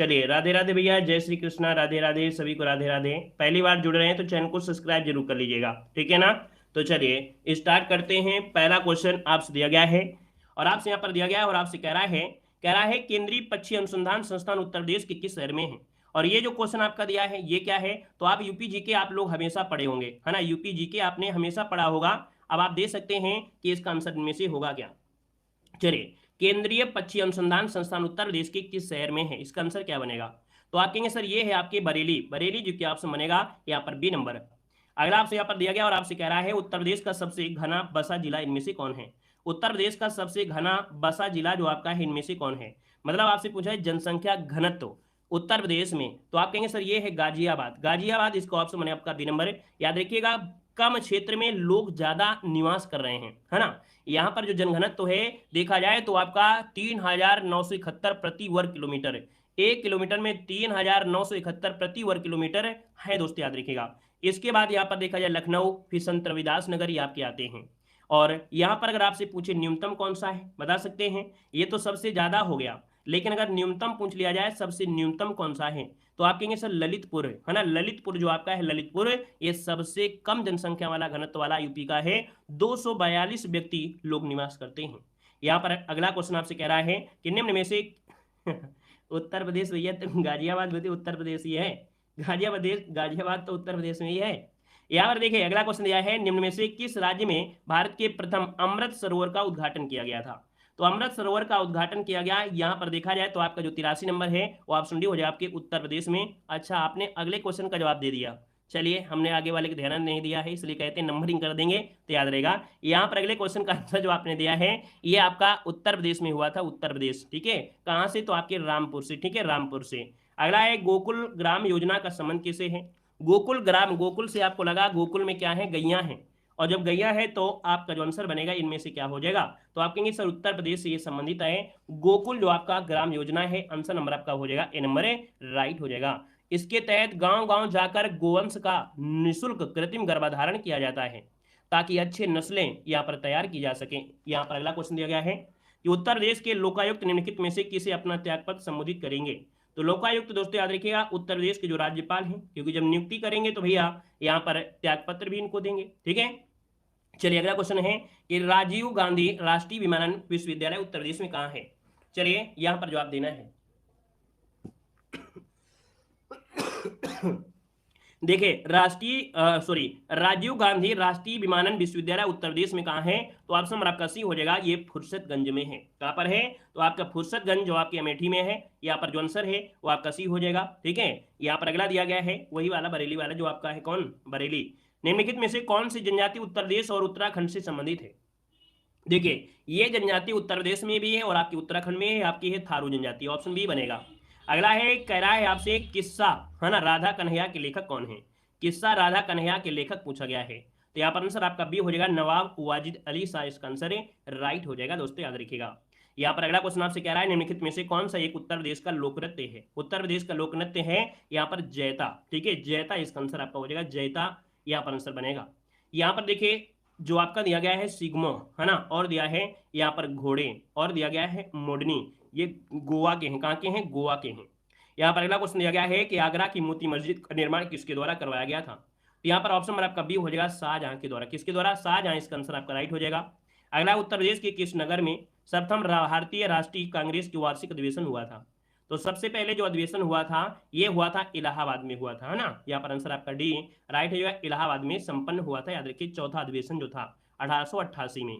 चलिए राधे राधे भैया, जय श्री कृष्णा, राधे राधे सभी को, राधे राधे। पहली बार जुड़ रहे हैं तो चैनल को सब्सक्राइब जरूर कर लीजिएगा, ठीक है ना। तो चलिए स्टार्ट करते हैं। पहला क्वेश्चन आपसे दिया गया है और आपसे यहाँ पर दिया गया है और आपसे कह रहा है केंद्रीय पक्षी अनुसंधान संस्थान उत्तर प्रदेश के किस शहर में है। और ये जो क्वेश्चन आपका दिया है ये क्या है, तो आप यूपी जीके आप लोग हमेशा पढ़े होंगे, है ना, यूपी जीके आपने हमेशा पढ़ा होगा। अब आप दे सकते हैं कि इसका आंसर इनमें से होगा क्या। चलिए, केंद्रीय पक्षी अनुसंधान संस्थान उत्तर प्रदेश के किस शहर में है, इसका आंसर क्या बनेगा। तो आप कहेंगे सर ये है आपके बरेली, बरेली जो कि ऑप्शन बनेगा यहाँ पर बी नंबर। अगला आपसे यहाँ पर दिया गया और आपसे कह रहा है उत्तर प्रदेश का सबसे घना बसा जिला इनमें से कौन है। उत्तर प्रदेश का सबसे घना बसा जिला जो आपका है इनमें से कौन है, मतलब आपसे पूछा है जनसंख्या घनत्व उत्तर प्रदेश में, तो आप कहेंगे सर ये है गाजियाबाद। गाजियाबाद इसका ऑप्शन बने आपका बी नंबर। याद रखिएगा कम क्षेत्र में लोग ज्यादा निवास कर रहे हैं, है ना। यहाँ पर जो जनघनत्व तो है देखा जाए तो आपका 3,971 प्रति वर्ग किलोमीटर है। 1 किलोमीटर में 3,971 प्रति वर्ग किलोमीटर है दोस्तों, याद रखिएगा। इसके बाद यहाँ पर देखा जाए लखनऊ, फिर संत रविदास नगर ये आपके आते हैं। और यहाँ पर अगर आपसे पूछे न्यूनतम कौन सा है बता सकते हैं, ये तो सबसे ज्यादा हो गया, लेकिन अगर न्यूनतम पूछ लिया जाए सबसे न्यूनतम कौन सा है, तो आप कहेंगे सर ललितपुर है ना। ललितपुर जो आपका है ललितपुर, ये सबसे कम जनसंख्या वाला घनत्व वाला यूपी का है। 242 व्यक्ति लोग निवास करते हैं। यहाँ पर अगला क्वेश्चन आपसे कह रहा है कि निम्न में से उत्तर प्रदेश भैया तो गाजियाबाद उत्तर प्रदेश ही है। गाजियाबाद तो उत्तर प्रदेश में ही है। यहाँ पर देखिए अगला क्वेश्चन दिया है निम्न में से किस राज्य में भारत के प्रथम अमृत सरोवर का उद्घाटन किया गया था। तो अमृत सरोवर का उद्घाटन किया गया यहाँ पर देखा जाए तो आपका जो 83 नंबर है वो ऑप्शन डी हो जाए आपके उत्तर प्रदेश में। अच्छा आपने अगले क्वेश्चन का जवाब दे दिया, चलिए हमने आगे वाले को ध्यान नहीं दिया है इसलिए कहते हैं नंबरिंग कर देंगे तो याद रहेगा। यहाँ पर अगले क्वेश्चन का आंसर जो आपने दिया है ये आपका उत्तर प्रदेश में हुआ था, उत्तर प्रदेश, ठीक है। कहाँ से, तो आपके रामपुर से, ठीक है, रामपुर से। अगला है गोकुल ग्राम योजना का संबंध किसे है। गोकुल ग्राम, गोकुल से आपको लगा गोकुल में क्या है, गैया है, और जब गैया है तो आपका जो आंसर बनेगा इनमें से क्या हो जाएगा, तो आप कहेंगे सर उत्तर प्रदेश से ये संबंधित है। गोकुल जो आपका ग्राम योजना है, आंसर नंबर आपका हो जाएगा ए नंबर, राइट हो जाएगा। इसके तहत गांव गांव जाकर गोवंश का निःशुल्क कृत्रिम गर्भाधारण किया जाता है ताकि अच्छे नस्लें यहाँ पर तैयार की जा सके। यहाँ पर अगला क्वेश्चन दिया गया है कि उत्तर प्रदेश के लोकायुक्त निम्नलिखित में से किसे अपना त्यागपत्र संबोधित करेंगे। तो लोकायुक्त दोस्तों याद रखिएगा उत्तर प्रदेश के जो राज्यपाल हैं, क्योंकि जब नियुक्ति करेंगे तो भैया यहाँ पर त्यागपत्र भी इनको देंगे, ठीक है। चलिए अगला क्वेश्चन है कि राजीव गांधी राष्ट्रीय विमानन विश्वविद्यालय उत्तर प्रदेश में कहाँ है। चलिए यहाँ पर जवाब देना है। देखिए राजीव गांधी राष्ट्रीय विमानन विश्वविद्यालय उत्तर प्रदेश में कहाँ है, तो ऑप्शन नंबर आपका सी हो जाएगा, ये फुर्सतगंज में है। कहाँ पर है, तो आपका फुर्सतगंज जो आपके अमेठी में है। यहाँ पर जो आंसर है वो आपका सी हो जाएगा, ठीक है। यहाँ पर अगला दिया गया है वही वाला बरेली वाला जो आपका है, कौन, बरेली। निम्नलिखित में से कौन सी जनजाति उत्तर प्रदेश और उत्तराखंड से संबंधित है। देखिए ये जनजाति उत्तर प्रदेश में भी है और आपकी उत्तराखंड में है, आपकी है थारू जनजाति, ऑप्शन बी बनेगा। अगला है कह रहा है आपसे किस्सा, है ना, राधा कन्हैया के लेखक कौन है। किस्सा राधा कन्हैया के लेखक पूछा गया है, तो यहाँ पर आंसर आपका बी हो जाएगा, नवाब वाजिद अली शाह इसका आंसर है, राइट हो जाएगा दोस्तों, याद रखिएगा। यहाँ पर अगला क्वेश्चन आपसे कह रहा है निम्नलिखित में से कौन सा एक उत्तर प्रदेश का लोक नृत्य है। उत्तर प्रदेश का लोक नृत्य है यहाँ पर जैता, ठीक है, जैता इसका आंसर आपका हो जाएगा, जैता यहाँ पर आंसर बनेगा। यहाँ पर देखिए जो आपका दिया गया है सिग्मो, है ना, और दिया है यहाँ पर घोड़े, और दिया गया है मोडनी, ये गोवा के हैं, कहाँ के हैं, गोवा के हैं। यहाँ पर अगला क्वेश्चन दिया गया है कि आगरा की मोती मस्जिद का निर्माण किसके द्वारा करवाया गया था। तो यहाँ पर ऑप्शन नंबर आपका बी हो जाएगा, शाहजहां के द्वारा। किसके द्वारा, शाहजहां, इसका आंसर आपका राइट हो जाएगा। अगला उत्तर प्रदेश के किस नगर में प्रथम भारतीय राष्ट्रीय कांग्रेस की वार्षिक अधिवेशन हुआ था। तो सबसे पहले जो अधिवेशन हुआ था ये हुआ था इलाहाबाद में हुआ था, है ना। यहाँ पर आंसर आपका डी राइट हो जाएगा, इलाहाबाद में संपन्न हुआ था, याद रखिए, चौथा अधिवेशन जो था 1888 में।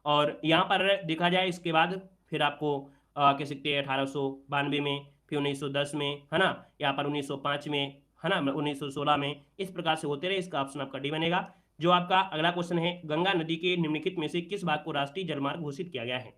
और यहाँ पर देखा जाए इसके बाद फिर आपको कह सकते हैं 1892 में, फिर 1910 में, है ना, यहाँ पर 1905 में, है ना, 1916 में, इस प्रकार से होते रहे। इसका ऑप्शन आपका डी बनेगा। जो आपका अगला क्वेश्चन है गंगा नदी के निम्नलिखित में से किस भाग को राष्ट्रीय जलमार्ग घोषित किया गया है।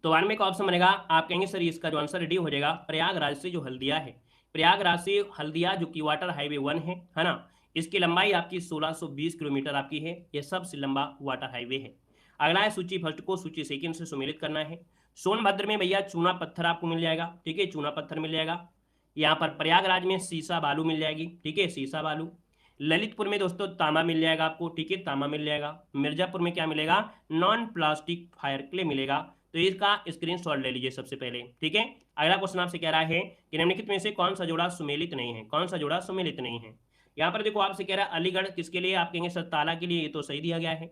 तो 92 का ऑप्शन बनेगा, आप कहेंगे सर इसका जो आंसर डी हो जाएगा, प्रयागराज से जो हल्दिया है, प्रयागराज से हल्दिया जो कि वाटर हाईवे 1 है ना, इसकी लंबाई आपकी 1620 किलोमीटर आपकी है, यह सबसे लंबा वाटर हाईवे है। अगला है सूची फर्स्ट को सूची सेकंड से सम्मिलित करना है। सोनभद्र में भैया चूना पत्थर आपको मिल जाएगा, ठीक है, चूना पत्थर मिल जाएगा। यहाँ पर प्रयागराज में सीसा बालू मिल जाएगी, ठीक है, सीसा बालू। ललितपुर में दोस्तों तांबा मिल जाएगा आपको, ठीक है, तांबा मिल जाएगा। मिर्जापुर में क्या मिलेगा, नॉन प्लास्टिक फायर क्ले मिलेगा। तो तो इसका स्क्रीनशॉट ले लीजिए सबसे पहले, ठीक है। अगला क्वेश्चन आपसे कह रहा है कि निम्नलिखित में से कौन सा जोड़ा सुमेलित नहीं है, कौन सा जोड़ा सुमेलित नहीं है। यहाँ पर देखो आपसे कह रहा है अलीगढ़ किसके लिए, आप कहेंगे सर ताला के लिए, ये तो सही दिया गया है।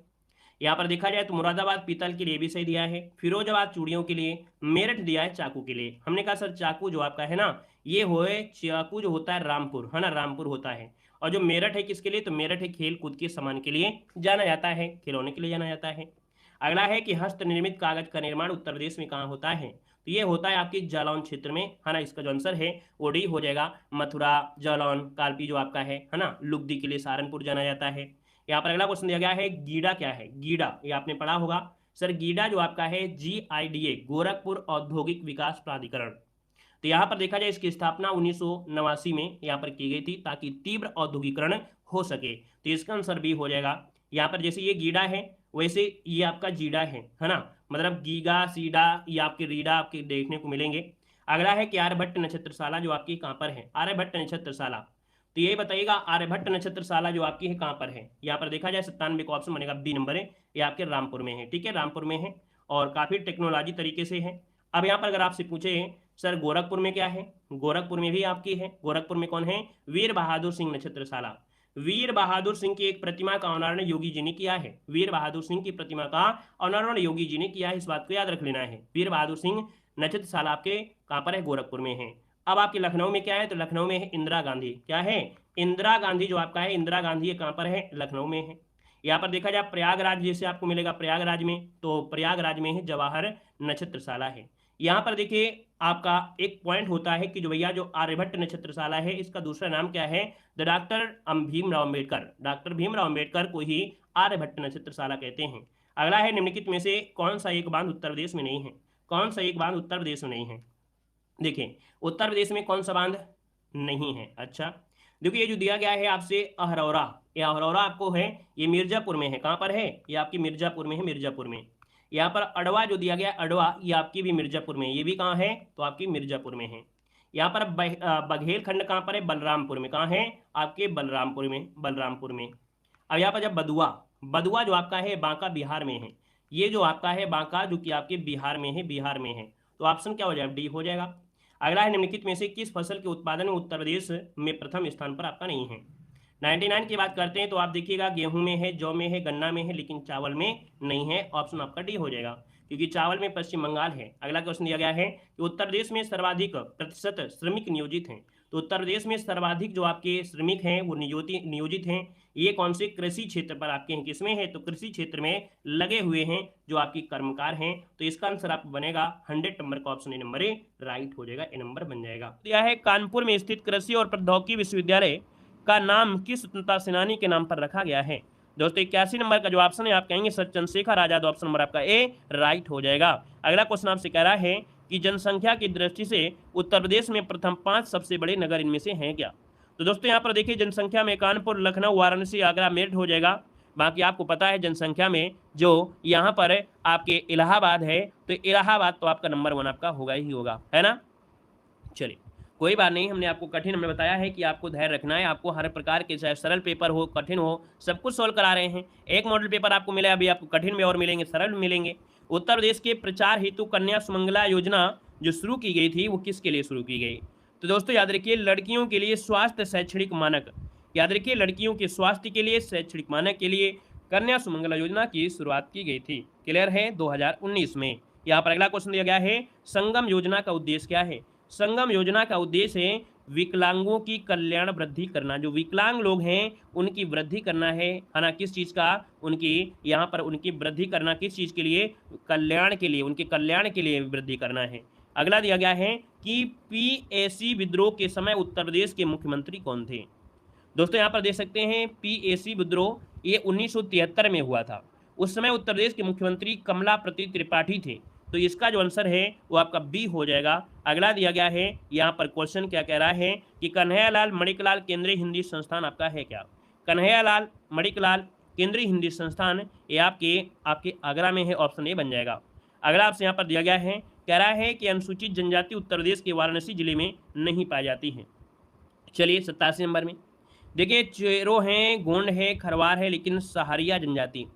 यहाँ पर देखा जाए तो मुरादाबाद पीतल के लिए भी सही दिया है, फिरोजाबाद चूड़ियों के लिए, मेरठ दिया है चाकू के लिए। हमने कहा सर चाकू जो आपका है ना, ये होए चाकू जो होता है रामपुर, है ना, रामपुर होता है। और जो मेरठ है किसके लिए, तो मेरठ है खेल कूद के सामान के लिए जाना जाता है, खिलौने के लिए जाना जाता है। अगला है कि हस्त निर्मित कागज का निर्माण उत्तर प्रदेश में कहाँ होता है, तो ये होता है आपकी जालौन क्षेत्र में, है ना। इसका जो आंसर है वो डी हो जाएगा, मथुरा, जालौन, कालपी जो आपका है ना, लुगदी के लिए सहारनपुर जाना जाता है। यहाँ पर अगला क्वेश्चन दिया गया है गीडा क्या है, गीडा ये आपने पढ़ा होगा सर, गीडा जो आपका है GIDA गोरखपुर औद्योगिक विकास प्राधिकरण। तो यहाँ पर देखा जाए इसकी स्थापना 1989 में यहाँ पर की गई थी ताकि तीव्र औद्योगिकरण हो सके, तो इसका आंसर भी हो जाएगा। यहाँ पर जैसे ये गीडा है वैसे ये आपका जीडा है ना, मतलब गीगा सीडा ये आपके रीडा आपके देखने को मिलेंगे। अगला है कि आर्यभट्ट नक्षत्रशाला जो आपकी कहाँ पर है, आर्यभट्ट नक्षत्रशाला, तो ये बताइएगा आर्यभट्ट नक्षत्रशाला जो आपकी है कहाँ पर है। यहाँ पर देखा जाए 97 का ऑप्शन बनेगा, बी नंबर है, ये आपके रामपुर में है, ठीक है, रामपुर में है और काफी टेक्नोलॉजी तरीके से है। अब यहाँ पर अगर आपसे पूछे सर गोरखपुर में क्या है, गोरखपुर में भी आपकी है, गोरखपुर में कौन है, वीर बहादुर सिंह नक्षत्रशाला। वीर बहादुर सिंह की एक प्रतिमा का अनावरण योगी जी ने किया है, वीर बहादुर सिंह की प्रतिमा का अनावरण योगी जी ने किया है, इस बात को याद रख लेना है। वीर बहादुर सिंह नक्षत्रशाला आपके कहाँ पर है, गोरखपुर में है। अब आपके लखनऊ में क्या है, तो लखनऊ में है इंदिरा गांधी, क्या है, इंदिरा गांधी जो आपका है, इंदिरा गांधी कहाँ पर है, लखनऊ में है। यहाँ पर देखा जाए प्रयागराज जैसे आपको मिलेगा प्रयागराज में, तो प्रयागराज में है जवाहर नक्षत्रशाला है। यहाँ पर देखिए आपका एक पॉइंट होता है कि जो भैया जो आर्यभट्ट नक्षत्रशाला है इसका दूसरा नाम क्या है, the doctor Bhimrao Ambedkar, doctor Bhimrao Ambedkar को ही आर्यभट्ट नक्षत्रशाला कहते हैं। अगला है निम्नलिखित में से कौन सा एक बांध उत्तर प्रदेश में नहीं है, कौन सा एक बांध उत्तर प्रदेश में नहीं है। देखिए उत्तर प्रदेश में कौन सा बांध नहीं है, अच्छा देखिए ये जो दिया गया है आपसे अहरौरा, ये अहरौरा आपको है, ये मिर्जापुर में है, कहाँ पर है, ये आपकी मिर्जापुर में है, मिर्जापुर में। यहाँ पर अडवा जो दिया गया है अडवा, ये आपकी भी मिर्जापुर में, ये भी कहाँ है, तो आपकी मिर्जापुर में है। यहाँ पर बघेलखंड कहाँ पर है, बलरामपुर में, कहाँ है, आपके बलरामपुर में, बलरामपुर में। अब यहाँ पर जब बदुआ, बदुआ जो आपका है बांका बिहार में है, ये जो आपका है बांका जो कि आपके बिहार में है, बिहार में है, तो ऑप्शन क्या हो जाएगा, डी हो जाएगा। अगला है निम्नलिखित में से किस फसल के उत्पादन में उत्तर प्रदेश में प्रथम स्थान पर आपका नहीं है। 99 की बात करते हैं तो आप देखिएगा गेहूं में है, जौ में है, गन्ना में है, लेकिन चावल में नहीं है, ऑप्शन आपका डी हो जाएगा क्योंकि चावल में पश्चिम बंगाल है। अगला क्वेश्चन दिया गया है कि उत्तर प्रदेश में सर्वाधिक प्रतिशत श्रमिक नियोजित हैं, तो उत्तर प्रदेश में सर्वाधिक जो आपके श्रमिक हैं वो नियोजित हैं, ये कौन से कृषि क्षेत्र पर आपके हैं, किसमें है, तो कृषि क्षेत्र में लगे हुए हैं जो आपकी कर्मकार हैं। तो इसका आंसर आपको बनेगा 100 नंबर का option A number A right हो जाएगा, ए नंबर बन जाएगा। यह है कानपुर में स्थित कृषि और प्रौद्योगिकी विश्वविद्यालय का नाम किस स्वतंत्रता सेनानी के नाम पर रखा गया है। दोस्तों 81 नंबर का जो ऑप्शन है आप कहेंगे sir Chandrashekhar Azad, option number आपका ए राइट हो जाएगा। अगला क्वेश्चन आपसे कह रहा है कि जनसंख्या की दृष्टि से उत्तर प्रदेश में प्रथम 5 सबसे बड़े नगर इनमें से हैं क्या। तो दोस्तों यहाँ पर देखिए जनसंख्या में कानपुर, लखनऊ, वाराणसी, आगरा, मेरठ हो जाएगा। बाकी आपको पता है जनसंख्या में जो यहाँ पर आपके इलाहाबाद है, तो इलाहाबाद तो आपका नंबर 1 आपका होगा ही होगा, है ना। चलिए कोई बात नहीं, हमने आपको कठिन हमने बताया है कि आपको धैर्य रखना है, आपको हर प्रकार के चाहे सरल पेपर हो कठिन हो सब कुछ सॉल्व करा रहे हैं। एक मॉडल पेपर आपको मिला, अभी आपको कठिन में और मिलेंगे, सरल में मिलेंगे। उत्तर प्रदेश के प्रचार हेतु कन्या सुमंगला योजना जो शुरू की गई थी वो किसके लिए शुरू की गई। तो दोस्तों याद रखिए लड़कियों के लिए स्वास्थ्य शैक्षणिक मानक, याद रखिए लड़कियों के स्वास्थ्य के लिए शैक्षणिक मानक के लिए कन्या सुमंगला योजना की शुरुआत की गई थी। क्लियर है, 2019 में। यहाँ पर अगला क्वेश्चन दिया गया है संगम योजना का उद्देश्य क्या है। संगम योजना का उद्देश्य है विकलांगों की कल्याण वृद्धि करना, जो विकलांग लोग हैं उनकी वृद्धि करना है ना, किस चीज़ का, उनकी यहाँ पर उनकी वृद्धि करना किस चीज़ के लिए, कल्याण के लिए, उनके कल्याण के लिए वृद्धि करना है। अगला दिया गया है कि PAC विद्रोह के समय उत्तर प्रदेश के मुख्यमंत्री कौन थे। दोस्तों यहाँ पर देख सकते हैं PAC विद्रोह ये 1973 में हुआ था, उस समय उत्तर प्रदेश के मुख्यमंत्री कमला प्रतीत त्रिपाठी थे, तो इसका जो आंसर है वो आपका बी हो जाएगा। अगला दिया गया है यहाँ पर क्वेश्चन क्या कह रहा है कि कन्हैयालाल मणिकलाल केंद्रीय हिंदी संस्थान आपका है क्या। कन्हैयालाल मणिकलाल केंद्रीय हिंदी संस्थान ये आपके आगरा में है, ऑप्शन ए बन जाएगा। अगला आपसे यहाँ पर दिया गया है, कह रहा है कि अनुसूचित जनजाति उत्तर प्रदेश के वाराणसी जिले में नहीं पाई जाती है। चलिए 87 नंबर में देखिए चेरो हैं, गोंड है, खरवार है, लेकिन सहारिया जनजाति,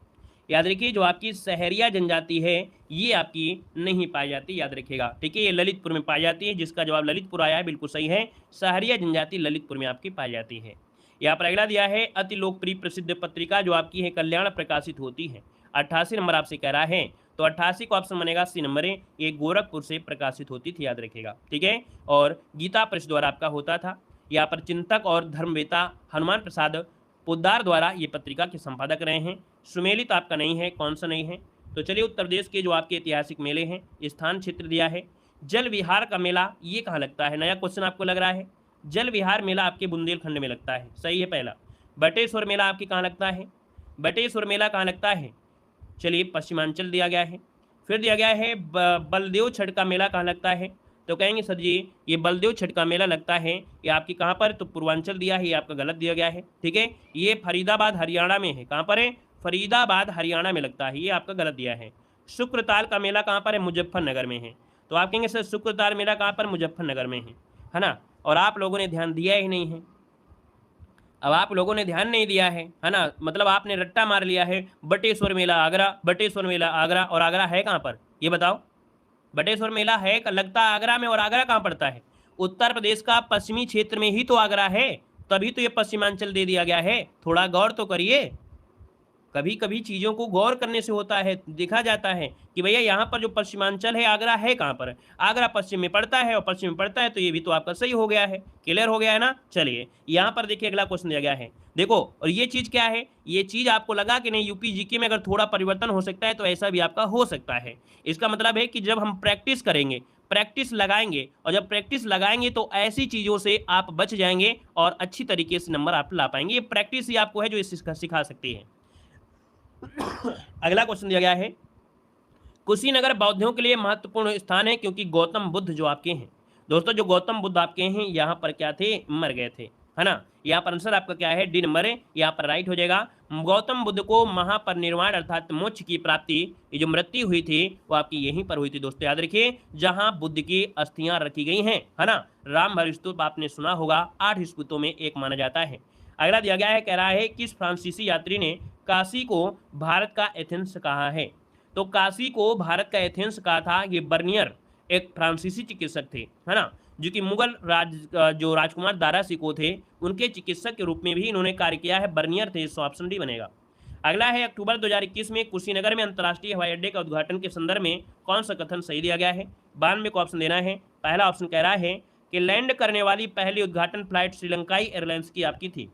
याद रखिए जो आपकी सहरिया जनजाति है ये आपकी नहीं पाई जाती, याद रखिएगा, ठीक है। ये ललितपुर में पाई जाती है, जिसका जवाब ललितपुर आया है, बिल्कुल सही है। सहरिया जनजाति ललितपुर में आपकी पाई जाती है। यहाँ पर अगला दिया है अति लोकप्रिय प्रसिद्ध पत्रिका जो आपकी है कल्याण प्रकाशित होती है। 88 नंबर आपसे कह रहा है, तो 88 को ऑप्शन बनेगा सी नंबर है, ये गोरखपुर से प्रकाशित होती थी, याद रखिएगा, ठीक है। और गीता प्रेस द्वारा आपका होता था। यहाँ पर चिंतक और धर्मवेता हनुमान प्रसाद पोद्दार द्वारा ये पत्रिका के संपादक रहे हैं। सुमेलित आपका नहीं है, कौन सा नहीं है। तो चलिए उत्तर प्रदेश के जो आपके ऐतिहासिक मेले हैं, स्थान क्षेत्र दिया है। जल विहार का मेला ये कहाँ लगता है, नया क्वेश्चन आपको लग रहा है। जल विहार मेला आपके बुंदेलखंड में लगता है, सही है पहला। बटेश्वर मेला आपके कहाँ लगता है, बटेश्वर मेला कहाँ लगता है, चलिए पश्चिमांचल दिया गया है। फिर दिया गया है बलदेव छठ का मेला कहाँ लगता है, तो कहेंगे सर जी ये बलदेव छठ का मेला लगता है ये आपकी कहाँ पर, तो पूर्वांचल दिया है, ये आपका गलत दिया गया है, ठीक है। ये फरीदाबाद हरियाणा में है, कहाँ पर है, फरीदाबाद हरियाणा में लगता है, ये आपका गलत दिया है। शुक्रताल का मेला कहाँ पर है, मुजफ्फरनगर में है, तो आप कहेंगे सर शुक्रताल मेला कहाँ पर, मुजफ्फरनगर में है ना। और आप लोगों ने ध्यान दिया ही नहीं है, अब आप लोगों ने ध्यान नहीं दिया है ना, मतलब आपने रट्टा मार लिया है, बटेश्वर मेला आगरा, बटेश्वर मेला आगरा, और आगरा है कहाँ पर ये बताओ, बटेश्वर मेला है लगता है आगरा में, और आगरा कहाँ पड़ता है, उत्तर प्रदेश का पश्चिमी क्षेत्र में ही तो आगरा है, तभी तो ये पश्चिमांचल दे दिया गया है। थोड़ा गौर तो करिए, कभी कभी चीज़ों को गौर करने से होता है, देखा जाता है कि भैया यहाँ पर जो पश्चिमांचल है आगरा है कहाँ पर, आगरा पश्चिम में पड़ता है, और पश्चिम में पड़ता है, तो ये भी तो आपका सही हो गया है, क्लियर हो गया है ना। चलिए यहाँ पर देखिए अगला क्वेश्चन दिया गया है, देखो, और ये चीज़ क्या है, ये चीज़ आपको लगा कि नहीं यूपी जीके में अगर थोड़ा परिवर्तन हो सकता है तो ऐसा भी आपका हो सकता है। इसका मतलब है कि जब हम प्रैक्टिस करेंगे, प्रैक्टिस लगाएंगे, और जब प्रैक्टिस लगाएंगे तो ऐसी चीज़ों से आप बच जाएंगे और अच्छी तरीके से नंबर आप ला पाएंगे। ये प्रैक्टिस ही आपको है जो इस सिखा सकती है। अगला क्वेश्चन दिया गया है, कुशीनगर बौद्धों के लिए महत्वपूर्ण स्थान है क्योंकि गौतम बुद्ध जो आपके हैं, दोस्तों जो गौतम बुद्ध आपके हैं यहाँ पर क्या थे, मर गए थे, है ना। यहाँ पर आंसर आपका क्या है, डी नंबर है, यहाँ पर राइट हो जाएगा। गौतम बुद्ध को महापरिनिर्वाण अर्थात मोक्ष की प्राप्ति, ये जो मृत्यु हुई थी वो आपकी यहीं पर हुई थी दोस्तों, याद रखिए, जहाँ बुद्ध की अस्थियां रखी गई हैं, है ना। रामभर स्तूप आपने सुना होगा, 8 स्तूपों में एक माना जाता है। अगला दिया गया है, कह रहा है किस फ्रांसीसी यात्री ने काशी को भारत का एथेंस कहा है, तो काशी को भारत का एथेंस कहा था ये बर्नियर, एक फ्रांसीसी चिकित्सक थे, है ना, जो कि मुगल जो राजकुमार दारा सिकोह थे उनके चिकित्सक के रूप में भी इन्होंने कार्य किया है, बर्नियर थे, इसका ऑप्शन डी बनेगा। अगला है, अक्टूबर 2021 में कुशीनगर में अंतर्राष्ट्रीय हवाई अड्डे का उद्घाटन के संदर्भ में कौन सा कथन सही दिया गया है, 92 को ऑप्शन देना है। पहला ऑप्शन कह रहा है कि लैंड करने वाली पहली उद्घाटन फ्लाइट श्रीलंकाई एयरलाइंस की आपकी थी।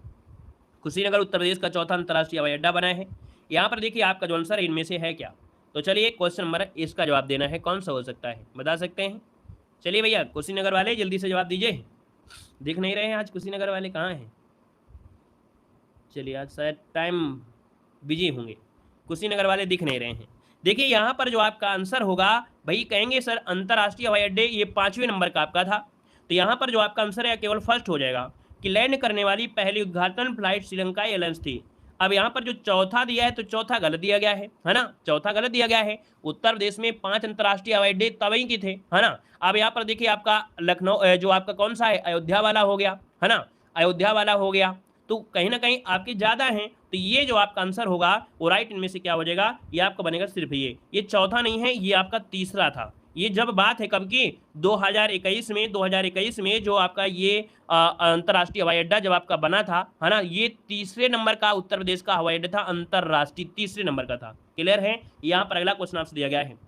कुशीनगर उत्तर प्रदेश का चौथा अंतर्राष्ट्रीय हवाई अड्डा बना है। यहाँ पर देखिए आपका जो आंसर है इनमें से है क्या, तो चलिए क्वेश्चन नंबर इसका जवाब देना है, कौन सा हो सकता है बता सकते हैं। चलिए भैया कुशीनगर वाले जल्दी से जवाब दीजिए, दिख नहीं रहे हैं आज कुशीनगर वाले, कहाँ हैं, चलिए आज शायद टाइम बिजी होंगे, कुशीनगर वाले दिख नहीं रहे हैं। देखिए यहाँ पर जो आपका आंसर होगा, भाई कहेंगे सर अंतर्राष्ट्रीय हवाई अड्डे ये 5वें नंबर का आपका था, तो यहाँ पर जो आपका आंसर है केवल फर्स्ट हो जाएगा कि लैंड करने वाली पहली उद्घाटन फ्लाइट श्रीलंका एयरलाइंस थी। अब यहाँ पर जो चौथा दिया है तो चौथा गलत दिया गया है ना, चौथा गलत दिया गया है। उत्तर प्रदेश में 5 अंतर्राष्ट्रीय हवाई अड्डे तभी के थे, है ना। अब यहाँ पर देखिए आपका लखनऊ जो आपका कौन सा है, अयोध्या वाला हो गया, है ना, अयोध्या वाला हो गया, तो कहीं ना कहीं आपके ज़्यादा हैं, तो ये जो आपका आंसर होगा वो राइट इनमें से क्या हो जाएगा, ये आपका बनेगा सिर्फ ये चौथा नहीं है, ये आपका तीसरा था। ये जब बात है कब की, 2021 में जो आपका ये अंतर्राष्ट्रीय हवाई अड्डा जब आपका बना था, है ना, ये तीसरे नंबर का उत्तर प्रदेश का हवाई अड्डा था, अंतर्राष्ट्रीय तीसरे नंबर का था, क्लियर है। यहाँ पर अगला क्वेश्चन आपसे दिया गया है,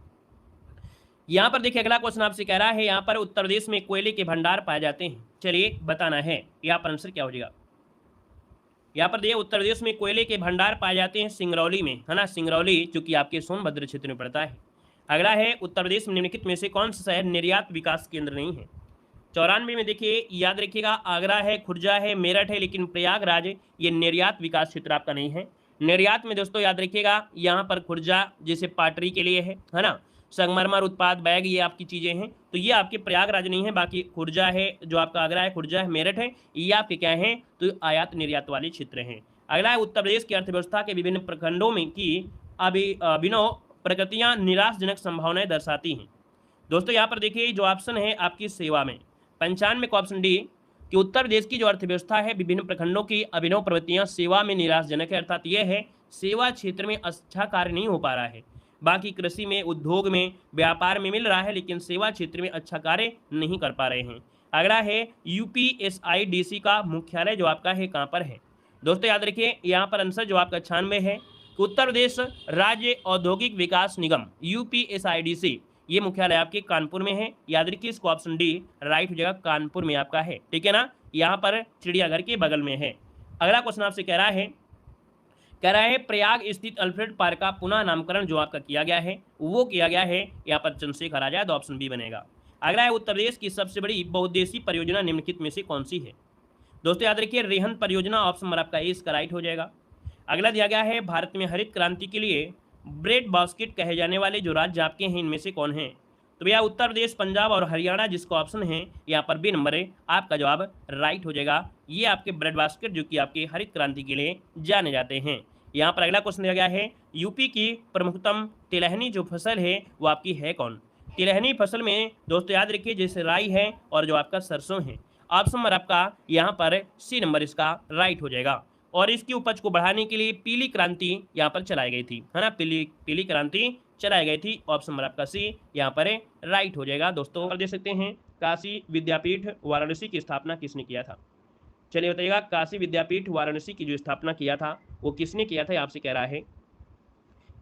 यहाँ पर देखिए अगला क्वेश्चन आपसे कह रहा है, यहाँ पर उत्तर प्रदेश में कोयले के भंडार पाए जाते हैं, चलिए बताना है यहाँ पर आंसर क्या हो जाएगा। यहाँ पर देखिए उत्तर प्रदेश में कोयले के भंडार पाए जाते हैं सिंगरौली में, है ना, सिंगरौली जो कि आपके सोनभद्र क्षेत्र में पड़ता है। अगला है, उत्तर प्रदेश में निम्नलिखित में से कौन सा शहर निर्यात विकास केंद्र नहीं है। 94 में देखिए याद रखिएगा, आगरा है, खुर्जा है, मेरठ है, लेकिन प्रयागराज ये निर्यात विकास क्षेत्र आपका नहीं है। निर्यात में दोस्तों याद रखिएगा, यहाँ पर खुर्जा जैसे पाटरी के लिए है ना, संगमरमर उत्पाद बैग ये आपकी चीज़ें हैं, तो ये आपके प्रयागराज नहीं है। बाकी खुर्जा है, जो आपका आगरा है, खुर्जा है, मेरठ है, ये आपके क्या हैं, तो आयात निर्यात वाले क्षेत्र हैं। अगला है, उत्तर प्रदेश की अर्थव्यवस्था के विभिन्न प्रखंडों में की अभिनव प्रगतियां निराशजनक संभावनाएं दर्शाती हैं। दोस्तों यहाँ पर देखिए जो ऑप्शन है आपकी सेवा में 95 का ऑप्शन डी कि उत्तर प्रदेश की जो अर्थव्यवस्था है विभिन्न प्रखंडों की अभिनव प्रवृत्तियां सेवा में निराशजनक है, अर्थात यह है सेवा क्षेत्र में अच्छा कार्य नहीं हो पा रहा है। बाकी कृषि में, उद्योग में, व्यापार में मिल रहा है, लेकिन सेवा क्षेत्र में अच्छा कार्य नहीं कर पा रहे हैं। अगला है यूपीएसआईडीसी का मुख्यालय जो आपका है कहाँ पर है। दोस्तों याद रखिए, यहाँ पर आंसर जो आपका 96 है। उत्तर प्रदेश राज्य औद्योगिक विकास निगम यूपीएसआईडीसी, ये मुख्यालय आपके कानपुर में है। याद रखिए इसको, ऑप्शन डी राइट हो जाएगा, कानपुर में आपका है। ठीक है ना, यहाँ पर चिड़ियाघर के बगल में है। अगला क्वेश्चन आपसे कह रहा है प्रयाग स्थित अल्फ्रेड पार्क का पुनः नामकरण जो आपका किया गया है वो किया गया है यहाँ पर चंद्रशेखर आजाद, ऑप्शन बी बनेगा। अगला है उत्तर प्रदेश की सबसे बड़ी बहुउद्देशीय परियोजना निम्नलिखित में से कौन सी है। दोस्तों याद रखिए रेहन परियोजना, ऑप्शन नंबर आपका ए इसका राइट हो जाएगा। अगला दिया गया है भारत में हरित क्रांति के लिए ब्रेड बास्केट कहे जाने वाले जो राज्य आपके हैं इनमें से कौन है। तो भैया उत्तर प्रदेश, पंजाब और हरियाणा, जिसका ऑप्शन है यहाँ पर बी नंबर है आपका जवाब राइट हो जाएगा। ये आपके ब्रेड बास्केट जो कि आपके हरित क्रांति के लिए जाने जाते हैं। यहाँ पर अगला क्वेश्चन दिया गया है यूपी की प्रमुखतम तिलहनी जो फसल है वो आपकी है कौन। तिलहनी फसल में दोस्तों याद रखिए जैसे राई है और जो आपका सरसों है। ऑप्शन नंबर आपका यहाँ पर सी नंबर इसका राइट हो जाएगा। और इसकी उपज को बढ़ाने के लिए पीली क्रांति यहाँ पर चलाई गई थी, है ना, पीली क्रांति चलाई गई थी। ऑप्शन नंबर आपका सी यहाँ पर राइट हो जाएगा। दोस्तों देख सकते हैं काशी विद्यापीठ वाराणसी की स्थापना किसने किया था। चलिए बताइएगा, काशी विद्यापीठ वाराणसी की जो स्थापना किया था वो किसने किया था, आपसे कह रहा है।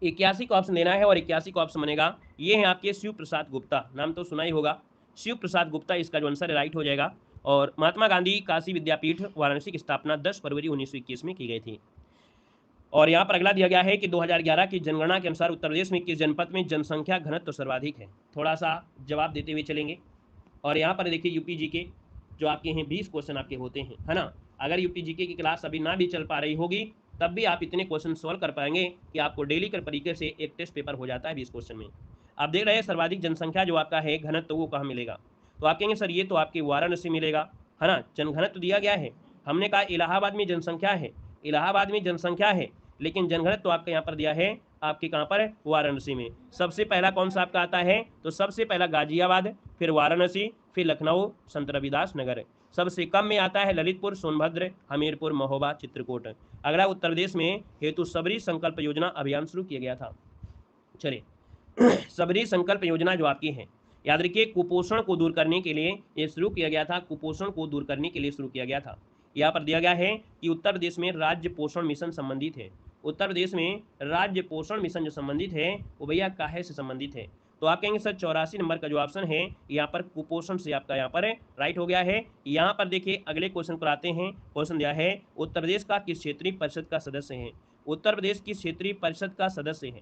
81 का ऑप्शन देना है और 81 का ऑप्शन बनेगा ये है आपके शिव प्रसाद गुप्ता, नाम तो सुना ही होगा, शिव प्रसाद गुप्ता इसका जो आंसर राइट हो जाएगा। और महात्मा गांधी काशी विद्यापीठ वाराणसी की स्थापना 10 फरवरी 1921 में की गई थी। और यहाँ पर अगला दिया गया है कि 2011 की जनगणना के अनुसार उत्तर प्रदेश में किस जनपद में जनसंख्या घनत्व सर्वाधिक है। थोड़ा सा जवाब देते हुए चलेंगे। और यहाँ पर देखिए यूपी जी के जो आपके हैं 20 क्वेश्चन आपके होते हैं, है ना। अगर यूपी जीके की क्लास अभी ना भी चल पा रही होगी तब भी आप इतने क्वेश्चन सॉल्व कर पाएंगे कि आपको डेली के तरीके से एक टेस्ट पेपर हो जाता है 20 क्वेश्चन में। आप देख रहे हैं सर्वाधिक जनसंख्या जो आपका है घनत्व वो कहाँ मिलेगा। तो आप कहेंगे सर ये तो आपके वाराणसी मिलेगा, है ना, जनघनत्व दिया गया है। हमने कहा इलाहाबाद में जनसंख्या है, इलाहाबाद में जनसंख्या है, लेकिन जनघनत्व तो आपका यहाँ पर दिया है आपके कहाँ पर, वाराणसी में। सबसे पहला कौन सा आपका आता है, तो सबसे पहला गाजियाबाद, फिर वाराणसी, फिर लखनऊ, संत रविदास नगर। सबसे कम में आता है ललितपुर, सोनभद्र, हमीरपुर, महोबा, चित्रकूट। अगला उत्तर प्रदेश में हेतु सबरी संकल्प योजना अभियान शुरू किया गया था। चलिए सबरी संकल्प योजना जो आपकी है याद रखिए कुपोषण को दूर करने के लिए ये शुरू किया गया था, कुपोषण को दूर करने के लिए शुरू किया गया था। यहाँ पर दिया गया है कि उत्तर प्रदेश में राज्य पोषण मिशन संबंधित है। उत्तर प्रदेश में राज्य पोषण मिशन जो संबंधित है वो भैया काहे से संबंधित है। तो आप कहेंगे सर 84 नंबर का जो ऑप्शन है यहाँ पर कुपोषण से आपका यहाँ पर राइट हो गया है। यहाँ पर देखिए अगले क्वेश्चन पर आते हैं। क्वेश्चन दिया है उत्तर प्रदेश का किस क्षेत्रीय परिषद का सदस्य है। उत्तर प्रदेश की क्षेत्रीय परिषद का सदस्य है,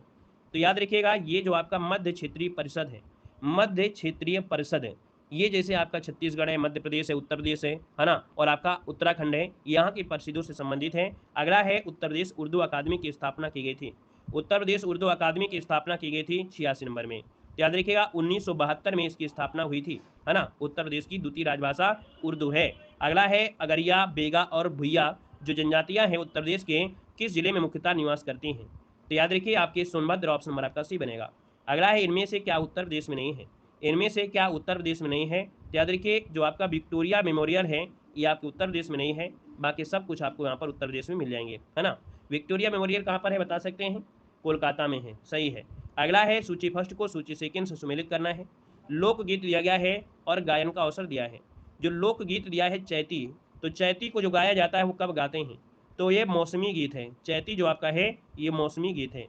तो याद रखिएगा ये जो आपका मध्य क्षेत्रीय परिषद है, मध्य क्षेत्रीय परिषद है। ये जैसे आपका छत्तीसगढ़ है, मध्य प्रदेश है, उत्तर प्रदेश है ना, और आपका उत्तराखंड है, यहाँ की परिषदों से संबंधित है। अगला है उत्तर प्रदेश उर्दू अकादमी की स्थापना की गई थी। उत्तर प्रदेश उर्दू अकादमी की स्थापना की गई थी 86 नंबर में। याद रखिएगा 1972 में इसकी स्थापना हुई थी, है ना। उत्तर प्रदेश की द्वितीय राजभाषा उर्दू है। अगला है अगरिया, बेगा और भुइया जो जनजातियां हैं उत्तर प्रदेश के किस जिले में मुख्यतः निवास करती हैं। तो याद रखिए आपके सोनभद्र, ऑप्शन नंबर आपका सी बनेगा। अगला है इनमें से क्या उत्तर प्रदेश में नहीं है, इनमें से क्या उत्तर प्रदेश में नहीं है। तो याद रखिए जो आपका विक्टोरिया मेमोरियल है ये आपके उत्तर प्रदेश में नहीं है, बाकी सब कुछ आपको यहाँ पर उत्तर प्रदेश में मिल जाएंगे, है ना। विक्टोरिया मेमोरियल कहाँ पर है बता सकते हैं, कोलकाता में है, सही है। अगला है सूची फर्स्ट को सूची सेकंड से सुमेलित करना है। लोकगीत दिया गया है और गायन का अवसर दिया है। जो लोकगीत दिया है चैती, तो चैती को जो गाया जाता है वो कब गाते हैं, तो ये मौसमी गीत है। चैती जो आपका है ये मौसमी गीत है।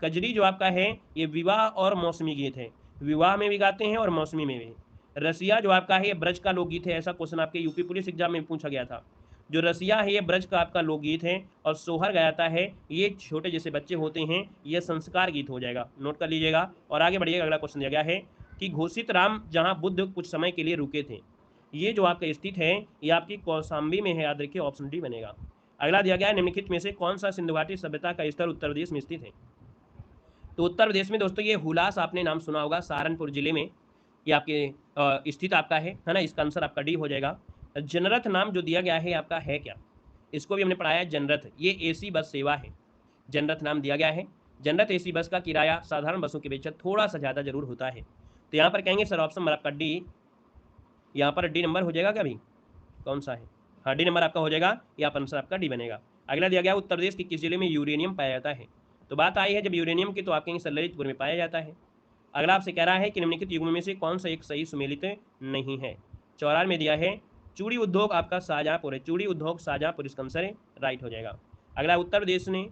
कजरी जो आपका है ये विवाह और मौसमी गीत है, विवाह में भी गाते हैं और मौसमी में भी। रसिया जो आपका है ये ब्रज का लोकगीत है, ऐसा क्वेश्चन आपके यूपी पुलिस एग्जाम में पूछा गया था। जो रसिया है ये ब्रज का आपका लोकगीत है। और सोहर गाता है ये छोटे जैसे बच्चे होते हैं, ये संस्कार गीत हो जाएगा, नोट कर लीजिएगा। और आगे बढ़िएगा, अगला क्वेश्चन दिया गया है कि घोषित राम जहाँ बुद्ध कुछ समय के लिए रुके थे, ये जो आपका स्थित है ये आपकी कौशाम्बी में है, याद रखिए ऑप्शन डी बनेगा। अगला दिया गया है निम्नलिखित में से कौन सा सिंधु घाटी सभ्यता का स्थल उत्तर प्रदेश में स्थित है। तो उत्तर प्रदेश में दोस्तों ये हुलास आपने नाम सुना होगा, सहारनपुर जिले में ये आपके स्थित आपका है ना। इसका आंसर आपका डी हो जाएगा। जनरथ नाम जो दिया गया है आपका है क्या, इसको भी हमने पढ़ाया है। जनरथ ये एसी बस सेवा है, जनरथ नाम दिया गया है। जनरथ एसी बस का किराया साधारण बसों के अपेक्षा थोड़ा सा ज़्यादा जरूर होता है। तो यहाँ पर कहेंगे सर ऑप्शन नंबर आपका डी, यहाँ पर डी नंबर हो जाएगा क्या, अभी कौन सा है, हाँ डी नंबर आपका हो जाएगा, यहाँ पर आंसर आपका डी बनेगा। अगला दिया गया उत्तर प्रदेश के किस जिले में यूरेनियम पाया जाता है। तो बात आई है जब यूरेनियम की, तो आप कहेंगे सर ललितपुर में पाया जाता है। अगला आपसे कह रहा है कि निम्नलिखित युग्म में से कौन सा एक सही सुमेलित नहीं है। 94 में दिया है चूड़ी उद्योग आपका शाहजहांपुर है, चूड़ी उद्योग शाहजहांपुर, इसका आंसर है राइट हो जाएगा। अगला उत्तर प्रदेश ने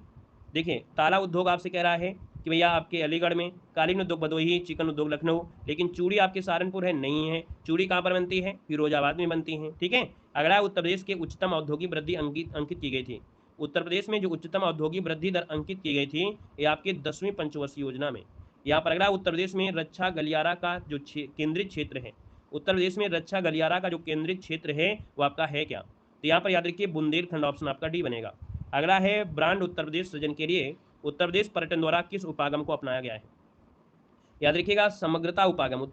देखिए ताला उद्योग आपसे कह रहा है कि भैया आपके अलीगढ़ में, कालीन उद्योग भदोही, चिकन उद्योग लखनऊ, लेकिन चूड़ी आपके सहारनपुर है, नहीं है। चूड़ी कहाँ पर बनती है, फिरोजाबाद में बनती है, ठीक है। अगला उत्तर प्रदेश के उच्चतम औद्योगिक वृद्धि अंकित की गई थी। उत्तर प्रदेश में जो उच्चतम औद्योगिक वृद्धि दर अंकित की गई थी ये आपके 10वीं पंचवर्षीय योजना में। यहाँ पर अगला उत्तर प्रदेश में रक्षा गलियारा का जो केंद्रित क्षेत्र है, उत्तर प्रदेश में रक्षा गलियारा का जो केंद्रित क्षेत्र है वो आपका है क्या। तो यहाँ पर याद रखिए बुंदेलखंड, ऑप्शन आपका डी बनेगा। अगला है ब्रांड उत्तर प्रदेश सृजन के लिए उत्तर प्रदेश पर्यटन द्वारा किस उपागम को अपनाया गया है। याद रखिएगा समग्रता उपागम,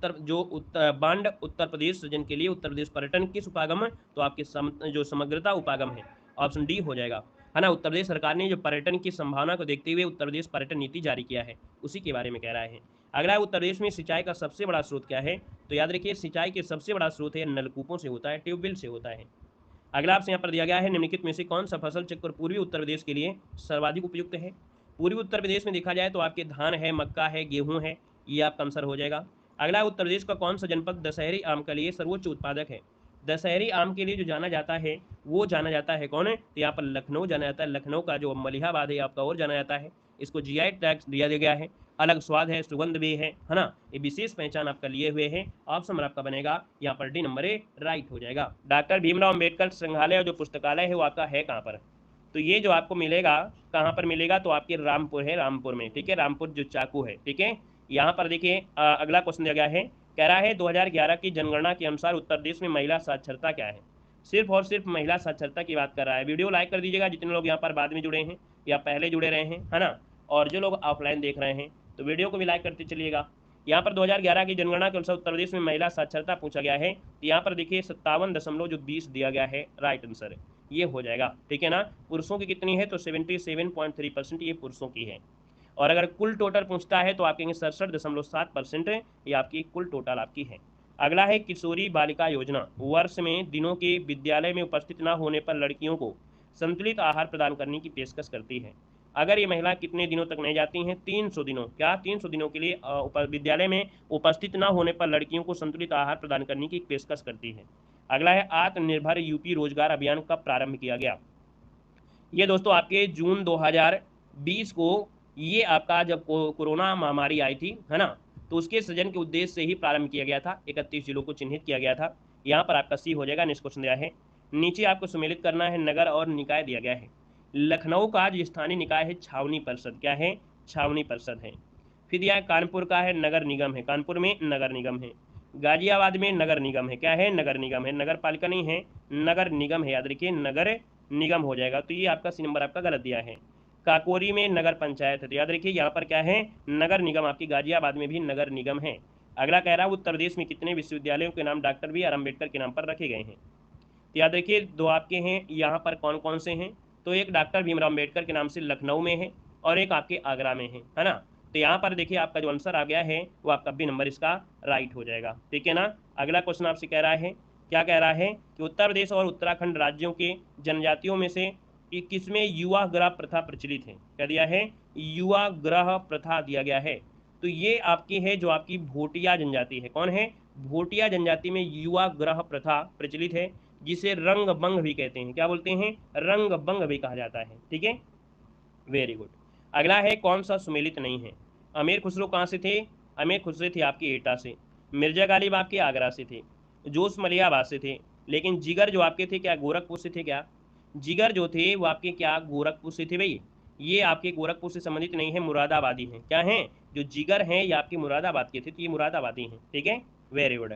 बांड उत्तर प्रदेश सृजन के लिए उत्तर प्रदेश पर्यटन किस उपागम, तो आपके जो समग्रता उपागम है ऑप्शन डी हो जाएगा, है ना। उत्तर प्रदेश सरकार ने जो पर्यटन की संभावना को देखते हुए उत्तर प्रदेश पर्यटन नीति जारी किया है, उसी के बारे में कह रहा है। अगला उत्तर प्रदेश में सिंचाई का सबसे बड़ा स्रोत क्या है। तो याद रखिए सिंचाई के सबसे बड़ा स्रोत है नलकूपों से होता है, ट्यूबवेल से होता है। अगला आपसे यहाँ पर दिया गया है निम्नलिखित में से कौन सा फसल चक्र पूर्वी उत्तर प्रदेश के लिए सर्वाधिक उपयुक्त है। पूर्वी उत्तर प्रदेश में देखा जाए तो आपके धान है, मक्का है, गेहूं है, ये आपका आंसर हो जाएगा। अगला उत्तर प्रदेश का कौन सा जनपद दशहरी आम के लिए सर्वोच्च उत्पादक है। दशहरी आम के लिए जो जाना जाता है वो जाना जाता है कौन है, तो यहाँ पर लखनऊ जाना जाता है। लखनऊ का जो मलिहाबाद है आपका और जाना जाता है, इसको जीआई टैग दिया गया है, अलग स्वाद है, सुगंध भी है ना, ये विशेष पहचान आपका लिए हुए है। ऑप्शन आपका बनेगा यहाँ पर डी नंबर ए राइट हो जाएगा। डॉक्टर भीमराव अम्बेडकर संग्रहालय जो पुस्तकालय है वो आपका है कहाँ पर। तो ये जो आपको मिलेगा कहाँ पर मिलेगा, तो आपके रामपुर है, रामपुर में, ठीक है, रामपुर जो चाकू है, ठीक है। यहाँ पर देखिए अगला क्वेश्चन दिया गया है, कह रहा है 2011 की जनगणना के अनुसार उत्तर प्रदेश में महिला साक्षरता क्या है। सिर्फ और सिर्फ महिला साक्षरता की बात कर रहा है। वीडियो लाइक कर दीजिएगा जितने लोग यहाँ पर बाद में जुड़े हैं या पहले जुड़े रहे हैं, है ना, और जो लोग ऑफलाइन देख रहे हैं तो वीडियो को भी लाइक करते चलिएगा। यहाँ पर 2011 की जनगणना के अनुसार उत्तर प्रदेश में महिला साक्षरता पूछा गया है, तो यहाँ पर देखिए 57.20 दिया गया है, राइट आंसर ये हो जाएगा, ठीक है ना। पुरुषों की कितनी है, तो 77.3% ये पुरुषों की है। और अगर कुल टोटल पूछता है तो आप कहेंगे 67.7% ये आपकी कुल टोटल आपकी है। अगला है किशोरी बालिका योजना वर्ष में दिनों के विद्यालय में उपस्थित न होने पर लड़कियों को संतुलित आहार प्रदान करने की पेशकश करती है। अगर ये महिला कितने दिनों तक नहीं जाती हैं, 300 दिनों, क्या 300 दिनों के लिए विद्यालय में उपस्थित न होने पर लड़कियों को संतुलित आहार प्रदान करने की पेशकश करती है। अगला है आत्मनिर्भर यूपी रोजगार अभियान कब प्रारंभ किया गया। ये दोस्तों आपके जून 2020 को ये आपका जब कोरोना महामारी आई थी, है ना, तो उसके सृजन के उद्देश्य से ही प्रारंभ किया गया था। 31 जिलों को चिन्हित किया गया था। यहाँ पर आपका सी हो जाएगा। नेक्स्ट क्वेश्चन दिया है, नीचे आपको सम्मिलित करना है नगर और निकाय दिया गया है। लखनऊ का जो स्थानीय निकाय है छावनी परिषद, क्या है, छावनी परिषद है। फिर दिया है कानपुर का है नगर निगम है, कानपुर में नगर निगम है। गाजियाबाद में नगर निगम है, क्या है, नगर निगम है, नगर पालिका नहीं है, नगर निगम है, याद रखिए नगर निगम हो जाएगा। तो ये आपका सी नंबर आपका गलत दिया है। काकोरी में नगर पंचायत है, तो याद रखिए यहाँ पर क्या है, नगर निगम। आपकी गाजियाबाद में भी नगर निगम है। अगला कह रहा है उत्तर प्रदेश में कितने विश्वविद्यालयों के नाम डॉक्टर बी आर अम्बेडकर के नाम पर रखे गए हैं। तो याद रखिए दो आपके हैं, यहाँ पर कौन कौन से हैं, तो एक डॉक्टर भीमराव अम्बेडकर के नाम से लखनऊ में है और एक आपके आगरा में है ना। तो यहाँ पर देखिए आपका जो आंसर आ गया है वो आपका बी नंबर इसका राइट हो जाएगा, ठीक है ना। अगला क्वेश्चन आपसे कह रहा है, क्या कह रहा है कि उत्तर प्रदेश और उत्तराखंड राज्यों के जनजातियों में से किसमें युवा ग्रह प्रथा प्रचलित है। क्या दिया है, युवा ग्रह प्रथा दिया गया है। तो ये आपकी है जो आपकी भोटिया जनजाति है, कौन है, भोटिया जनजाति में युवा ग्रह प्रथा प्रचलित है, जिसे रंग बंग भी कहते हैं। क्या बोलते हैं, रंग बंग भी कहा जाता है, ठीक है, वेरी गुड। अगला है कौन सा सुमेलित नहीं है। अमीर खुसरो कहाँ से थे, अमीर खुसरो थे आपके एटा से, मिर्जा गालिब आपके आगरा से थे, जोश मलियाबाद से थे, लेकिन जिगर जो आपके थे क्या गोरखपुर से थे। क्या जिगर जो थे वो आपके क्या गोरखपुर से थे भाई, ये आपके गोरखपुर से संबंधित नहीं है, मुरादाबादी हैं। क्या हैं, जो जिगर हैं ये आपके मुरादाबाद के थे, तो ये मुरादाबादी हैं, ठीक है, वेरी गुड।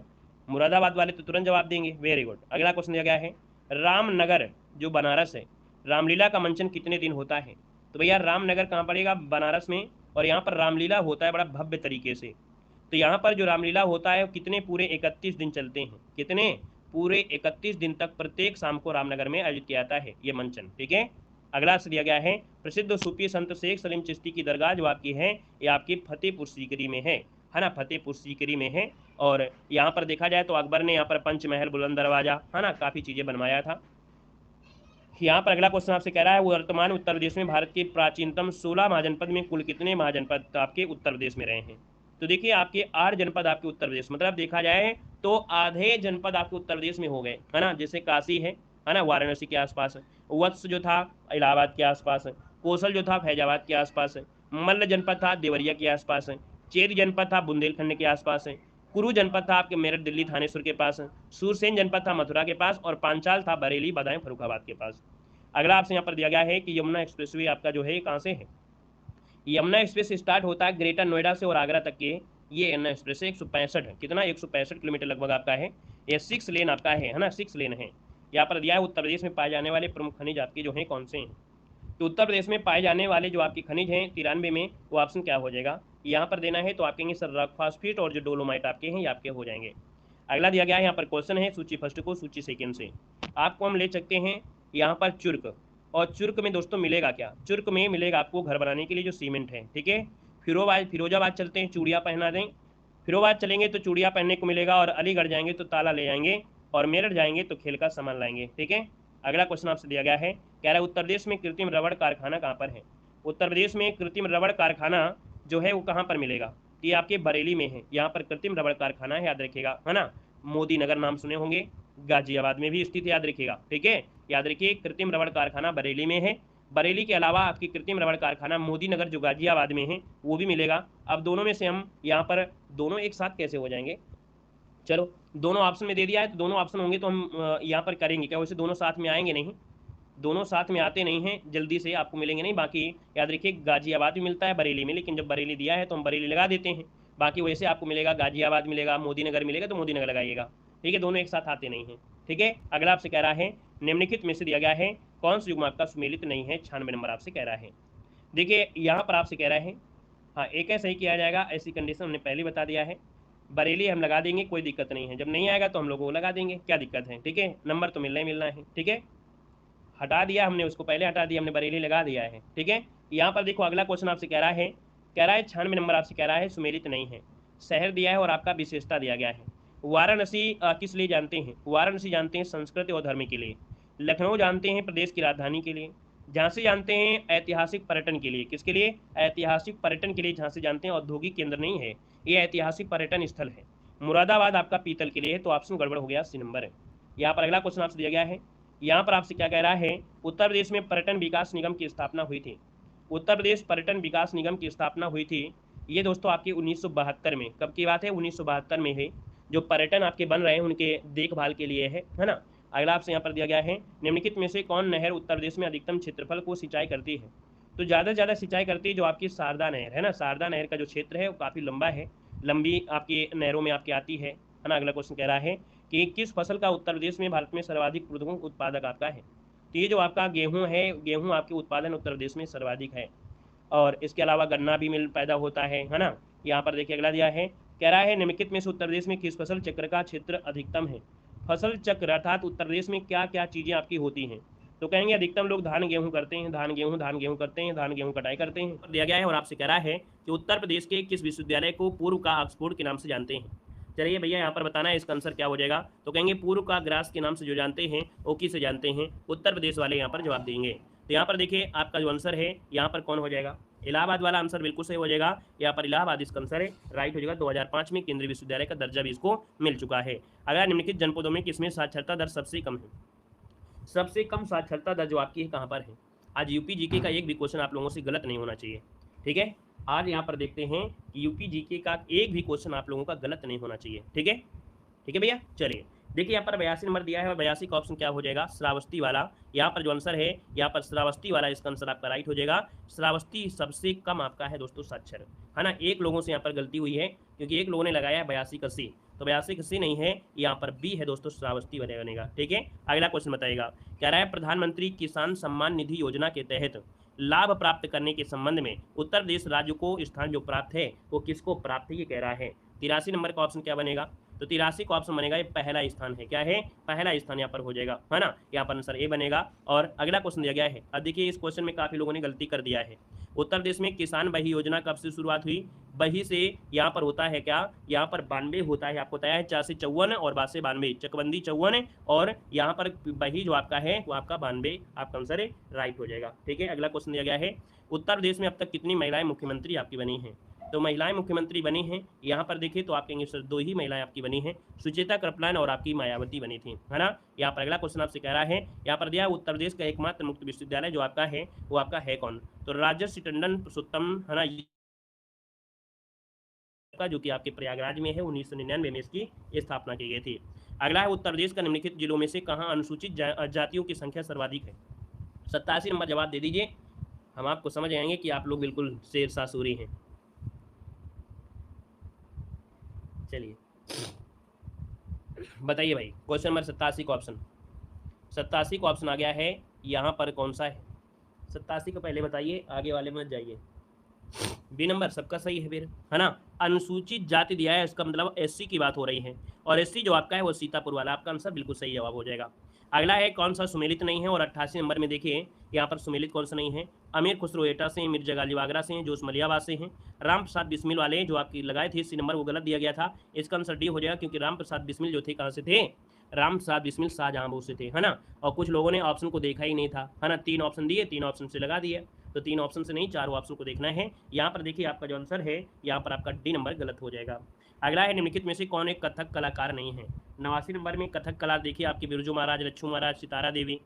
मुरादाबाद वाले तो तुरंत जवाब देंगे, वेरी गुड। अगला क्वेश्चन दिया गया है, रामनगर जो बनारस है, रामलीला का मंचन कितने दिन होता है। तो भैया रामनगर कहाँ पड़ेगा, बनारस में, और यहाँ पर रामलीला होता है बड़ा भव्य तरीके से। तो यहाँ पर जो रामलीला होता है कितने पूरे 31 दिन चलते हैं, कितने पूरे 31 दिन तक प्रत्येक शाम को रामनगर में आयोजित किया जाता है ये मंचन, ठीक है। अगला से दिया गया है, प्रसिद्ध सूफी संत शेख सलीम चिश्ती की दरगाह जो आपकी है ये आपकी फतेहपुर सीकरी में है ना, फतेहपुर सीकरी में है। और यहाँ पर देखा जाए तो अकबर ने यहाँ पर पंचमहल, बुलंद दरवाजा, है ना, काफ़ी चीज़ें बनवाया था। यहाँ पर अगला क्वेश्चन आपसे कह रहा है वर्तमान उत्तर प्रदेश में भारत के प्राचीनतम 16 महाजनपद में कुल कितने महाजनपद आपके उत्तर प्रदेश में रहे हैं। तो देखिए आपके 8 जनपद आपके उत्तर प्रदेश, मतलब देखा जाए तो आधे जनपद आपके उत्तर प्रदेश में हो गए, है ना। जैसे काशी है ना, वाराणसी के आसपास, वत्स जो था इलाहाबाद के आसपास, कौशल जो था फैजाबाद के आसपास, मल्ल जनपद था देवरिया के आसपास, चेद जनपद था बुंदेलखंड के आसपास, कुरु जनपद था आपके मेरठ दिल्ली थानेश्वर के पास, सूरसेन जनपद था मथुरा के पास, और पांचाल था बरेली बदायूं फर्रुखाबाद के पास। अगला आपसे यहाँ पर दिया गया है कि यमुना एक्सप्रेसवे आपका जो है कहाँ से है। यमुना एक्सप्रेस स्टार्ट होता है ग्रेटर नोएडा से और आगरा तक के, ये यमुना एक्सप्रेस 165 है, कितना 165 किलोमीटर लगभग आपका है। ये 6 लेन आपका है ना, 6 लेन है। यहाँ पर दिया है उत्तर प्रदेश में पाए जाने वाले प्रमुख खनिज आपके जो हैं कौन से हैं। तो उत्तर प्रदेश में पाए जाने वाले जो आपके खनिज हैं 93 में, वो ऑप्शन क्या हो जाएगा, यहाँ पर देना है तो आप कहेंगे सर रॉक फास्फेट और जो डोलोमाइट आपके हैं ये आपके हो जाएंगे। अगला दिया गया है यहाँ पर क्वेश्चन है सूची फर्स्ट को सूची सेकेंड से, आपको हम ले सकते हैं यहाँ पर चुर्क, और चुर्क में दोस्तों मिलेगा क्या, चुर्क में मिलेगा आपको घर बनाने के लिए जो सीमेंट है, ठीक है। फिरोजाबाद चलते हैं चूड़िया पहना दें, फिरोजाबाद चलेंगे तो चूड़िया पहनने को मिलेगा, और अलीगढ़ जाएंगे तो ताला ले जाएंगे, और मेरठ जाएंगे तो खेल का सामान लाएंगे, ठीक है। अगला क्वेश्चन आपसे दिया गया है, कह रहा है उत्तर प्रदेश में कृत्रिम रबड़ कारखाना कहाँ पर है। उत्तर प्रदेश में कृत्रिम रबड़ कारखाना जो है वो कहाँ पर मिलेगा, ये आपके बरेली में है। यहाँ पर कृत्रिम रबड़ कारखाना है, याद रखिएगा, है ना। मोदी नगर नाम सुने होंगे, गाजियाबाद में भी स्थित है, याद रखिएगा, ठीक है। याद रखिए कृत्रिम रबड़ कारखाना बरेली में है। बरेली के अलावा आपकी कृत्रिम रबड़ कारखाना मोदी नगर जो गाजियाबाद में है वो भी मिलेगा। अब दोनों में से हम यहाँ पर दोनों एक साथ कैसे हो जाएंगे, चलो दोनों ऑप्शन में दे दिया है तो दोनों ऑप्शन होंगे तो हम यहाँ पर करेंगे क्या, वैसे दोनों साथ में आएंगे नहीं, दोनों साथ में आते नहीं हैं, जल्दी से आपको मिलेंगे नहीं। बाकी याद रखिए गाजियाबाद भी मिलता है बरेली में, लेकिन जब बरेली दिया है तो हम बरेली लगा देते हैं, बाकी वैसे आपको मिलेगा गाजियाबाद मिलेगा, मोदी नगर मिलेगा तो मोदी नगर लगाइएगा, ठीक है। दोनों एक साथ आते नहीं हैं, ठीक है। अगला आपसे कह रहा है निम्नलिखित में से दिया गया है कौन सा युग्म आपका सुमेलित नहीं है, 96 नंबर आपसे कह रहा है। देखिए यहाँ पर आपसे कह रहा है, हाँ एक है सही किया जाएगा, ऐसी कंडीशन हमने पहले बता दिया है। बरेली हम लगा देंगे, कोई दिक्कत नहीं है, जब नहीं आएगा तो हम लोग वो लगा देंगे, क्या दिक्कत है, ठीक है। नंबर तो मिलना ही मिलना है, ठीक है। हटा दिया हमने, उसको पहले हटा दिया हमने, बरेली लगा दिया है, ठीक है। यहाँ पर देखो अगला क्वेश्चन आपसे कह रहा है 96 नंबर आपसे कह रहा है सुमेलित नहीं है। शहर दिया है और आपका विशेषता दिया गया है। वाराणसी किस लिए जानते हैं, वाराणसी जानते हैं संस्कृति और धर्म के लिए, लखनऊ जानते हैं प्रदेश की राजधानी के लिए, झांसी जानते हैं ऐतिहासिक पर्यटन के लिए, किसके लिए, ऐतिहासिक पर्यटन के लिए झांसी जानते हैं, औद्योगिक केंद्र नहीं है, ये ऐतिहासिक पर्यटन स्थल है। मुरादाबाद आपका पीतल के लिए है, तो ऑप्शन गड़बड़ हो गया, सी नंबर है। यहाँ पर अगला क्वेश्चन आपसे दिया गया है, यहाँ पर आपसे क्या कह रहा है, उत्तर प्रदेश में पर्यटन विकास निगम की स्थापना हुई थी। उत्तर प्रदेश पर्यटन विकास निगम की स्थापना हुई थी, ये दोस्तों आपकी 1972 में, कब की बात है, 1972 में है। जो पर्यटन आपके बन रहे हैं उनके देखभाल के लिए है ना। अगला आपसे यहाँ पर दिया गया है निम्नलिखित में से कौन नहर उत्तर प्रदेश में अधिकतम क्षेत्रफल को सिंचाई करती है। तो ज़्यादा से ज़्यादा सिंचाई करती है जो आपकी शारदा नहर है ना, शारदा नहर का जो क्षेत्र है वो काफ़ी लंबा है, लंबी आपकी नहरों में आपकी आती है ना। अगला क्वेश्चन कह रहा है कि किस फसल का उत्तर प्रदेश में भारत में सर्वाधिक प्रमुख उत्पादक आपका है। तो ये जो आपका गेहूँ है, गेहूँ आपके उत्पादन उत्तर प्रदेश में सर्वाधिक है, और इसके अलावा गन्ना भी मिल पैदा होता है ना। यहाँ पर देखिए अगला दिया है, कह रहा है निम्नलिखित में से उत्तर प्रदेश में किस फसल चक्र का क्षेत्र अधिकतम है। फसल चक्र अर्थात उत्तर प्रदेश में क्या क्या चीज़ें आपकी होती हैं, तो कहेंगे अधिकतम लोग धान गेहूँ करते हैं, धान गेहूँ करते हैं, धान गेहूँ कटाई करते हैं, दिया गया है। और आपसे कह रहा है कि उत्तर प्रदेश के किस विश्वविद्यालय को पूर्व का ऑक्सफोर्ड के नाम से जानते हैं। चलिए भैया यहाँ पर बताना है इसका आंसर क्या हो जाएगा, तो कहेंगे पूर्व का ग्रास के नाम से जो जानते हैं वो किसे जानते हैं, उत्तर प्रदेश वाले यहाँ पर जवाब देंगे। तो यहाँ पर देखिए आपका जो आंसर है यहाँ पर कौन हो जाएगा, इलाहाबाद वाला आंसर बिल्कुल सही हो जाएगा। यहाँ पर इलाहाबाद इसका आंसर है, राइट हो जाएगा। 2005 में केंद्रीय विश्वविद्यालय का दर्जा भी इसको मिल चुका है। अगर निम्नलिखित जनपदों में किसमें साक्षरता दर सबसे कम है, सबसे कम साक्षरता दर जो आपकी है कहाँ पर है। आज यूपी जीके का एक भी क्वेश्चन आप लोगों से गलत नहीं होना चाहिए, ठीक है। आज यहाँ पर देखते हैं कि यूपी जीके का एक भी क्वेश्चन आप लोगों का गलत नहीं होना चाहिए, ठीक है, ठीक है भैया। चलिए देखिए यहाँ पर 82 नंबर दिया है, और 82 का ऑप्शन क्या हो जाएगा, श्रावस्ती वाला। यहाँ पर जो आंसर है यहाँ पर श्रावस्ती वाला, इसका आंसर आपका राइट हो जाएगा। श्रावस्ती सबसे कम आपका है दोस्तों साक्षर, है ना। एक लोगों से यहाँ पर गलती हुई है, क्योंकि एक लोगों ने लगाया है 82 का सी, तो 82 का सी नहीं है, यहाँ पर बी है दोस्तों, श्रावस्ती बनेगा, ठीक है। अगला क्वेश्चन बताएगा, कह रहा है प्रधानमंत्री किसान सम्मान निधि योजना के तहत लाभ प्राप्त करने के संबंध में उत्तर प्रदेश राज्य को स्थान जो प्राप्त है वो किसको प्राप्त है, ये कह रहा है। 83 नंबर का ऑप्शन क्या बनेगा, तो 83 का ऑप्शन बनेगा, ये पहला स्थान है, क्या है, पहला स्थान यहाँ पर हो जाएगा, है ना। यहाँ पर आंसर ए बनेगा। और अगला क्वेश्चन दिया गया है, अब देखिए इस क्वेश्चन में काफी लोगों ने गलती कर दिया है। उत्तर प्रदेश में किसान बही योजना कब से शुरुआत हुई, बही से यहाँ पर होता है क्या, यहाँ पर 92 होता है, आपको बताया है 4 से 54 और 12 से 92, चकबंदी 54 और यहाँ पर बही जो आपका है वो आपका 92, आपका आंसर है राइट हो जाएगा। ठीक है, अगला क्वेश्चन दिया गया है, उत्तर प्रदेश में अब तक कितनी महिलाएं मुख्यमंत्री आपकी बनी हैं। तो महिलाएं मुख्यमंत्री बनी हैं, यहाँ पर देखिए तो आप कहेंगे सर 2 ही महिलाएं आपकी बनी हैं, सुचेता कृपलानी और आपकी मायावती बनी थी, है ना। यहाँ पर अगला क्वेश्चन आपसे कह रहा है, यहाँ पर दिया उत्तर प्रदेश का एकमात्र मुक्त विश्वविद्यालय जो आपका है वो आपका है कौन। तो राजर्षि टंडन पुरुषोत्तम, है ना, जो कि आपके प्रयागराज में है, 1999 में इसकी स्थापना की गई थी। अगला है, उत्तर प्रदेश का निम्नलिखित जिलों में से कहाँ अनुसूचित जातियों की संख्या सर्वाधिक है। 87 नंबर जवाब दे दीजिए, हम आपको समझ आएंगे कि आप लोग बिल्कुल शेर सासूरी हैं। चलिए बताइए भाई, क्वेश्चन नंबर 87 का ऑप्शन, 87 का ऑप्शन आ गया है, यहाँ पर कौन सा है 87 को पहले बताइए, आगे वाले में जाइए। बी नंबर सबका सही है फिर, है ना। अनुसूचित जाति दिया है, इसका मतलब एससी की बात हो रही है, और एससी जो आपका है वो सीतापुर वाला, आपका आंसर बिल्कुल सही जवाब हो जाएगा। अगला है, कौन सा सुमेलित नहीं है, और 88 नंबर में देखिए यहाँ पर सुमेलित कौन सा नहीं है। अमीर खुसरो एटा से, मिर्जा गालिब आगरा से, जो उस्मानियाबाद से हैं। राम प्रसाद बिस्मिल वाले जो आपकी लगाए थे, सी नंबर वो गलत दिया गया था, इसका आंसर डी हो जाएगा, क्योंकि राम प्रसाद बिस्मिल जो थे कहाँ से थे, राम प्रसाद बिस्मिल शाहजहांपुर से थे, है ना। और कुछ लोगों ने ऑप्शन को देखा ही नहीं था, है ना, 3 ऑप्शन दिए, 3 ऑप्शन से लगा दिए, तो 3 ऑप्शन से नहीं 4 ऑप्शन को देखना है। यहाँ पर देखिए आपका जो आंसर है यहाँ पर आपका डी नंबर गलत हो जाएगा। अगला है, निम्नलिखित में से कौन एक कथक कलाकार नहीं है। 89 नंबर में कथक कला देखिए आपके बिरजू महाराज, लच्छू महाराज, सितारा देवी।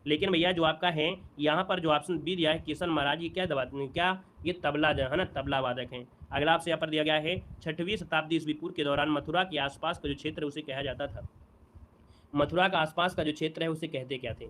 लेकिन भैया जो आपका है यहाँ पर जो ऑप्शन बी दिया है किशन महाराज, ये क्या दबाते हैं, क्या ये तबला है ना, तबला वादक हैं। अगला आपसे यहाँ पर दिया गया है, 6वीं शताब्दी ईस्वी पूर्व के दौरान मथुरा के आसपास का जो क्षेत्र है उसे कहा जाता था। मथुरा का आसपास का जो क्षेत्र है उसे कहते क्या थे,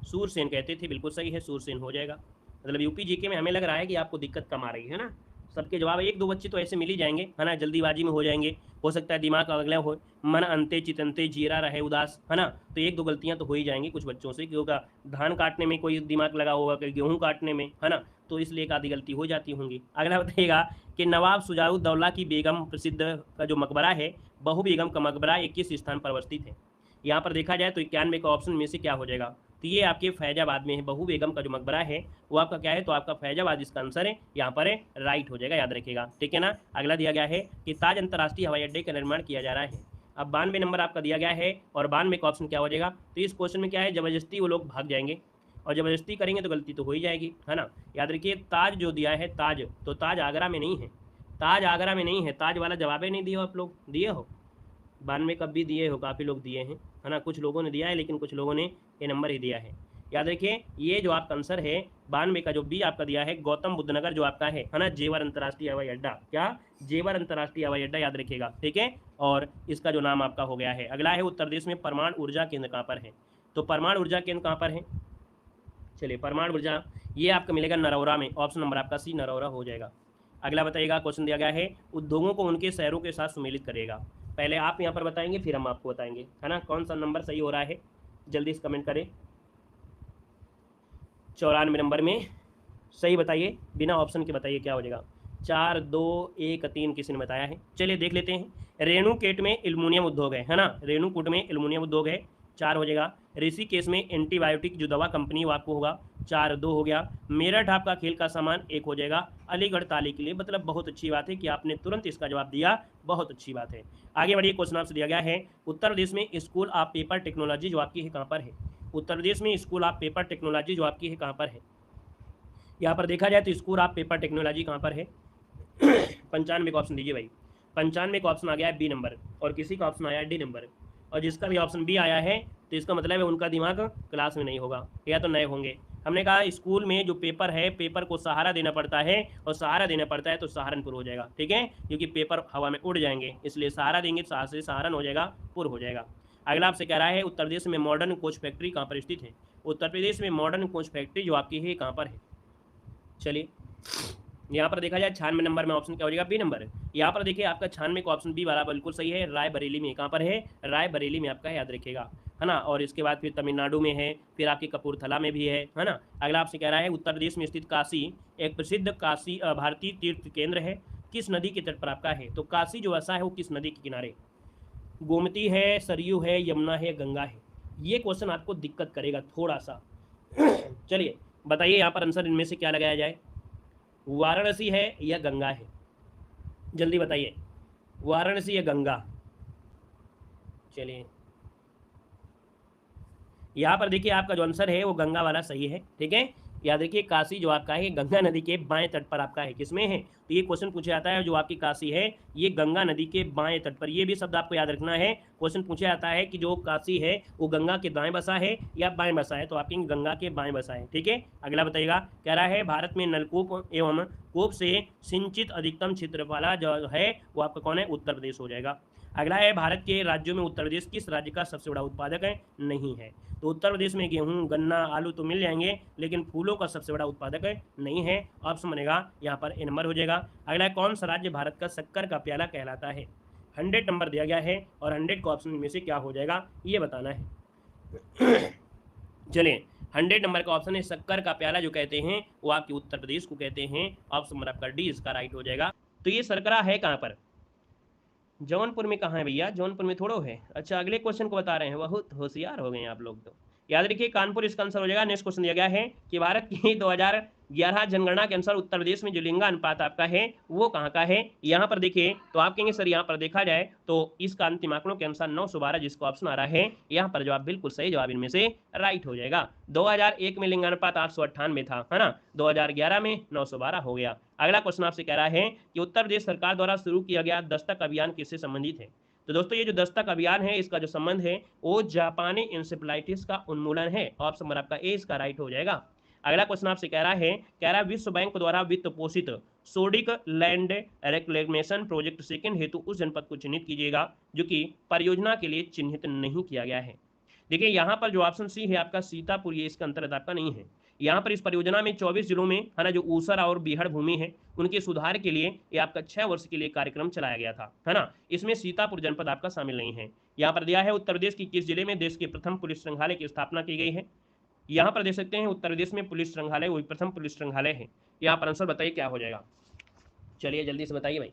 सूरसेन कहते थे, बिल्कुल सही है, सूरसेन हो जाएगा। मतलब यूपी जीके में हमें लग रहा है कि आपको दिक्कत कम आ रही है ना, सबके जवाब 1-2 बच्चे तो ऐसे मिल ही जाएंगे, है ना, जल्दीबाजी में हो जाएंगे, हो सकता है दिमाग अगला हो, मन अंते चितंते जीरा रहे उदास, है ना, तो 1-2 गलतियां तो हो ही जाएंगी कुछ बच्चों से, क्योंकि धान काटने में कोई दिमाग लगा होगा, कहीं गेहूँ काटने में, है ना, तो इसलिए एक आधी गलती हो जाती होंगी। अगला बताइएगा कि नवाब शुजाउद्दौला की बेगम प्रसिद्ध का जो मकबरा है, बहू बेगम का मकबरा 21 स्थान पर अवस्थित है। यहाँ पर देखा जाए तो 91 का ऑप्शन में से क्या हो जाएगा, तो ये आपके फैजाबाद में है, बहू बेगम का जो मकबरा है वो आपका क्या है, तो आपका फैजाबाद इसका आंसर है, यहाँ पर है राइट हो जाएगा, याद रखिएगा, ठीक है ना। अगला दिया गया है कि ताज अंतर्राष्ट्रीय हवाई अड्डे का निर्माण किया जा रहा है। अब 92 नंबर आपका दिया गया है, और 92 का ऑप्शन क्या हो जाएगा, तो इस क्वेश्चन में क्या है, जबरदस्ती वो लोग भाग जाएंगे, और जबरदस्ती करेंगे तो गलती तो हो ही जाएगी, है ना। याद रखिए ताज जो दिया है, ताज, तो ताज आगरा में नहीं है, ताज आगरा में नहीं है, ताज वाला जवाब ही नहीं दिया हो आप लोग, दिए हो 92 कब भी दिए हो, काफ़ी लोग दिए हैं, है ना, कुछ लोगों ने दिया है लेकिन कुछ लोगों ने ये नंबर ही दिया है। याद रखिए ये जो आपका आंसर है 92 का जो बी आपका दिया है, गौतम बुद्ध नगर जो आपका है ना, जेवर अंतर्राष्ट्रीय हवाई अड्डा, क्या जेवर अंतर्राष्ट्रीय हवाई अड्डा, याद रखिएगा, ठीक है, और इसका जो नाम आपका हो गया है। अगला है, उत्तर प्रदेश में परमाणु ऊर्जा केंद्र कहाँ पर है। तो परमाणु ऊर्जा केंद्र कहाँ पर है, चलिए परमाणु ऊर्जा ये आपका मिलेगा नरौरा में, ऑप्शन नंबर आपका सी नरौरा हो जाएगा। अगला बताइएगा, क्वेश्चन दिया गया है, उद्योगों को उनके शहरों के साथ सम्मिलित करेगा। पहले आप यहाँ पर बताएंगे फिर हम आपको बताएंगे, है ना, कौन सा नंबर सही हो रहा है, जल्दी से कमेंट करें। 94 नंबर में सही बताइए, बिना ऑप्शन के बताइए क्या हो जाएगा, 4, 2, 1, 3 किसी ने बताया है, चलिए देख लेते हैं। रेणुकूट में एल्युमिनियम उद्योग है ना, रेणुकूट में एल्युमिनियम उद्योग है, 4 हो जाएगा। ऋषिकेश में एंटीबायोटिक जो दवा कंपनी वो आपको होगा, 4, 2 हो गया। मेरठ आपका खेल का सामान 1 हो जाएगा। अलीगढ़ ताली के लिए, मतलब बहुत अच्छी बात है कि आपने तुरंत इसका जवाब दिया, बहुत अच्छी बात है। आगे बढ़िए, क्वेश्चन आपसे दिया गया है, उत्तर प्रदेश में स्कूल ऑफ पेपर टेक्नोलॉजी जो आपकी है कहाँ पर है। उत्तर प्रदेश में स्कूल ऑफ पेपर टेक्नोलॉजी जो आपकी है कहाँ पर है। यहाँ पर देखा जाए तो स्कूल ऑफ पेपर टेक्नोलॉजी कहाँ पर है 95 का ऑप्शन दीजिए भाई, 95 का ऑप्शन आ गया है बी नंबर, और किसी का ऑप्शन आया है डी नंबर, और जिसका भी ऑप्शन बी आया है तो इसका मतलब है उनका दिमाग क्लास में नहीं होगा, या तो नए होंगे। हमने कहा स्कूल में जो पेपर है, पेपर को सहारा देना पड़ता है, और सहारा देना पड़ता है तो सहारनपुर हो जाएगा, ठीक है, क्योंकि पेपर हवा में उड़ जाएंगे, इसलिए सहारा देंगे, से सहारन हो जाएगा, पुर हो जाएगा। अगला आपसे कह रहा है, उत्तर प्रदेश में मॉडर्न कोच फैक्ट्री कहाँ पर स्थित है। उत्तर प्रदेश में मॉडर्न कोच फैक्ट्री जो आपकी है कहाँ पर है। चलिए यहाँ पर देखा जाए 96 नंबर में ऑप्शन क्या हो जाएगा, बी नंबर। यहाँ पर देखिए आपका 96 का ऑप्शन बी वाला बिल्कुल सही है, रायबरेली में। कहाँ पर है, रायबरेली में आपका, याद रखिएगा, है ना। और इसके बाद फिर तमिलनाडु में है, फिर आपके कपूरथला में भी है ना। अगला आपसे कह रहा है, उत्तर प्रदेश में स्थित काशी एक प्रसिद्ध काशी भारतीय तीर्थ केंद्र है, किस नदी के तट पर आपका है। तो काशी जो ऐसा है वो किस नदी के किनारे, गोमती है, सरयू है, यमुना है, गंगा है। ये क्वेश्चन आपको दिक्कत करेगा थोड़ा सा चलिए बताइए यहाँ पर आंसर इनमें से क्या लगाया जाए, वाराणसी है या गंगा है। जल्दी बताइए, वाराणसी या गंगा? चलिए, यहाँ पर देखिए आपका जो आंसर है वो गंगा वाला सही है, ठीक है। याद रखिए काशी जो आपका है गंगा नदी के बाएं तट पर आपका है, किसमें है, तो ये क्वेश्चन पूछा जाता है जो आपकी काशी है ये गंगा नदी के बाएं तट पर, ये भी शब्द आपको याद रखना है। क्वेश्चन पूछा जाता है कि जो काशी है वो गंगा के दाएं बसा है या बाएं बसा है, तो आपके गंगा के बाएं बसा है, ठीक है। अगला बताइएगा, कह रहा है भारत में नलकूप एवं कूप से सिंचित अधिकतम क्षेत्रफल वाला जो है वो आपका कौन है, उत्तर प्रदेश हो जाएगा। अगला है भारत के राज्यों में उत्तर प्रदेश किस राज्य का सबसे बड़ा उत्पादक है, नहीं है। तो उत्तर प्रदेश में गेहूं, गन्ना, आलू तो मिल जाएंगे, लेकिन फूलों का सबसे बड़ा उत्पादक है नहीं है। ऑप्शन बनेगा यहाँ पर ए नंबर हो जाएगा। अगला कौन सा राज्य भारत का शक्कर का प्याला कहलाता है, 100 नंबर दिया गया है और 100 का ऑप्शन में से क्या हो जाएगा ये बताना है। चलिए, 100 नंबर का ऑप्शन है शक्कर का प्याला जो कहते हैं वो आपके उत्तर प्रदेश को कहते हैं। ऑप्शन नंबर आपका डी इसका राइट हो जाएगा। तो ये शर्करा है कहाँ पर, जौनपुर में कहाँ है भैया, जौनपुर में थोड़ो है। अच्छा, अगले क्वेश्चन को बता रहे हैं, बहुत होशियार हो गए हैं आप लोग तो। याद रखिए कानपुर इसका आंसर हो जाएगा। नेक्स्ट क्वेश्चन दिया गया है कि भारत की 2011 जनगणना के अनुसार उत्तर प्रदेश में जो लिंगा अनुपात आपका है वो कहाँ का है। यहाँ पर देखिए तो आप कहेंगे सर यहाँ पर देखा जाए तो इसका अंतिम आंकड़ों के अनुसार 912 जिसको ऑप्शन आ रहा है यहाँ पर जवाब बिल्कुल सही जवाब इनमें से राइट हो जाएगा। 2001 में लिंगानुपात 898 था, है ना, 2011 में 912 हो गया। अगला क्वेश्चन आपसे कह रहा है कि उत्तर प्रदेश सरकार द्वारा शुरू किया गया दस्तक अभियान किससे संबंधित है। तो दोस्तों ये जो दस्तक अभियान है इसका जो संबंध है वो जापानी इंसेफ्लाइटिस का उन्मूलन है। ऑप्शन नंबर आपका ए इसका राइट हो जाएगा। अगला क्वेश्चन आपसे कह रहा है विश्व बैंक द्वारा वित्त पोषित sodic land reclamation project second हेतु उस जनपद को चिन्हित कीजिएगा जो कि परियोजना के लिए चिन्हित नहीं किया गया है। देखिए यहाँ पर जो ऑप्शन सी है आपका सीतापुर, ये इसका अंतर्गत आपका नहीं है। यहाँ पर इस परियोजना में 24 जिलों में, है ना, जो ऊसर और बीहड़ भूमि है उनके सुधार के लिए ये आपका 6 वर्ष के लिए कार्यक्रम चलाया गया था, है ना। इसमें सीतापुर जनपद आपका शामिल नहीं है। यहाँ पर दिया है उत्तर प्रदेश की किस जिले में देश के प्रथम पुलिस संग्रहालय की स्थापना की गई है। यहाँ पर देख सकते हैं उत्तर प्रदेश में पुलिस संग्रहालय वही प्रथम पुलिस संग्रहालय है। यहाँ पर आंसर बताइए क्या हो जाएगा, चलिए जल्दी से बताइए भाई।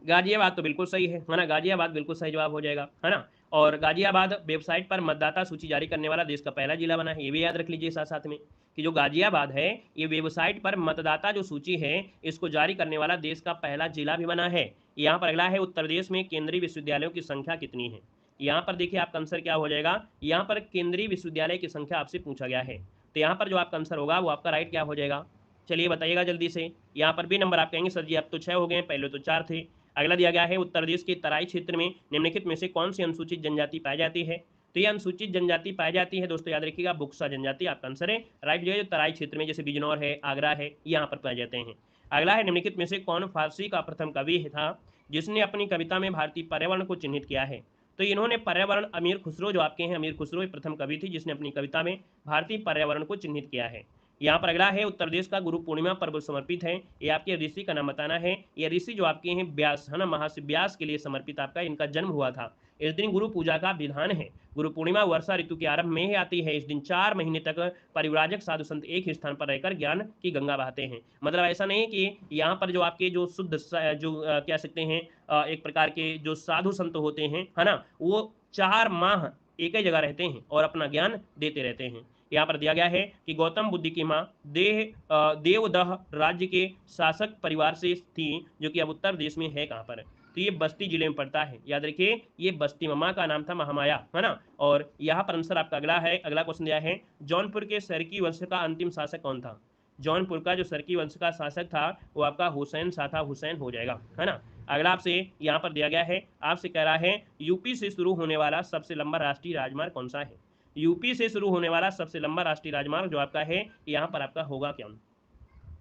गाजियाबाद तो बिल्कुल सही है ना, गाजियाबाद बिल्कुल सही जवाब हो जाएगा, है ना। और गाजियाबाद वेबसाइट पर मतदाता सूची जारी करने वाला देश का पहला जिला बना है, ये भी याद रख लीजिए साथ साथ में कि जो गाजियाबाद है ये वेबसाइट पर मतदाता जो सूची है इसको जारी करने वाला देश का पहला जिला भी बना है। यहाँ पर अगला है उत्तर प्रदेश में केंद्रीय विश्वविद्यालयों की संख्या कितनी है। यहाँ पर देखिए आपका आंसर क्या हो जाएगा, यहाँ पर केंद्रीय विश्वविद्यालय की संख्या आपसे पूछा गया है, तो यहाँ पर जो आपका आंसर होगा वो आपका राइट क्या हो जाएगा, चलिए बताइएगा जल्दी से। यहाँ पर भी नंबर आप कहेंगे सर जी अब तो 6 हो गए, पहले तो 4 थे। अगला दिया गया है उत्तर प्रदेश के तराई क्षेत्र में निम्नलिखित में से कौन सी अनुसूचित जनजाति पाई जाती है। तो ये अनुसूचित जनजाति पाई जाती है दोस्तों, याद रखिएगा बुक्सा जनजाति आपका आंसर है राइट। जो है तराई क्षेत्र में जैसे बिजनौर है, आगरा है, यहाँ पर पाए जाते हैं। अगला है निम्नलिखित में से कौन फारसी का प्रथम कवि था जिसने अपनी कविता में भारतीय पर्यावरण को चिन्हित किया है। तो इन्होंने पर्यावरण, अमीर खुसरो जो आपके हैं, अमीर खुसरो प्रथम कवि थी जिसने अपनी कविता में भारतीय पर्यावरण को चिन्हित किया है। यहाँ पर अगला है उत्तर प्रदेश का गुरु पूर्णिमा पर्व समर्पित है, ये आपके ऋषि का नाम बताना है। ये ऋषि जो आपके हैं व्यास, है ना, महर्षि व्यास के लिए समर्पित आपका इनका जन्म हुआ था। इस दिन गुरु पूजा का विधान है। गुरु पूर्णिमा वर्षा ऋतु के आरंभ में ही आती है। इस दिन 4 महीने तक परिव्राजक साधु संत एक ही स्थान पर रहकर ज्ञान की गंगा बहाते हैं। मतलब ऐसा नहीं कि यहाँ पर जो आपके जो शुद्ध जो कह सकते हैं एक प्रकार के जो साधु संत होते हैं, है ना, वो 4 माह एक ही जगह रहते हैं और अपना ज्ञान देते रहते हैं। यहाँ पर दिया गया है कि गौतम बुद्ध की माँ देवदह राज्य के शासक परिवार से थी जो कि अब उत्तर प्रदेश में है कहाँ पर, तो ये बस्ती जिले में पड़ता है। याद रखिए ये बस्ती मम्मा का नाम था महामाया, है ना। और यहाँ पर आंसर आपका अगला है, अगला क्वेश्चन दिया है जौनपुर के सरकी वंश का अंतिम शासक कौन था। जौनपुर का जो सरकी वंश का शासक था वो आपका हुसैन शाह था, हुसैन हो जाएगा, है ना। अगला आपसे यहाँ पर दिया गया है, आपसे कह रहा है यूपी से शुरू होने वाला सबसे लंबा राष्ट्रीय राजमार्ग कौन सा है। यूपी से शुरू होने वाला सबसे लंबा राष्ट्रीय राजमार्ग जो आपका है यहाँ पर आपका होगा क्या।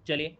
चलिए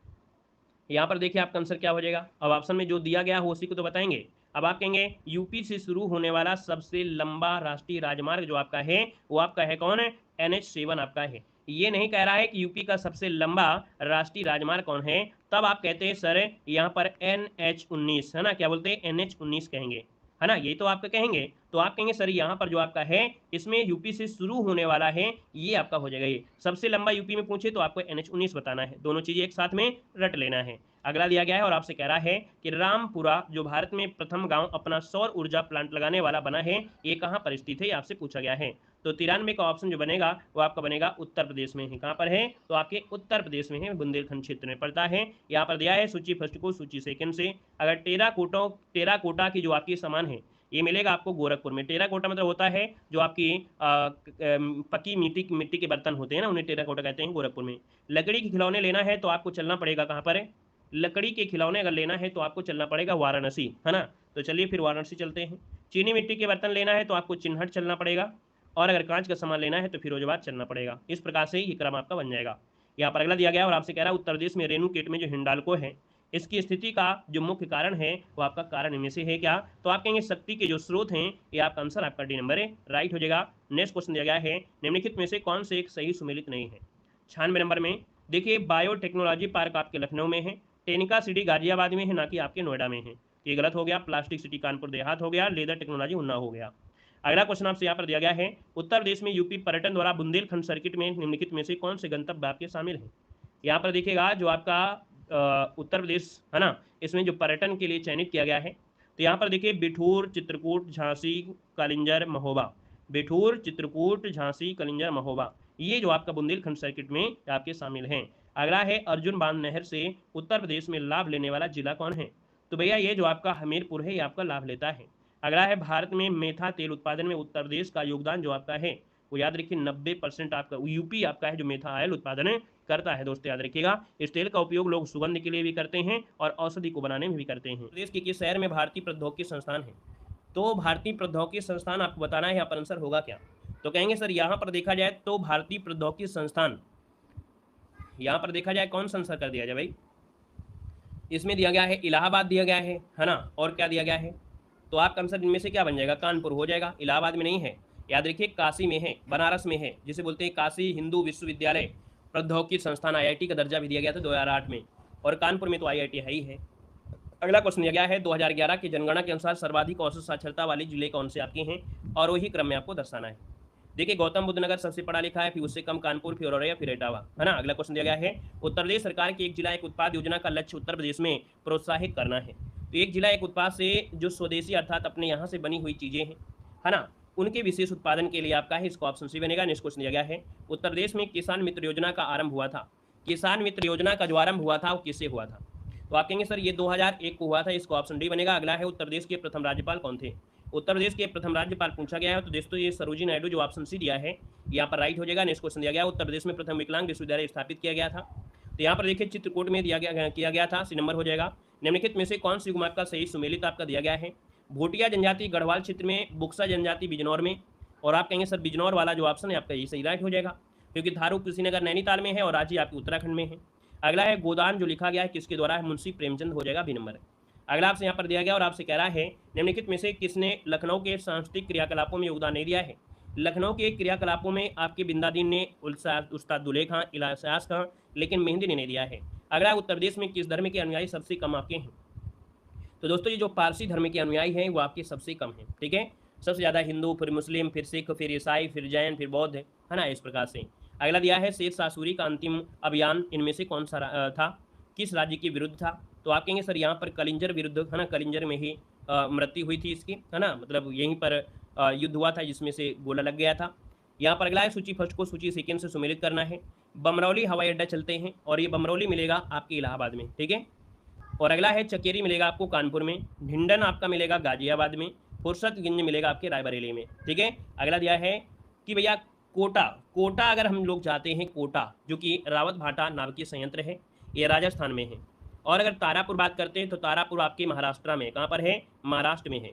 यहाँ पर देखिए आपका आंसर क्या हो जाएगा, अब ऑप्शन में जो दिया गया हो उसी को तो बताएंगे। अब आप कहेंगे यूपी से शुरू होने वाला सबसे लंबा राष्ट्रीय राजमार्ग जो आपका है वो आपका है कौन है, NH7 आपका है। ये नहीं कह रहा है कि यूपी का सबसे लंबा राष्ट्रीय राजमार्ग कौन है, तब आप कहते हैं सर यहाँ पर NH19, है ना, क्या बोलते हैं NH19 कहेंगे, है ना, ये तो आपका कहेंगे। तो आप कहेंगे सर यहाँ पर जो आपका है इसमें यूपी से शुरू होने वाला है ये आपका हो जाएगा, ये सबसे लंबा यूपी में पूछे तो आपको NH19 बताना है, दोनों चीजें एक साथ में रट लेना है। अगला दिया गया है और आपसे कह रहा है कि रामपुरा जो भारत में प्रथम गांव अपना सौर ऊर्जा प्लांट लगाने वाला बना है ये कहाँ पर स्थित है, आपसे पूछा गया है। तो 93 का ऑप्शन जो बनेगा वो आपका बनेगा उत्तर प्रदेश में है। कहाँ पर है? तो आपके उत्तर प्रदेश में है, बुंदेलखंड क्षेत्र में पड़ता है। यहाँ पर दिया है सूची फर्स्ट को सूची सेकंड से। अगर टेराकोटा की जो आपकी सामान है ये मिलेगा आपको गोरखपुर में। टेराकोटा मतलब होता है जो आपकी पक्की मिट्टी के बर्तन होते हैं ना, उन्हें टेराकोटा कहते हैं गोरखपुर में। लकड़ी के खिलौने लेना है तो आपको चलना पड़ेगा कहाँ पर है? लकड़ी के खिलौने अगर लेना है तो आपको चलना पड़ेगा वाराणसी, है ना। तो चलिए फिर वाराणसी चलते हैं। चीनी मिट्टी के बर्तन लेना है तो आपको चिन्हट चलना पड़ेगा, और अगर कांच का सामान लेना है तो फिरोजाबाद चलना पड़ेगा। इस प्रकार से ये क्रम आपका बन जाएगा। यहाँ पर अगला दिया गया और आपसे कह रहा है उत्तर प्रदेश में रेणुकेट में जो हिंडाल्को है इसकी स्थिति का जो मुख्य कारण है वो आपका कारण इनमें से है क्या? तो आप कहेंगे शक्ति के जो स्रोत हैं। ये आपका आंसर आपका डी नंबर है, राइट हो जाएगा। नेक्स्ट क्वेश्चन दिया गया है निम्नलिखित में से कौन से एक सही सुमेलित नहीं है? 96 नंबर में देखिए बायोटेक्नोलॉजी पार्क आपके लखनऊ में है, टेनिका सिटी गाजियाबाद में है, ना कि आपके नोएडा में है। ये गलत हो गया। प्लास्टिक सिटी कानपुर देहात हो गया, लेदर टेक्नोलॉजी उन्नाव हो गया। अगला क्वेश्चन आपसे यहाँ पर दिया गया है उत्तर प्रदेश में यूपी पर्यटन द्वारा बुंदेलखंड सर्किट में निम्नलिखित में से कौन से गंतव्य आपके शामिल हैं? यहाँ पर देखिएगा जो आपका उत्तर प्रदेश है ना, इसमें जो पर्यटन के लिए चयनित किया गया है तो यहाँ पर देखिए बिठूर, चित्रकूट, झांसी, कलिंजर, महोबा। बिठूर, चित्रकूट, झांसी, कलिंजर, महोबा, ये जो आपका बुंदेलखंड सर्किट में आपके शामिल हैं। अगला है अर्जुन बांध नहर से उत्तर प्रदेश में लाभ लेने वाला जिला कौन है? तो भैया ये जो आपका हमीरपुर है ये आपका लाभ लेता है। अगला है भारत में मेथा तेल उत्पादन में उत्तर प्रदेश का योगदान जो आपका है वो याद रखिए 90% आपका यूपी आपका है जो मेथा ऑयल उत्पादन करता है। दोस्तों याद रखिएगा इस तेल का उपयोग लोग सुगंध के लिए भी करते हैं और औषधि को बनाने में भी करते हैं। प्रदेश के किस शहर में भारतीय प्रौद्योगिकी संस्थान है? तो भारतीय प्रौद्योगिकी संस्थान आपको बताना है, यहाँ पर आंसर होगा क्या? तो कहेंगे सर यहाँ पर देखा जाए तो भारतीय प्रौद्योगिकी संस्थान, यहाँ पर देखा जाए कौन सा आंसर कर दिया जाए भाई? इसमें दिया गया है इलाहाबाद दिया गया है ना, और क्या दिया गया है? तो आपका आंसर इनमें से क्या बन जाएगा? कानपुर हो जाएगा। इलाहाबाद में नहीं है, याद रखिए काशी में है, बनारस में है, जिसे बोलते हैं काशी हिंदू विश्वविद्यालय प्रौद्योगिकी संस्थान, IIT का दर्जा भी दिया गया था 2008 में, और कानपुर में तो IIT है ही है। अगला क्वेश्चन दिया गया है 2011 की जनगणना के अनुसार सर्वाधिक औसत साक्षरता वाले जिले कौन से आपके हैं, और वही क्रम में आपको दर्शाना है। देखिए गौतम बुद्ध नगर सबसे पढ़ा लिखा है, फिर उससे कम कानपुर, फिर औरैया, फिर इटावा, है ना। अगला क्वेश्चन दिया गया है उत्तर प्रदेश सरकार की एक जिला एक उत्पाद योजना का लक्ष्य उत्तर प्रदेश में प्रोत्साहित करना है। तो एक जिला एक उत्पाद से जो स्वदेशी अर्थात अपने यहाँ से बनी हुई चीजें हैं, है ना, उनके विशेष उत्पादन के लिए आपका है, इसको ऑप्शन सी बनेगा। नेक्स्ट क्वेश्चन दिया गया है उत्तर प्रदेश में किसान मित्र योजना का आरंभ हुआ था। किसान मित्र योजना का जो आरंभ हुआ था वो किससे हुआ था? तो आप कहेंगे सर ये 2001 को हुआ था, इसको ऑप्शन डी बनेगा। अगला है उत्तर प्रदेश के प्रथम राज्यपाल कौन थे? उत्तर प्रदेश के प्रथम राज्यपाल पूछा गया है तो दोस्तों ये सरोजिनी नायडू, जो ऑप्शन सी दिया है यहाँ पर राइट हो जाएगा। नेक्स्ट क्वेश्चन दिया गया उत्तर प्रदेश में प्रथम विकलांग विश्वविद्यालय स्थापित किया गया था। तो यहाँ पर देखिए चित्रकूट में किया गया था, सी नंबर हो जाएगा। निम्नलिखित में से कौन सी युग्म का सही सुमेलित आपका दिया गया है? भोटिया जनजाति गढ़वाल क्षेत्र में, बुक्सा जनजाति बिजनौर में, और आप कहेंगे सर बिजनौर वाला जो ऑप्शन है आपका ये सही राइट हो जाएगा, क्योंकि थारू कुशीनगर नैनीताल में है और रांची आपकी उत्तराखंड में है। अगला है गोदान जो लिखा गया है किसके द्वारा है? मुंशी प्रेमचंद हो जाएगा, बी नंबर। अगला आपसे यहाँ पर दिया गया और आपसे कह रहा है निम्नलिखित में से किसने लखनऊ के सांस्कृतिक क्रियाकलापों में योगदान नहीं दिया है? लखनऊ के क्रियाकलापों में आपके बिंदादीन ने, उस्ताद दुल्हे खां, इलायास खां, लेकिन मेहंदी ने नहीं दिया है। अगला उत्तर प्रदेश में किस धर्म के अनुयायी सबसे कम आपके हैं? तो दोस्तों ये जो पारसी धर्म के अनुयायी हैं वो आपके सबसे कम हैं, ठीक है। सबसे ज़्यादा हिंदू, फिर मुस्लिम, फिर सिख, फिर ईसाई, फिर जैन, फिर बौद्ध है ना, इस प्रकार से। अगला दिया है शेर शाह सूरी का अंतिम अभियान इनमें से कौन सा था, किस राज्य के विरुद्ध था? तो आप कहेंगे सर यहाँ पर कलिंजर विरुद्ध, है ना, कलिंजर में ही मृत्यु हुई थी इसकी, है ना, मतलब यहीं पर युद्ध हुआ था जिसमें से गोला लग गया था। यहाँ पर अगला है सूची फर्स्ट को सूची सेकेंड से सुमेलित करना है। बमरौली हवाई अड्डा चलते हैं और ये बमरौली मिलेगा आपके इलाहाबाद में, ठीक है। और अगला है चकेरी मिलेगा आपको कानपुर में, ढिंडन आपका मिलेगा गाजियाबाद में, फुर्सतगंज मिलेगा आपके रायबरेली में, ठीक है। अगला दिया है कि भैया कोटा अगर हम लोग जाते हैं, कोटा जो कि रावत भाटा नाभिकीय संयंत्र है, ये राजस्थान में है। और अगर तारापुर बात करते हैं तो तारापुर आपके महाराष्ट्र में, कहाँ पर है? महाराष्ट्र में है।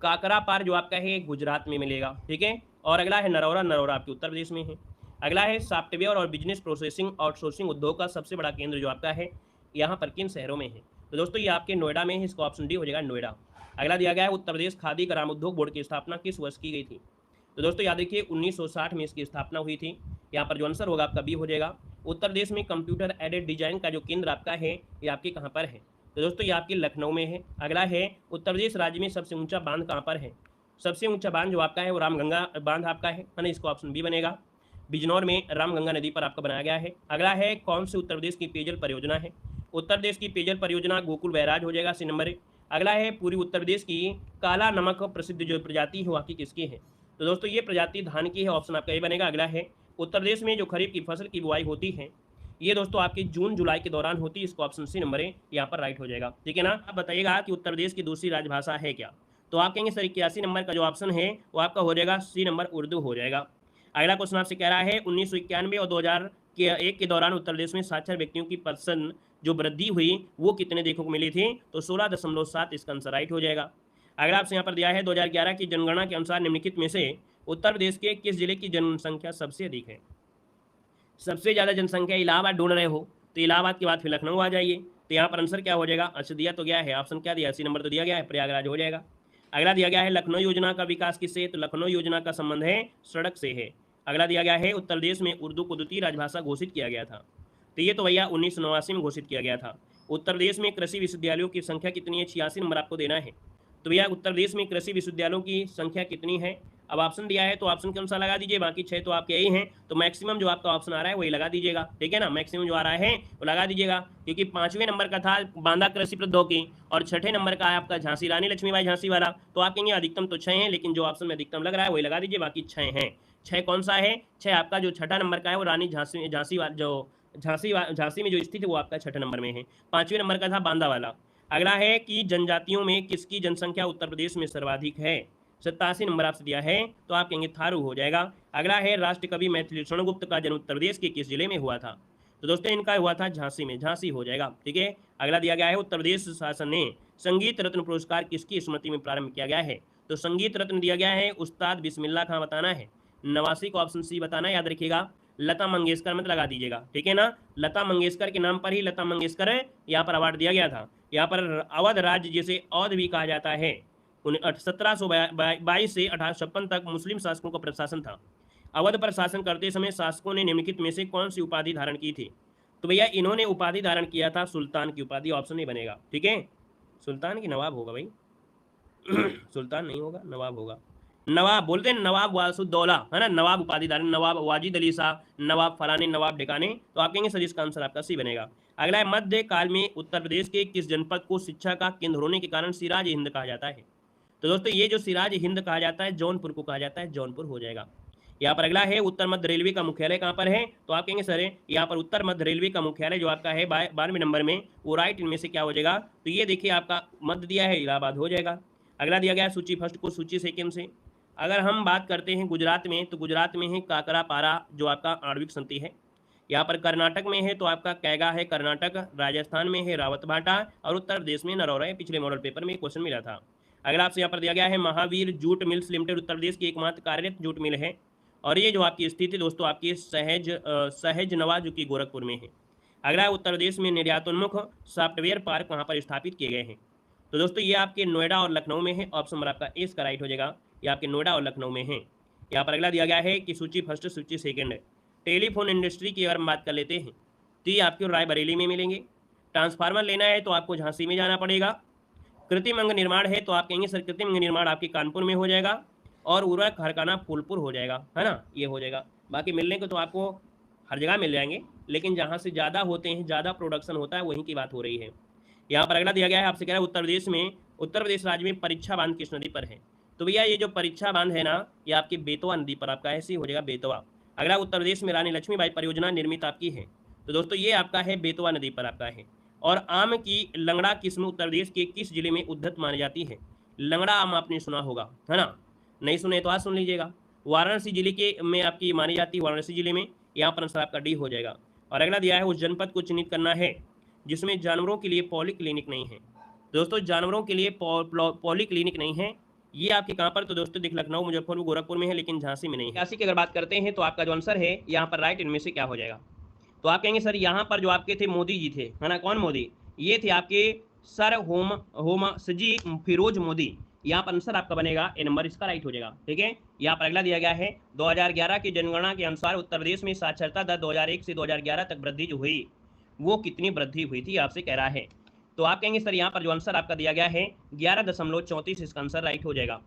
काकरापार जो आपका है गुजरात में मिलेगा, ठीक है। और अगला है नरौरा आपके उत्तर प्रदेश में है। अगला है सॉफ्टवेयर और बिजनेस प्रोसेसिंग आउटसोर्सिंग उद्योग का सबसे बड़ा केंद्र जो आपका है यहाँ पर किन शहरों में है? तो दोस्तों ये आपके नोएडा में है, इसको ऑप्शन डी हो जाएगा, नोएडा। अगला दिया गया है उत्तर प्रदेश खादी ग्राम उद्योग बोर्ड की स्थापना किस वर्ष की गई थी? तो दोस्तों याद रखिए 1960 में इसकी स्थापना हुई थी। यहाँ पर जो आंसर होगा आपका बी हो जाएगा। उत्तर प्रदेश में कंप्यूटर एडेड डिजाइन का जो केंद्र आपका है ये आपके कहाँ पर है? तो दोस्तों ये आपके लखनऊ में है। अगला है उत्तर प्रदेश राज्य में सबसे ऊंचा बांध कहाँ पर है? सबसे ऊंचा बांध जो आपका है वो रामगंगा बांध आपका है ना, इसको ऑप्शन बी बनेगा। बिजनौर में रामगंगा नदी पर आपका बनाया गया है। अगला है कौन से उत्तर प्रदेश की पेयजल परियोजना है? उत्तर प्रदेश की पेयजल परियोजना गोकुल बैराज हो जाएगा, सी नंबर। अगला है पूरी उत्तर प्रदेश की काला नमक प्रसिद्ध जो प्रजाति है वो आपकी किसकी है? तो दोस्तों ये प्रजाति धान की है, ऑप्शन आपका ये बनेगा। अगला है उत्तर प्रदेश में जो खरीफ की फसल की बुआई होती है ये दोस्तों आपकी जून जुलाई के दौरान होती है, इसको ऑप्शन सी नंबर है यहाँ पर राइट हो जाएगा। ठीक है ना। आप बताइएगा कि उत्तर प्रदेश की दूसरी राजभाषा है क्या, तो आप कहेंगे सर 81 नंबर का जो ऑप्शन है वो आपका हो जाएगा सी नंबर, उर्दू हो जाएगा। अगला क्वेश्चन आपसे कह रहा है 1991 और 2001 के दौरान उत्तर प्रदेश में साक्षर व्यक्तियों की परसेंट जो वृद्धि हुई वो कितने देखने को मिली थी, तो 16.7 इसका आंसर राइट हो जाएगा। अगला आपसे यहाँ पर दिया है 2011 की जनगणना के अनुसार निम्नलिखित में से उत्तर प्रदेश के किस जिले की जनसंख्या सबसे अधिक है। सबसे ज्यादा जनसंख्या इलाहाबाद ढूंढ रहे हो तो इलाहाबाद के बाद फिर लखनऊ आ जाइए, तो यहाँ पर आंसर क्या हो जाएगा। अच्छा दिया तो गया है, ऑप्शन क्या दिया, सी नंबर तो दिया गया है, प्रयागराज हो जाएगा। अगला दिया गया है लखनऊ योजना का विकास किससे, तो लखनऊ योजना का संबंध है सड़क से है। अगला दिया गया है उत्तर प्रदेश में उर्दू को द्वितीय राजभाषा घोषित किया गया था, तो ये तो भैया 1989 में घोषित किया गया था। उत्तर प्रदेश में कृषि विश्वविद्यालयों की संख्या कितनी है, 86 नंबर आपको देना है। तो भैया उत्तर प्रदेश में कृषि विश्वविद्यालयों की संख्या कितनी है, अब ऑप्शन दिया है तो ऑप्शन के अनुसार लगा दीजिए, बाकी 6 तो आपके यही हैं, तो मैक्सिमम जो आपका ऑप्शन आ रहा है वही लगा दीजिएगा। ठीक है ना, मैक्सिमम जो आ रहा है वो लगा दीजिएगा, क्योंकि 5वें नंबर का था बांदा कृषि प्रौद्योगिकी और 6ठे नंबर का है आपका झांसी रानी लक्ष्मीबाई झांसी वाला, तो आप कहेंगे अधिकतम तो 6 हैं, लेकिन जो ऑप्शन में अधिकतम लग रहा है वही लगा दीजिए, बाकी 6 हैं। 6 कौन सा है, 6 आपका जो 6ठा नंबर का है वो रानी झांसी जो झांसी में जो स्थित है वो आपका 6ठे नंबर में है। 5वें नंबर का था बांदा वाला। अगला है कि जनजातियों में किसकी जनसंख्या उत्तर प्रदेश में सर्वाधिक है, 87 नंबर आपसे दिया है, तो आप कहेंगे थारू हो जाएगा। अगला है राष्ट्रकवि मैथिली शरणगुप्त का जन्म उत्तर प्रदेश के किस जिले में हुआ था, तो दोस्तों इनका हुआ था झांसी में, झांसी हो जाएगा। ठीक है। अगला दिया गया है उत्तर प्रदेश शासन ने संगीत रत्न पुरस्कार किसकी स्मृति में प्रारंभ किया गया है, तो संगीत रत्न दिया गया है उस्ताद बिस्मिल्लाह खां बताना है, नवासी को ऑप्शन सी बताना, याद रखिएगा। लता मंगेशकर मत लगा दीजिएगा, ठीक है ना। लता मंगेशकर के नाम पर ही लता मंगेशकर यहाँ पर अवार्ड दिया गया था। यहाँ पर अवध राज्य जिसे अवध भी कहा जाता है 1722 से 1856 तक मुस्लिम शासकों का प्रशासन था। अवध पर शासन करते समय शासकों ने निम्नलिखित में से कौन सी उपाधि धारण की थी, तो भैया इन्होंने उपाधि धारण किया था सुल्तान की उपाधि, ऑप्शन नहीं बनेगा। ठीक है, सुल्तान की नवाब होगा भाई सुल्तान नहीं होगा, नवाब होगा। नवाब बोलते हैं, नवाब वासुद्दौला है ना, नवाब उपाधि धारण, नवाब वाजिद अली शाह, नवाब फलाने, नवाब ढिकाने, तो आप कहेंगे सर इसका आंसर आपका सी बनेगा। अगला है मध्य काल में उत्तर प्रदेश के किस जनपद को शिक्षा का केंद्र होने के कारण सिराज हिंद कहा जाता है, तो दोस्तों ये जो सिराज हिंद कहा जाता है जौनपुर को कहा जाता है, जौनपुर हो जाएगा। यहाँ पर अगला है उत्तर मध्य रेलवे का मुख्यालय कहाँ पर है, तो आप कहेंगे सर यहाँ पर उत्तर मध्य रेलवे का मुख्यालय जो आपका है 12वें नंबर में, वो राइट इनमें से क्या हो जाएगा, तो ये देखिए आपका मध्य दिया है इलाहाबाद हो जाएगा। अगला दिया गया है सूची फर्स्ट को सूची सेकेंड से। अगर हम बात करते हैं गुजरात में, तो गुजरात में है काकरापारा जो आपका आणविक संति है। यहाँ पर कर्नाटक में है तो आपका कैगा है कर्नाटक, राजस्थान में है रावतभाटा, और उत्तर प्रदेश में नरौरा है। पिछले मॉडल पेपर में क्वेश्चन मिला था। अगला आपसे यहाँ पर दिया गया है Mahavir jute mills limited Uttar Pradesh की एकमात्र कार्यरत जूट मिल है, और ये जो आपकी स्थिति दोस्तों आपकी सहज नवा जो कि गोरखपुर में है। अगला उत्तर प्रदेश में निर्यातोन्मुख सॉफ्टवेयर पार्क कहाँ पर स्थापित किए गए हैं, तो दोस्तों ये आपके नोएडा और लखनऊ में है, ऑप्शन नंबर आपका ए इसका राइट हो जाएगा, ये आपके नोएडा और लखनऊ में है। यहाँ पर अगला दिया गया है कि सूची फर्स्ट सूची सेकंड है। टेलीफोन इंडस्ट्री की अगर हम बात कर लेते हैं तो ये आपको रायबरेली में मिलेंगे। ट्रांसफार्मर लेना है तो आपको झांसी में जाना पड़ेगा। कृत्रिम अंग निर्माण है तो आप कहेंगे सर कृत्रिम अंग निर्माण आपके कानपुर में हो जाएगा, और उर्वरक हरकाना फूलपुर हो जाएगा, है ना, ये हो जाएगा। बाकी मिलने को तो आपको हर जगह मिल जाएंगे, लेकिन जहाँ से ज़्यादा होते हैं, ज़्यादा प्रोडक्शन होता है, वहीं की बात हो रही है। यहाँ पर अगला दिया गया है आपसे कह रहा है उत्तर प्रदेश राज्य में परीक्षा बांध किस नदी पर है, तो भैया ये जो परीक्षा बांध है ना ये आपकी बेतवा नदी पर आपका ऐसे हो जाएगा बेतवा। अगला उत्तर प्रदेश में रानी लक्ष्मीबाई परियोजना निर्मित आपकी है, तो दोस्तों ये आपका है बेतवा नदी पर आपका है। और आम की लंगड़ा किस्म उत्तर प्रदेश के किस जिले में उद्धत मानी जाती है, लंगड़ा आम आपने सुना होगा है ना, नहीं सुने तो आज सुन लीजिएगा। वाराणसी जिले के में आपकी मानी जाती है, वाराणसी जिले में, यहाँ पर आंसर आपका डी हो जाएगा। और अगला दिया है उस जनपद को चिन्हित करना है जिसमें जानवरों के लिए पॉलीक्लिनिक नहीं है, दोस्तों जानवरों के लिए पॉलीक्लिनिक नहीं है, ये आपके कहाँ पर, तो दोस्तों देख लखनऊ मुजफ्फरपुर गोरखपुर में है, लेकिन झांसी में नहीं है। झांसी की अगर बात करते हैं तो आपका जो आंसर है यहाँ पर राइट इनमें से क्या हो जाएगा, तो आप कहेंगे सर यहाँ पर जो आपके थे मोदी जी थे, है ना, कौन मोदी, ये थे आपके सर होमसजी फिरोज मोदी, यहाँ पर आंसर आपका बनेगा ए नंबर, इसका राइट हो जाएगा। ठीक है। यहाँ पर अगला दिया गया है 2011 की जनगणना के अनुसार उत्तर प्रदेश में साक्षरता दर 2001 से 2011 तक वृद्धि जो हुई वो कितनी वृद्धि हुई थी आपसे कह रहा है, तो आप कहेंगे सर यहाँ पर जो आंसर आपका दिया गया है 11.34 इसका आंसर राइट हो जाएगा।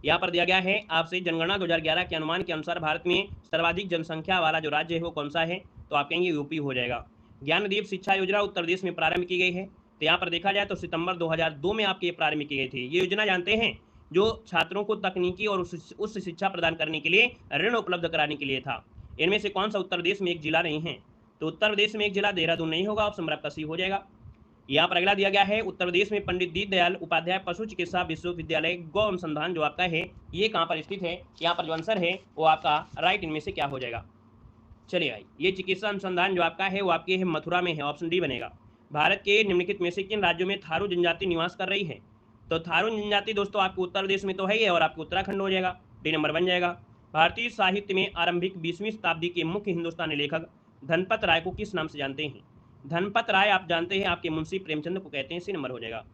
यहाँ पर दिया गया है आपसे जनगणना 2011 के अनुमान के अनुसार भारत में सर्वाधिक जनसंख्या वाला जो राज्य है वो कौन सा है, तो आप कहेंगे यूपी हो जाएगा। ज्ञानदीप शिक्षा योजना उत्तर प्रदेश में प्रारंभ की गई है, तो यहाँ पर देखा जाए तो सितंबर 2002 में आपकी प्रारंभ की गई थी। ये योजना जानते हैं जो छात्रों को तकनीकी और उच्च शिक्षा प्रदान करने के लिए ऋण उपलब्ध कराने के लिए था। इनमें से कौन सा उत्तर प्रदेश में एक जिला नहीं है? तो उत्तर प्रदेश में एक जिला देहरादून नहीं होगा, ऑप्शन नंबर आपका सी हो जाएगा। यहाँ पर अगला दिया गया है, उत्तर प्रदेश में पंडित दीनदयाल उपाध्याय पशु चिकित्सा विश्वविद्यालय गौ अनुसंधान जो आपका है ये कहाँ पर स्थित है? यहाँ पर जो आंसर है वो आपका राइट इनमें से क्या हो जाएगा? चलिए भाई, ये चिकित्सा अनुसंधान जो आपका है वो आपके है मथुरा में है, ऑप्शन डी बनेगा। भारत के निम्नलिखित में से किन राज्यों में थारू जनजाति निवास कर रही है? तो थारू जनजाति दोस्तों आपके उत्तर प्रदेश में तो है ही, और आपके उत्तराखंड हो जाएगा, डी नंबर बन जाएगा। भारतीय साहित्य में आरंभिक 20वीं शताब्दी के मुख्य हिंदुस्तानी लेखक धनपत राय को किस नाम से जानते हैं? धनपत राय आप जानते हैं आपके मुंशी प्रेमचंद को कहते हैं, सी नंबर हो जाएगा।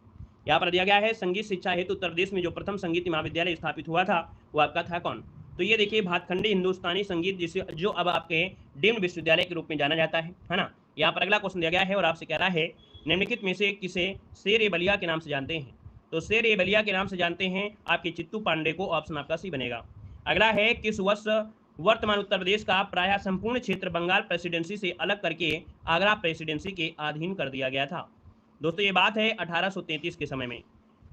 यहाँ पर दिया गया है, संगीत शिक्षा हेतु उत्तर प्रदेश में जो प्रथम संगीत महाविद्यालय स्थापित हुआ था वो आपका था कौन? तो ये देखिए भातखंडी हिंदुस्तानी संगीत जिसे जो अब आपके डीम्ड विश्वविद्यालय के रूप में जाना जाता है ना। यहाँ पर अगला क्वेश्चन दिया गया है और आपसे कह रहा है निम्नलिखित में से किसे शेर ए बलिया के नाम से जानते हैं? तो शेर ए बलिया के नाम से जानते हैं आपके चित्तू पांडे को, ऑप्शन आपका सी बनेगा। अगला है, किस वर्ष वर्तमान उत्तर प्रदेश का प्रायः संपूर्ण क्षेत्र बंगाल प्रेसिडेंसी से अलग करके आगरा प्रेसिडेंसी के अधीन कर दिया गया था? दोस्तों ये बात है 1833 के समय में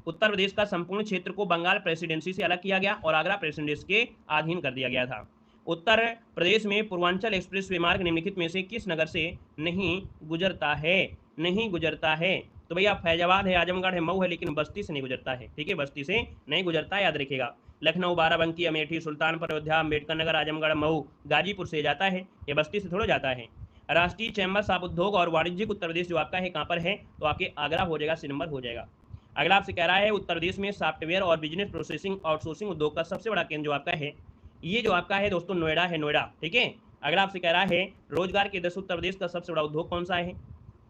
उत्तर प्रदेश का संपूर्ण क्षेत्र को बंगाल प्रेसिडेंसी से अलग किया गया और आगरा प्रेसिडेंसी के अधीन कर दिया गया था। उत्तर प्रदेश में पूर्वांचल एक्सप्रेस वे मार्ग निम्नलिखित में से किस नगर से नहीं गुजरता है? नहीं गुजरता है तो भैया फैजाबाद है, आजमगढ़ है, मऊ है, लेकिन बस्ती से नहीं गुजरता है। ठीक है, बस्ती से नहीं गुजरता है, याद रखिएगा। लखनऊ, बाराबंकी, अमेठी, सुल्तानपुर, अयोध्या, अम्बेडकर नगर, आजमगढ़, मऊ, गाजीपुर से जाता है, ये बस्ती से थोड़ा जाता है। राष्ट्रीय चैम्बर्स ऑफ उद्योग और वाणिज्यिक उत्तर प्रदेश जो आपका है कहाँ पर है? तो आपके आगरा हो जाएगा, सी नंबर हो जाएगा। अगला आपसे कह रहा है, उत्तर प्रदेश में सॉफ्टवेयर और बिजनेस प्रोसेसिंग आउटसोर्सिंग उद्योग का सबसे बड़ा केंद्र जो आपका है ये जो आपका है दोस्तों नोएडा है, नोएडा। ठीक है, अगला आपसे कह रहा है रोजगार के दृष्टि उत्तर प्रदेश का सबसे बड़ा उद्योग कौन सा है?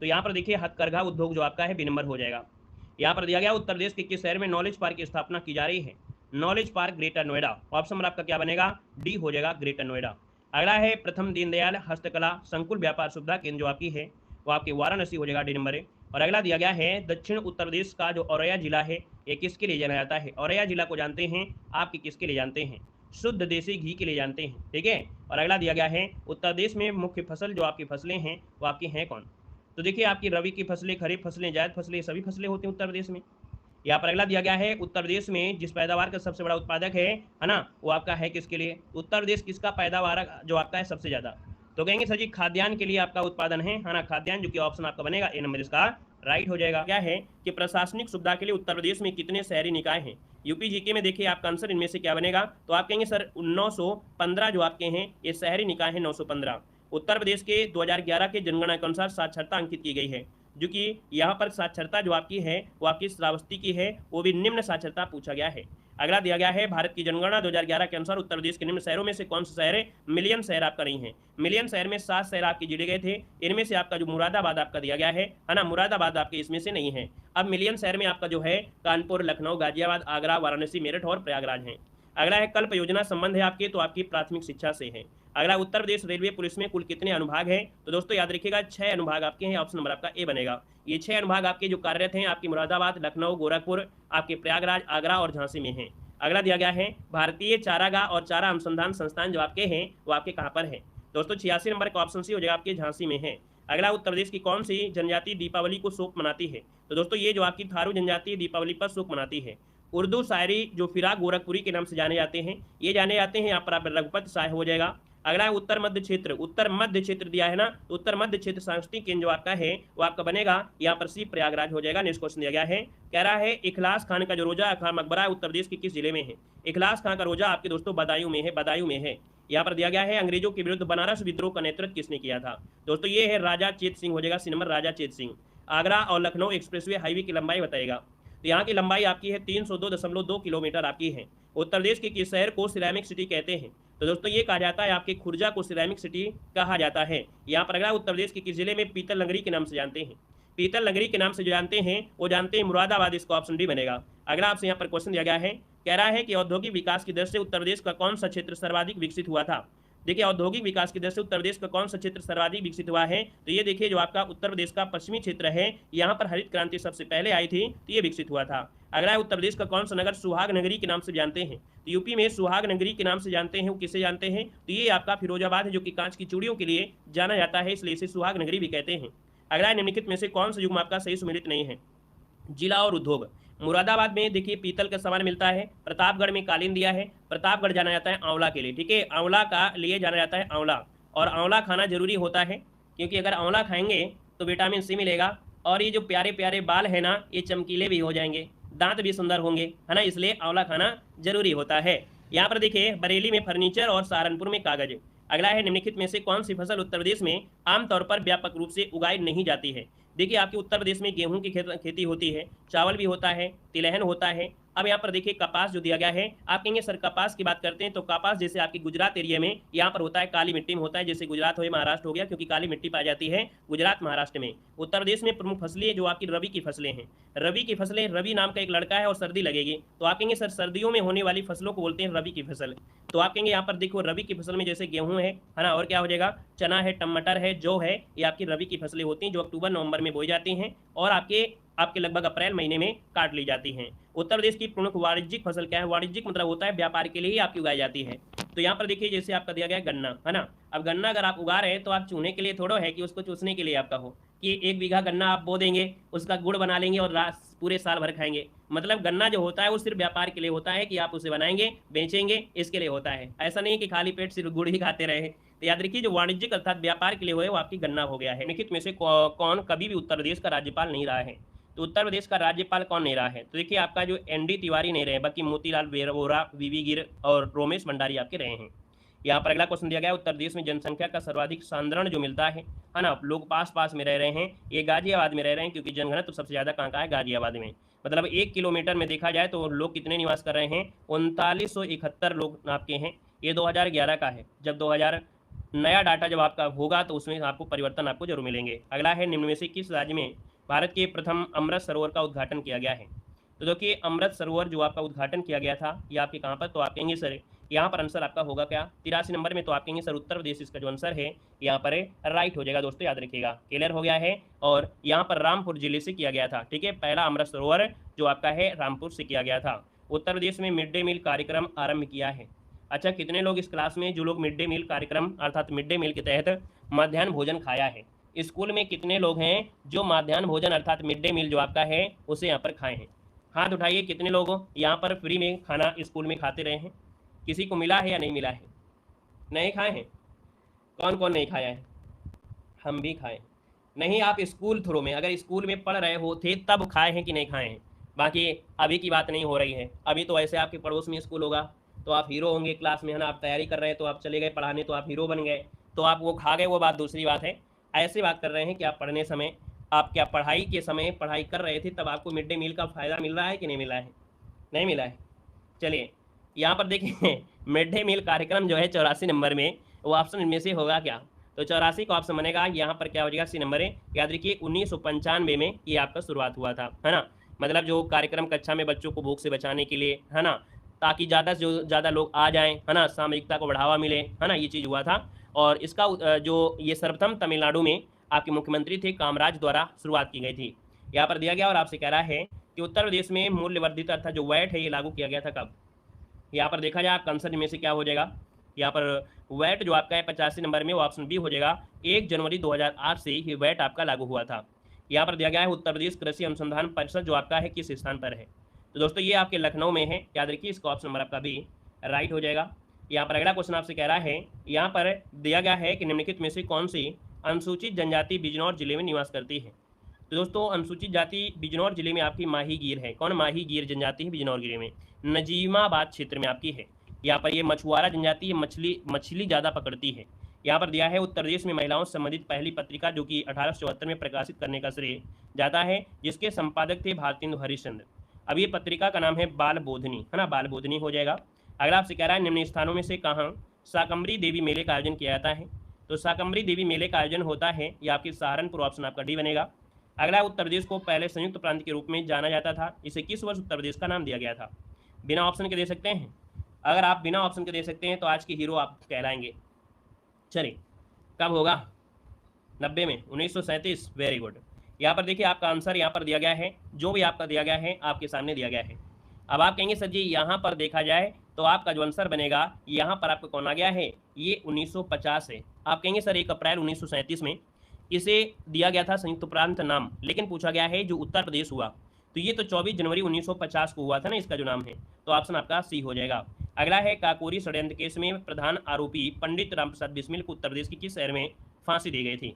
तो यहाँ पर देखिए हथकरघा उद्योग जो आपका है बी नंबर हो जाएगा। यहाँ पर दिया गया उत्तर प्रदेश के किस शहर में नॉलेज पार्क की स्थापना की जा रही है? Knowledge park greater Noida, option number आपका क्या बनेगा? डी हो जाएगा, ग्रेटर नोएडा। अगला है, प्रथम दीनदयाल हस्तकला संकुल व्यापार सुविधा केंद्र जो आपकी है वो आपके वाराणसी हो जाएगा, डी नंबर है। और अगला दिया गया है, दक्षिण उत्तर प्रदेश का जो औरैया जिला है ये किसके लिए जाना जाता है? औरैया जिला को जानते हैं आपके किसके लिए जानते हैं? शुद्ध देसी घी के लिए जानते हैं। ठीक है, और अगला दिया गया है, उत्तर प्रदेश में मुख्य फसल जो आपकी फसलें हैं वो आपकी हैं कौन? तो देखिए आपकी रबी की फसलें, खरीफ फसलें, जायद फसलें, सभी फसलें होती हैं उत्तर प्रदेश में। यहाँ पर अगला दिया गया है, उत्तर प्रदेश में जिस पैदावार का सबसे बड़ा उत्पादक है ना, वो आपका है किसके लिए? उत्तर प्रदेश किसका पैदावार जो आपका है सबसे ज्यादा? तो कहेंगे सर जी खाद्यान्न के लिए आपका उत्पादन है ना, खाद्यान्न, जो कि ऑप्शन आपका बनेगा ए नंबर इसका राइट हो जाएगा। क्या है कि प्रशासनिक सुविधा के लिए उत्तर प्रदेश में कितने शहरी निकाय हैं? यूपी जीके में देखिए आपका आंसर इनमें से क्या बनेगा? तो आप कहेंगे सर 915 जो आपके हैं ये शहरी निकाय हैं, 915। उत्तर प्रदेश के 2011 के जनगणना के अनुसार साक्षरता अंकित की गई है, जो कि यहाँ पर साक्षरता जो आपकी है वो आपकी श्रावस्ती की है, वो भी निम्न साक्षरता पूछा गया है। अगला दिया गया है, भारत की जनगणना 2011 के अनुसार उत्तर प्रदेश के निम्न शहरों में से कौन सा शहर है? मिलियन शहर आपका नहीं है। मिलियन शहर में 7 शहर आपके जुड़े गए थे, इनमें से आपका जो मुरादाबाद आपका दिया गया है ना, मुरादाबाद आपके इसमें से नहीं है। अब मिलियन शहर में आपका जो है कानपुर, लखनऊ, गाजियाबाद, आगरा, वाराणसी, मेरठ और प्रयागराज है। अगला है, कल्प योजना संबंध है आपके, तो आपकी प्राथमिक शिक्षा से है। अगला, उत्तर प्रदेश रेलवे पुलिस में कुल कितने अनुभाग हैं? तो दोस्तों याद रखिएगा 6 अनुभाग आपके हैं, ऑप्शन नंबर आपका ए बनेगा। ये 6 अनुभाग आपके जो कार्यरत हैं आपकी मुरादाबाद, लखनऊ, गोरखपुर, आपके प्रयागराज, आगरा और झांसी में हैं। अगला दिया गया है, भारतीय चारागाह और चारा अनुसंधान संस्थान जो आपके हैं वो आपके कहाँ पर है? दोस्तों 86 नंबर का ऑप्शन सी हो जाएगा, आपके झांसी में है। अगला, उत्तर प्रदेश की कौन सी जनजाति दीपावली को शोक मनाती है? तो दोस्तों ये जो आपकी थारू जनजाति दीपावली पर शोक मनाती है। उर्दू शायरी जो फिराक गोरखपुरी के नाम से जाने जाते हैं, ये जाने जाते हैं, यहाँ पर आप रघुपत शाह हो जाएगा। अगला है, उत्तर मध्य क्षेत्र, उत्तर मध्य क्षेत्र दिया है ना, तो उत्तर मध्य क्षेत्र सांस्कृतिक केंद्र जो आपका है वो आपका बनेगा यहाँ पर सी प्रयागराज हो जाएगा। नेक्स्ट क्वेश्चन दिया गया है, कह रहा है इखलास खान का जो रोजा खान मकबरा है उत्तर प्रदेश के किस जिले में है? इखलास खान का रोजा आपके दोस्तों बदायूं में है, बदायूं में है। यहाँ पर दिया गया है, अंग्रेजों के विरुद्ध बनारस विद्रोह का नेतृत्व किसने किया था? दोस्तों ये है राजा चेत सिंह हो जाएगा, सी नंबर राजा चेत सिंह। आगरा और लखनऊ एक्सप्रेसवे हाईवे की लंबाई बताएगा, तो यहाँ की लंबाई आपकी है 302.2 किलोमीटर आपकी है। उत्तर प्रदेश के किस शहर को सिरेमिक सिटी कहते हैं? तो दोस्तों ये कहा जाता है आपके खुर्जा को सिरेमिक सिटी कहा जाता है। यहाँ पर अगला, उत्तर प्रदेश के किस जिले में पीतल नगरी के नाम से जानते हैं? पीतल नगरी के नाम से जो जानते हैं वो जानते हैं मुरादाबाद, इसका ऑप्शन डी बनेगा। अगला आपसे यहाँ पर क्वेश्चन दिया गया है, कह रहा है कि औद्योगिक विकास की दृष्टि से उत्तर प्रदेश का कौन सा क्षेत्र सर्वाधिक विकसित हुआ था? देखिए औद्योगिक विकास की दृष्टि से उत्तर प्रदेश का कौन सा क्षेत्र सर्वाधिक विकसित हुआ है? तो ये देखिए जो आपका उत्तर प्रदेश का पश्चिमी क्षेत्र है, यहाँ पर हरित क्रांति सबसे पहले आई थी, तो ये विकसित हुआ था। अगला है, उत्तर प्रदेश का कौन सा नगर सुहाग नगरी के नाम से जानते हैं? तो यूपी में सुहाग नगरी के नाम से जानते हैं, वो किसे जानते हैं? तो ये आपका फिरोजाबाद है, जो कि कांच की चूड़ियों के लिए जाना जाता है, इसलिए इसे सुहाग नगरी भी कहते हैं। अगला है, निम्नलिखित में से कौन सा युग्म आपका सही सुमेलित नहीं है? जिला और उद्योग। मुरादाबाद में देखिए पीतल का सामान मिलता है। प्रतापगढ़ में कालीन दिया है। प्रतापगढ़ जाना जाता है आंवला के लिए, ठीक है, आंवला का लिए जाना जाता है आंवला, और आंवला खाना जरूरी होता है क्योंकि अगर आंवला खाएंगे तो विटामिन सी मिलेगा, और ये जो प्यारे प्यारे बाल है ना ये चमकीले भी हो जाएंगे, दांत भी सुंदर होंगे, है ना, इसलिए आंवला खाना जरूरी होता है। यहाँ पर देखिए बरेली में फर्नीचर और सहारनपुर में कागज। अगला है निम्नलिखित में से कौन सी फसल उत्तर प्रदेश में आमतौर पर व्यापक रूप से उगाई नहीं जाती है। देखिए आपके उत्तर प्रदेश में गेहूं की खेती होती है, चावल भी होता है, तिलहन होता है। अब यहाँ पर देखिए कपास जो दिया गया है, आप कहेंगे सर कपास की बात करते हैं तो कपास जैसे आपकी गुजरात एरिया में यहाँ पर होता है, काली मिट्टी में होता है, जैसे गुजरात हो महाराष्ट्र हो गया, क्योंकि काली मिट्टी पाई जाती है गुजरात महाराष्ट्र में। उत्तर प्रदेश में प्रमुख फसलें जो आपकी रबी की फसलें हैं, रबी की फसलें, रवि नाम का एक लड़का है और सर्दी लगेगी तो आप कहेंगे सर सर्दियों में होने वाली फसलों को बोलते हैं रबी की फसल। तो आप कहेंगे यहाँ पर देखो रबी की फसल में जैसे गेहूं है ना, और क्या हो जाएगा, चना है, टमाटर है, जौ है, ये आपकी रबी की फसलें होती हैं जो अक्टूबर नवंबर में बोई जाती हैं और आपके लगभग अप्रैल महीने में काट ली जाती हैं। उत्तर प्रदेश की प्रमुख वाणिज्यिक फसल क्या है, वाणिज्यिक मतलब होता है व्यापार के लिए ही आपकी उगाई जाती है। तो यहाँ पर देखिए जैसे आपका दिया गया गन्ना, है ना, अब गन्ना अगर आप उगा रहे हैं तो आप चूने के लिए थोड़ा है कि उसको चूसने के लिए आपका हो कि 1 बीघा गन्ना आप बो देंगे, उसका गुड़ बना लेंगे और पूरे साल भर खाएंगे। मतलब गन्ना जो होता है वो सिर्फ व्यापार के लिए होता है कि आप उसे बनाएंगे बेचेंगे, इसके लिए होता है, ऐसा नहीं कि खाली पेट सिर्फ गुड़ ही खाते रहे। तो याद रखिए जो वाणिज्यिक अर्थात व्यापार के लिए हुए वो आपकी गन्ना हो गया है। निम्नलिखित में से कौन कभी भी उत्तर प्रदेश का राज्यपाल नहीं रहा है। तो उत्तर प्रदेश का राज्यपाल कौन नहीं रहा है, तो देखिए आपका जो ND तिवारी नहीं रहे, बाकी मोतीलाल वोरा, VV गिर और रोमेश भंडारी आपके रहे हैं। यहाँ पर अगला क्वेश्चन दिया गया उत्तर प्रदेश में जनसंख्या का सर्वाधिक सांद्रण जो मिलता है ना, लोग पास पास में रह रहे हैं, ये गाजियाबाद में रह रहे हैं क्योंकि जनघनत्व सबसे ज़्यादा कहाँ का है, गाजियाबाद में। मतलब 1 किलोमीटर में देखा जाए तो लोग कितने निवास कर रहे हैं, 3971 लोग आपके हैं। ये 2011 का है, जब 2000 नया डाटा जब आपका होगा तो उसमें आपको परिवर्तन आपको जरूर मिलेंगे। अगला है निम्न में से किस राज्य में भारत के प्रथम अमृत सरोवर का उद्घाटन किया गया है। तो देखिए अमृत सरोवर जो आपका उद्घाटन किया गया था ये आपके कहाँ पर, तो आप कहेंगे सर यहाँ पर आंसर आपका होगा क्या, 83 नंबर में। तो आप कहेंगे सर उत्तर प्रदेश इसका जो आंसर है यहाँ पर राइट हो जाएगा। दोस्तों याद रखिएगा, क्लियर हो गया है। और यहाँ पर रामपुर जिले से किया गया था, ठीक है, पहला अमृत सरोवर जो आपका है रामपुर से किया गया था। उत्तर प्रदेश में मिड डे मील कार्यक्रम आरंभ किया है। अच्छा कितने लोग इस क्लास में जो लोग मिड डे मील कार्यक्रम अर्थात मिड डे मील के तहत मध्याह्न भोजन खाया है, स्कूल में कितने लोग हैं जो मध्याह्न भोजन अर्थात मिड डे मील जो आपका है उसे यहाँ पर खाए हैं। हाथ उठाइए कितने लोग यहाँ पर फ्री में खाना स्कूल में खाते रहे हैं, किसी को मिला है या नहीं मिला है, नहीं खाए हैं, कौन कौन नहीं खाया है, हम भी खाए नहीं। आप स्कूल थ्रू में अगर स्कूल में पढ़ रहे हो थे तब खाए हैं कि नहीं खाए हैं, बाकी अभी की बात नहीं हो रही है। अभी तो ऐसे आपके पड़ोस में स्कूल होगा तो आप हीरो होंगे क्लास में, है ना, आप तैयारी कर रहे हैं तो आप चले गए पढ़ाने तो आप हीरो बन गए, तो आप वो खा गए, वो बात दूसरी बात है। ऐसे बात कर रहे हैं कि आप पढ़ने समय, आप क्या पढ़ाई के समय पढ़ाई कर रहे थे तब आपको मिड डे मील का फ़ायदा मिल रहा है कि नहीं मिला है, नहीं मिला है। चलिए यहाँ पर देखिए मिड डे मील कार्यक्रम जो है 84 नंबर में, वो ऑप्शन इनमें से होगा क्या, तो 84 का ऑप्शन बनेगा। यहाँ पर क्या हो जाएगा, सी नंबर है। याद रखिए 1995 में ये आपका शुरुआत हुआ था, है ना, मतलब जो कार्यक्रम कक्षा में बच्चों को भूख से बचाने के लिए, है ना, ताकि ज़्यादा से ज़्यादा लोग आ जाएं, है ना, सामूहिकता को बढ़ावा मिले, है ना, ये चीज़ हुआ था। और इसका जो ये सर्वप्रथम तमिलनाडु में आपके मुख्यमंत्री थे कामराज द्वारा शुरुआत की गई थी। यहाँ पर दिया गया और आपसे कह रहा है कि उत्तर प्रदेश में मूल्यवर्धित अर्थात जो वैट है ये लागू किया गया था कब। यहाँ पर देखा जाए आप आंसर में से क्या हो जाएगा, यहाँ पर वैट जो आपका है 85 नंबर में, वो ऑप्शन बी हो जाएगा। 1 जनवरी 2008 से ही वैट आपका लागू हुआ था। यहाँ पर दिया गया है उत्तर प्रदेश कृषि अनुसंधान परिषद जो आपका है किस स्थान पर है, तो दोस्तों ये आपके लखनऊ में है। याद रखिए इसका ऑप्शन नंबर आपका भी राइट हो जाएगा। यहाँ पर अगला क्वेश्चन आपसे कह रहा है, यहाँ पर दिया गया है कि निम्नलिखित में से कौन सी अनुसूचित जनजाति बिजनौर जिले में निवास करती है। तो दोस्तों अनुसूचित जाति बिजनौर जिले में आपकी माही गिर है। कौन, माही गिर जनजाति है बिजनौर जिले में, नजीमाबाद क्षेत्र में आपकी है। यहाँ पर ये मछुआरा जनजाति मछली ज़्यादा पकड़ती है। यहाँ पर दिया है उत्तर प्रदेश में महिलाओं से संबंधित पहली पत्रिका जो कि 1874 में प्रकाशित करने का श्रेय जाता है, जिसके संपादक थे भारतेंदु हरिश्चंद्र। अब ये पत्रिका का नाम है बाल बोधनी, है ना, बाल बोधनी हो जाएगा। अगला आपसे कह रहा है निम्न स्थानों में से कहाँ शाकंभरी देवी मेले का आयोजन किया जाता है। तो शाकंभरी देवी मेले का आयोजन होता है, ये आपकी सहारनपुर, ऑप्शन आपका डी बनेगा। अगला उत्तर प्रदेश को पहले संयुक्त प्रांत के रूप में जाना जाता था, इसे किस वर्ष उत्तर प्रदेश का नाम दिया गया था। बिना ऑप्शन के दे सकते हैं, अगर आप बिना ऑप्शन के दे सकते हैं तो आज के हीरो आप कहलाएंगे। चलिए कब होगा, 90 में, 1937, वेरी गुड। यहाँ पर देखिए आपका आंसर यहाँ पर दिया गया है, जो भी आपका दिया गया है आपके सामने दिया गया है। अब आप कहेंगे सर जी यहाँ पर देखा जाए तो आपका जो आंसर बनेगा यहाँ पर आपका कौन आ गया है, ये 1950 है। आप कहेंगे सर 1 अप्रैल 1937 में इसे दिया गया था संयुक्त प्रांत नाम, लेकिन पूछा गया है जो उत्तर प्रदेश हुआ, तो ये तो 24 जनवरी 1950 को हुआ था ना, इसका जो नाम है, तो ऑप्शन आपका सी हो जाएगा। अगला है काकोरी षड्यंत्र केस में प्रधान आरोपी पंडित रामप्रसाद बिस्मिल को उत्तर प्रदेश के किस शहर में फांसी दी गई थी?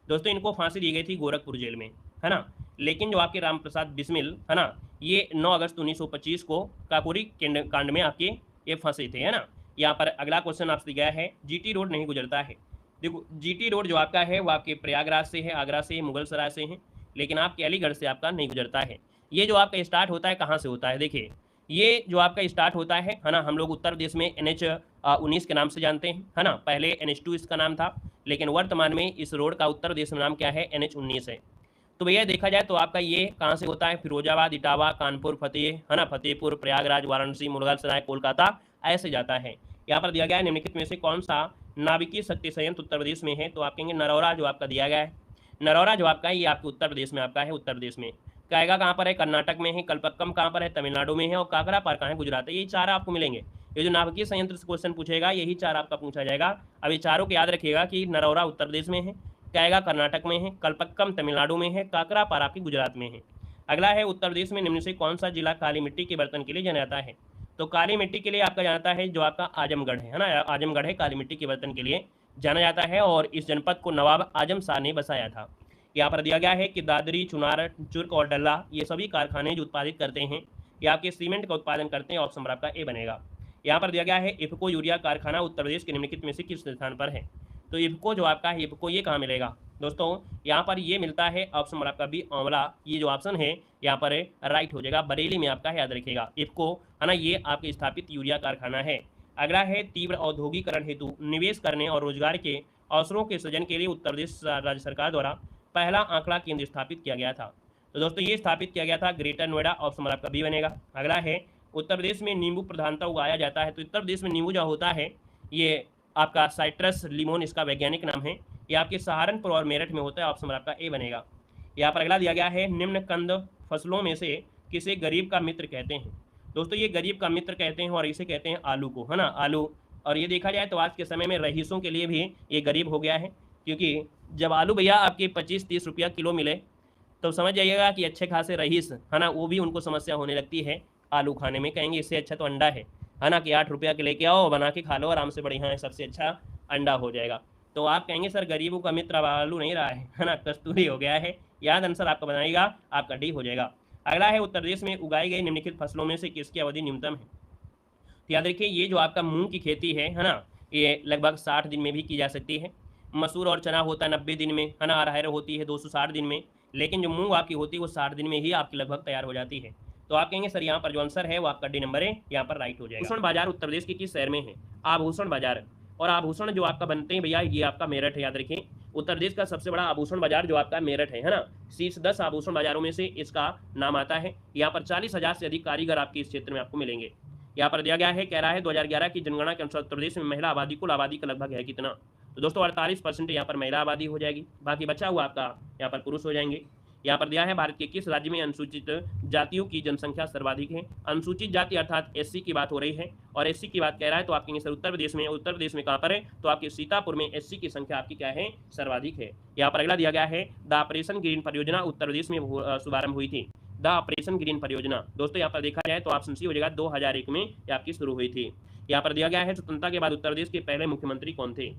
दोस्तों इनको फांसी दी गई थी गोरखपुर जेल में, है ना। लेकिन जो आपके रामप्रसाद बिस्मिल है ना, ये 9 अगस्त 1925 को काकोरी कांड में आपके ये फंसे थे, है ना। यहाँ पर अगला क्वेश्चन आपसे गया है, जीटी रोड नहीं गुजरता है। देखो जीटी रोड जो आपका है वो आपके प्रयागराज से है, आगरा से, मुगलसराय से है, लेकिन आपके अलीगढ़ से आपका नहीं गुजरता है। ये जो आपका स्टार्ट होता है कहाँ से होता है? देखिए ये जो आपका स्टार्ट होता है ना, हम लोग उत्तर प्रदेश में NH-19 के नाम से जानते हैं, है ना। पहले NH-2 इसका नाम था, लेकिन वर्तमान में इस रोड का उत्तर प्रदेश में नाम क्या है? NH-19 है। तो भैया देखा जाए तो आपका ये कहाँ से होता है? फिरोजाबाद, इटावा, कानपुर, फतेह, है ना, फतेहपुर, प्रयागराज, वाराणसी, मुगलसराय, कोलकाता, ऐसे जाता है। यहाँ पर दिया गया है निम्नलिखित में से कौन सा नाभिकीय शक्ति संयंत्र उत्तर प्रदेश में है? तो आप कहेंगे नरौरा जो आपका दिया गया है। नरौरा जो आपका है ये आपके उत्तर प्रदेश में आपका है, उत्तर प्रदेश में। कायगा कहाँ पर है? कर्नाटक में है। कलपक्कम कहाँ पर है? तमिलनाडु में है। और काकरा पार कहाँ है? गुजरात है। ये चार आपको मिलेंगे। ये जो नाभिकीय संयंत्र से क्वेश्चन पूछेगा यही चार आपका पूछा जाएगा। अब ये चारों को याद रखिएगा कि नरौरा उत्तर प्रदेश में है, कायगा कर्नाटक में है, कलपक्कम तमिलनाडु में है, काकरा पार आपकी गुजरात में है। अगला है उत्तर प्रदेश में निम्न से कौन सा जिला काली मिट्टी के बर्तन के लिए जाना जाता है? तो काली मिट्टी के लिए आपका जानता है जो आपका आजमगढ़ है ना, आजमगढ़ है काली मिट्टी के बर्तन के लिए जाना जाता है। और इस जनपद को नवाब आजम शाह ने बसाया था। यहाँ पर दिया गया है कि दादरी, चुनार, चुर्क और डल्ला ये सभी कारखाने जो उत्पादित करते हैं ये आपके सीमेंट का उत्पादन करते हैं। ऑप्शन नंबर आपका ए बनेगा। यहाँ पर दिया गया है इफको यूरिया कारखाना उत्तर प्रदेश के निम्नलिखित में से किस स्थान पर है? तो इफको जो आपका है, इफको ये कहाँ मिलेगा दोस्तों? यहाँ पर ये मिलता है ऑप्शन नंबर आपका बी आंवला। ये जो ऑप्शन है यहाँ पर राइट हो जाएगा, बरेली में आपका है, याद रखिएगा। इफको है ना, ये आपके स्थापित यूरिया कारखाना है। अगला है तीव्र औद्योगिकरण हेतु निवेश करने और रोजगार के अवसरों के सृजन के लिए उत्तर प्रदेश राज्य सरकार द्वारा पहला आंकड़ा केंद्र स्थापित किया गया था। तो दोस्तों ये स्थापित किया गया था ग्रेटर नोएडा। ऑप्शन नंबर आपका बी बनेगा। अगला है उत्तर प्रदेश में नींबू प्रधानता उगाया जाता है। तो उत्तर प्रदेश में नींबू जो होता है ये आपका साइट्रस लिमोन इसका वैज्ञानिक नाम है। ये आपके सहारनपुर और मेरठ में होता है। ऑप्शन नंबर आपका ए बनेगा। यहाँ पर अगला दिया गया है निम्न कंद फसलों में से किसे गरीब का मित्र कहते हैं? दोस्तों ये गरीब का मित्र कहते हैं और इसे कहते हैं आलू को, है ना, आलू। और ये देखा जाए तो आज के समय में रईसों के लिए भी ये गरीब हो गया है, क्योंकि जब आलू भैया आपके 25-30 रुपया किलो मिले तो समझ जाइएगा कि अच्छे खासे रईस, है ना, वो भी उनको समस्या होने लगती है आलू खाने में। कहेंगे इससे अच्छा तो अंडा है ना, कि 8 रुपया के लेके आओ, बना के खा लो आराम से, बढ़िया है, सबसे अच्छा अंडा हो जाएगा। तो आप कहेंगे सर गरीबों का मित्र अब आलू नहीं रहा है ना, कस्तूरी हो गया है। याद आंसर आपका बनाएगा, आपका डी हो जाएगा। अगला है उत्तर प्रदेश में उगाई गई निम्नलिखित फसलों में से किसकी अवधि न्यूनतम है? तो याद रखिए ये जो आपका मूंग की खेती है ना, ये लगभग 60 दिन में भी की जा सकती है। मसूर और चना होता है 90 दिन में, है ना। अरहर होती है 260 दिन में, लेकिन जो मूंग आपकी होती है वो 60 दिन में ही आपकी लगभग तैयार हो जाती है। तो आप कहेंगे सर यहाँ पर जो आंसर है वो आपका डी नंबर है, यहाँ पर राइट हो जाएगा। आभूषण बाजार उत्तर प्रदेश के किस शहर में है? आभूषण बाजार। और आभूषण जो आपका बनते हैं भैया ये आपका मेरठ है, याद रखिए। उत्तर प्रदेश का सबसे बड़ा आभूषण बाजार जो आपका मेरठ है ना, शीर्ष 10 आभूषण बाजारों में से इसका नाम आता है। यहाँ पर 40,000 से अधिक कारीगर आपके इस क्षेत्र में आपको मिलेंगे। यहाँ पर दिया गया है, कह रहा है 2011 की जनगणना के अनुसार उत्तर प्रदेश में महिला आबादी कुल आबादी का लगभग है कितना? तो दोस्तों 48% यहाँ पर महिला आबादी हो जाएगी, बाकी बचा हुआ आपका यहाँ पर पुरुष हो जाएंगे। यहाँ पर दिया है भारत के किस राज्य में अनुसूचित जातियों की जनसंख्या सर्वाधिक है? अनुसूचित जाति अर्थात SC की बात हो रही है, और SC की बात कह रहा है तो आप कहेंगे सर उत्तर प्रदेश में। उत्तर प्रदेश में कहाँ पर है? तो आपके सीतापुर में SC की संख्या आपकी क्या है? सर्वाधिक है। यहाँ पर अगला दिया गया है द ऑपरेशन ग्रीन परियोजना उत्तर प्रदेश में शुभारंभ हुई थी। द ऑपरेशन ग्रीन परियोजना दोस्तों यहाँ पर देखा जाए तो ऑप्शन सी हो जाएगा, 2001 में आपकी शुरू हुई थी। यहाँ पर दिया गया है स्वतंत्रता के बाद उत्तर प्रदेश के पहले मुख्यमंत्री कौन थे?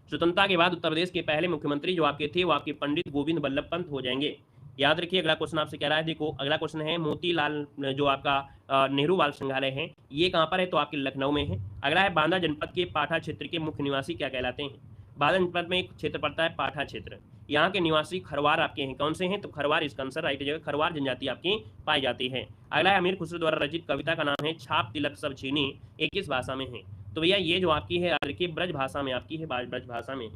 स्वतंत्रता के बाद उत्तर प्रदेश के पहले मुख्यमंत्री जो आपके थे वो आपके पंडित गोविंद बल्लभ पंत हो जाएंगे। याद रखिए अगला क्वेश्चन आपसे कह रहा है, देखो अगला क्वेश्चन है मोतीलाल जो आपका नेहरू बाल संग्रहालय है ये कहाँ पर है? तो आपके लखनऊ में है। अगला है बांदा जनपद के पाठा क्षेत्र के मुख्य निवासी क्या कहलाते हैं? बांदा जनपद में एक क्षेत्र पड़ता है पाठा क्षेत्र, यहाँ के निवासी खरवार आपके हैं। कौन से हैं? तो खरवार इसका आंसर राइट जगह, खरवार जनजाति आपकी पाई जाती है। अगला है अमीर खुसरो द्वारा रचित कविता का नाम है छाप तिलक सब छीनी, ये किस भाषा में है? तो भैया ये जो आपकी है याद रखिए ब्रज भाषा में आपकी है, ब्रज भाषा में है।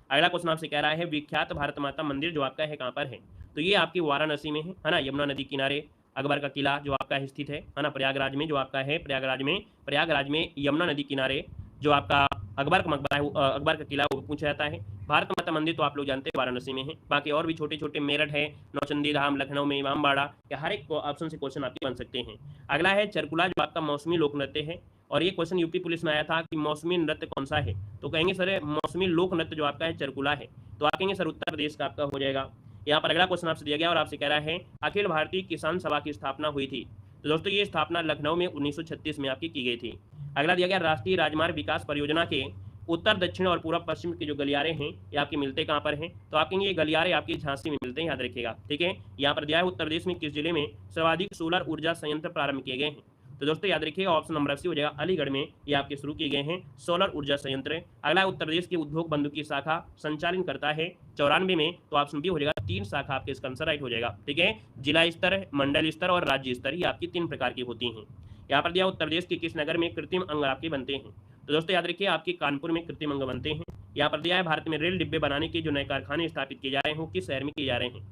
अगला क्वेश्चन आपसे कह रहा है विख्यात भारत माता मंदिर जो आपका है कहाँ पर है? तो ये आपकी वाराणसी में है ना, यमुना नदी किनारे। अकबर का किला जो आपका स्थित है ना, प्रयागराज में जो आपका है, प्रयागराज में यमुना नदी किनारे जो आपका अकबर का मकबरा है, अकबर का किला वो पूछा जाता है। भारत माता मंदिर तो आप लोग जानते हैं वाराणसी में है। बाकी और भी छोटे छोटे मेरठ है, नौचंदी धाम लखनऊ में, इमामबाड़ा, या हर एक ऑप्शन से क्वेश्चन आपके बन सकते हैं। अगला है चरकुला जो आपका मौसमी लोक नृत्य है, और ये क्वेश्चन यूपी पुलिस में आया था कि मौसमी नृत्य कौन सा है? तो कहेंगे सर मौसमी लोक नृत्य जो आपका है चरकुला है। तो आप कहेंगे सर उत्तर प्रदेश का आपका हो जाएगा। यहाँ पर अगला क्वेश्चन आपसे दिया गया और आपसे कह रहा है अखिल भारतीय किसान सभा की स्थापना हुई थी। तो दोस्तों ये स्थापना लखनऊ में 1936 में आपकी की गई थी। अगला दिया गया राष्ट्रीय राजमार्ग विकास परियोजना के उत्तर दक्षिण और पूर्व पश्चिम के जो गलियारे हैं ये आपके मिलते कहाँ पर हैं, तो आपके ये गलियारे आपकी झांसी में मिलते हैं, याद रखिएगा। ठीक है, यहाँ पर दिया है उत्तर प्रदेश में किस जिले में सर्वाधिक सोलर ऊर्जा संयंत्र प्रारंभ किए गए हैं। तो दोस्तों याद रखिएगा ऑप्शन नंबर सी हो जाएगा, अलीगढ़ में ये आपके शुरू किए गए हैं सोलर ऊर्जा संयंत्र। अगला उत्तर प्रदेश के उद्योग बंधु की शाखा संचालन करता है 94 में, तो ऑप्शन बी हो जाएगा, 3 शाखा आपके इसका आंसर राइट हो जाएगा। ठीक है, जिला स्तर, मंडल स्तर और राज्य स्तर ये आपकी 3 प्रकार की होती हैं। यहाँ पर दिया उत्तर प्रदेश के किस नगर में कृत्रिम अंग आपके बनते हैं। तो दोस्तों याद रखिए आपके कानपुर में कृत्रिम अंग बनते हैं। यहाँ पर दिया है भारत में रेल डिब्बे बनाने के जो नए कारखाने स्थापित किए जा रहे हैं किस शहर में किए जा रहे हैं।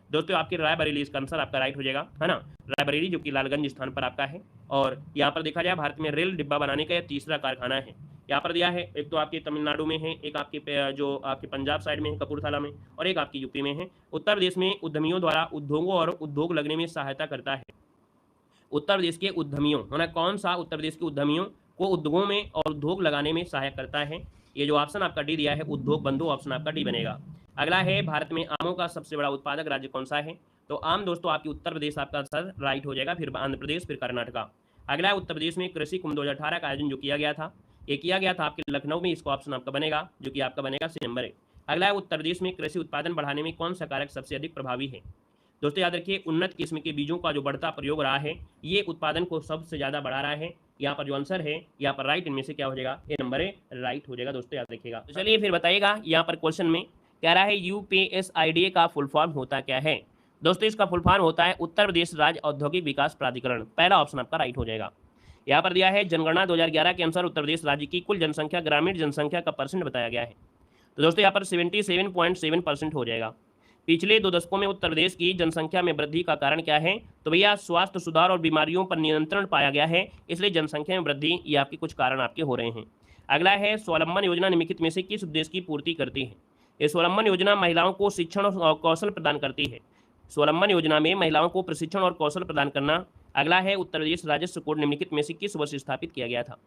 दोस्तों आपके रायबरेली इसका आंसर आपका राइट हो जाएगा, है ना, रायबरेली जो कि लालगंज स्थान पर आपका है। और यहाँ पर देखा जाए भारत में रेल डिब्बा बनाने का यह तीसरा कारखाना है। यहाँ पर दिया है एक तो आपके तमिलनाडु में है, एक आपके जो आपके पंजाब साइड में है कपूरथला में, और एक आपकी यूपी में है। उत्तर प्रदेश में उद्यमियों द्वारा उद्योगों और उद्योग लगने में सहायता करता है। उत्तर प्रदेश के उद्यमियों, है ना, कौन सा उत्तर प्रदेश के उद्यमियों को उद्योगों में और उद्योग लगाने में सहायक करता है। ये जो ऑप्शन आपका डी दिया है उद्योग बंधु, ऑप्शन आपका डी बनेगा। अगला है भारत में आमों का सबसे बड़ा उत्पादक राज्य कौन सा है। तो आम दोस्तों आपकी उत्तर प्रदेश आपका आंसर राइट हो जाएगा, फिर आंध्र प्रदेश, फिर कर्नाटका। अगला है उत्तर प्रदेश में कृषि कुंभ 2018 का आयोजन जो किया गया था, ये किया गया था आपके लखनऊ में, इसको ऑप्शन आपका बनेगा जो कि आपका बनेगा सी नंबर है। अगला है उत्तर प्रदेश में कृषि उत्पादन बढ़ाने में कौन सा कारक सबसे अधिक प्रभावी है। दोस्तों याद रखिए उन्नत किस्म के बीजों का जो बढ़ता प्रयोग रहा है ये उत्पादन को सबसे ज्यादा बढ़ा रहा है। यहाँ पर जो आंसर है यहाँ पर राइट इनमें से क्या हो जाएगा, ए नंबर है राइट हो जाएगा। दोस्तों याद रखिएगा। तो चलिए फिर बताइएगा, यहाँ पर क्वेश्चन में कह रहा है UPSIDA का फुल फॉर्म होता क्या है। दोस्तों इसका फुल फॉर्म होता है उत्तर प्रदेश राज्य औद्योगिक विकास प्राधिकरण, पहला ऑप्शन आपका राइट हो जाएगा। यहाँ पर दिया है जनगणना 2011 के अनुसार उत्तर प्रदेश राज्य की कुल जनसंख्या ग्रामीण जनसंख्या का परसेंट बताया गया है। तो दोस्तों यहाँ पर 77.7% हो जाएगा। पिछले 2 दशकों में उत्तर प्रदेश की जनसंख्या में वृद्धि का कारण क्या है, तो भैया स्वास्थ्य सुधार और बीमारियों पर नियंत्रण पाया गया है, इसलिए जनसंख्या में वृद्धि ये आपके कुछ कारण आपके हो रहे हैं। अगला है स्वावलंबन योजना निम्नलिखित में से किस उद्देश्य की पूर्ति करती है। ये स्वावलंबन योजना महिलाओं को शिक्षण और कौशल प्रदान करती है। स्वावलंबन योजना में महिलाओं को प्रशिक्षण और कौशल प्रदान करना। अगला है उत्तर प्रदेश राजस्व कोड निम्नलिखित में से किस वर्ष स्थापित किया गया था।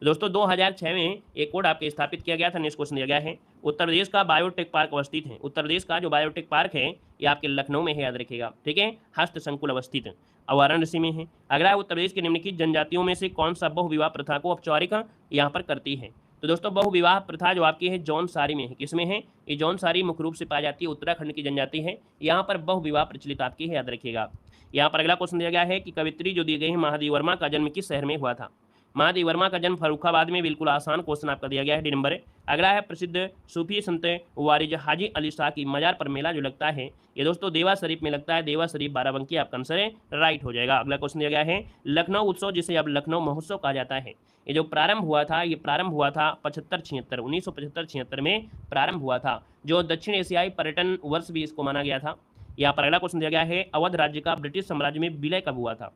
दोस्तों 2006 में एक कोड आपके स्थापित किया गया था। नेक्स्ट क्वेश्चन दिया गया है उत्तर प्रदेश का बायोटेक पार्क अवस्थित है। उत्तर प्रदेश का जो बायोटेक पार्क है ये आपके लखनऊ में है, याद रखिएगा। ठीक है, हस्त संकुल अवस्थित वाराणसी में है। अगला है उत्तर प्रदेश के निम्नलिखित जनजातियों में से कौन सा बहुविवाह प्रथा को औपचारिक यहाँ पर करती है। तो दोस्तों बहुविवाह प्रथा जो आपकी है जौनसारी में है, किसमें है, ये जौनसारी मुख्य रूप से पाई जाती है, उत्तराखंड की जनजाति है, यहाँ पर बहुविवाह प्रचलित आपकी है, याद रखिएगा। यहाँ पर अगला क्वेश्चन दिया गया है कि कवित्री जो दी गई है महादेव वर्मा का जन्म किस शहर में हुआ था। महादेव वर्मा का जन्म फर्रुखाबाद में, बिल्कुल आसान क्वेश्चन आपका दिया गया है, डी नंबर है। अगला है प्रसिद्ध सूफी संत वारिज हाजी अली शाह की मजार पर मेला जो लगता है ये दोस्तों देवा शरीफ में लगता है, देवा शरीफ बाराबंकी आपका आंसर है राइट हो जाएगा। अगला क्वेश्चन दिया गया है लखनऊ उत्सव जिसे अब लखनऊ महोत्सव कहा जाता है, ये जो प्रारंभ हुआ था ये प्रारंभ हुआ था 1975-76 में प्रारंभ हुआ था, जो दक्षिण एशियाई पर्यटन वर्ष भी इसको माना गया था। यहाँ पर अगला क्वेश्चन दिया गया है अवध राज्य का ब्रिटिश साम्राज्य में विलय कब हुआ था।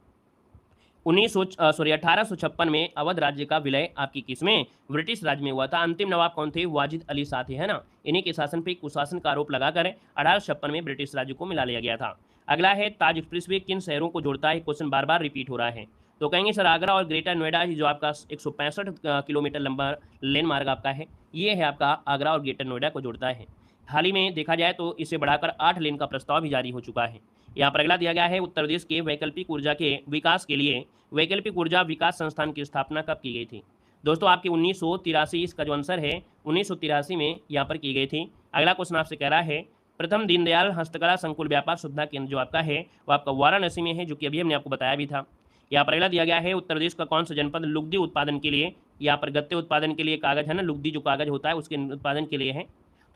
1856 में अवध राज्य का विलय आपकी किसमें, ब्रिटिश राज्य में हुआ था। अंतिम नवाब कौन थे, वाजिद अली शाह थे, है ना। इन्हीं के शासन पे कुशासन का आरोप लगाकर 1856 में ब्रिटिश राज्य को मिला लिया गया था। अगला है ताज एक्सप्रेसवे किन शहरों को जोड़ता है, क्वेश्चन बार बार रिपीट हो रहा है। तो कहेंगे सर आगरा और ग्रेटर नोएडा जो आपका 165 किलोमीटर लंबा लेन मार्ग आपका है, ये है आपका आगरा और ग्रेटर नोएडा को जोड़ता है। हाल ही में देखा जाए तो इसे बढ़ाकर 8 लेन का प्रस्ताव भी जारी हो चुका है। यहाँ पर अगला दिया गया है उत्तर प्रदेश के वैकल्पिक ऊर्जा के विकास के लिए वैकल्पिक ऊर्जा विकास संस्थान की स्थापना कब की गई थी। दोस्तों आपकी 1983, इसका जो आंसर है 1983 में यहाँ पर की गई थी। अगला क्वेश्चन आपसे कह रहा है प्रथम दीनदयाल हस्तकला संकुल व्यापार सुविधा केंद्र जो आपका है वो आपका वाराणसी में है, जो कि अभी हमने आपको बताया भी था। यहाँ पर अगला दिया गया है उत्तर प्रदेश का कौन सा जनपद लुगदी उत्पादन के लिए, यहाँ पर गत्ते उत्पादन के लिए कागज है ना, लुगदी जो कागज होता है उसके उत्पादन के लिए है।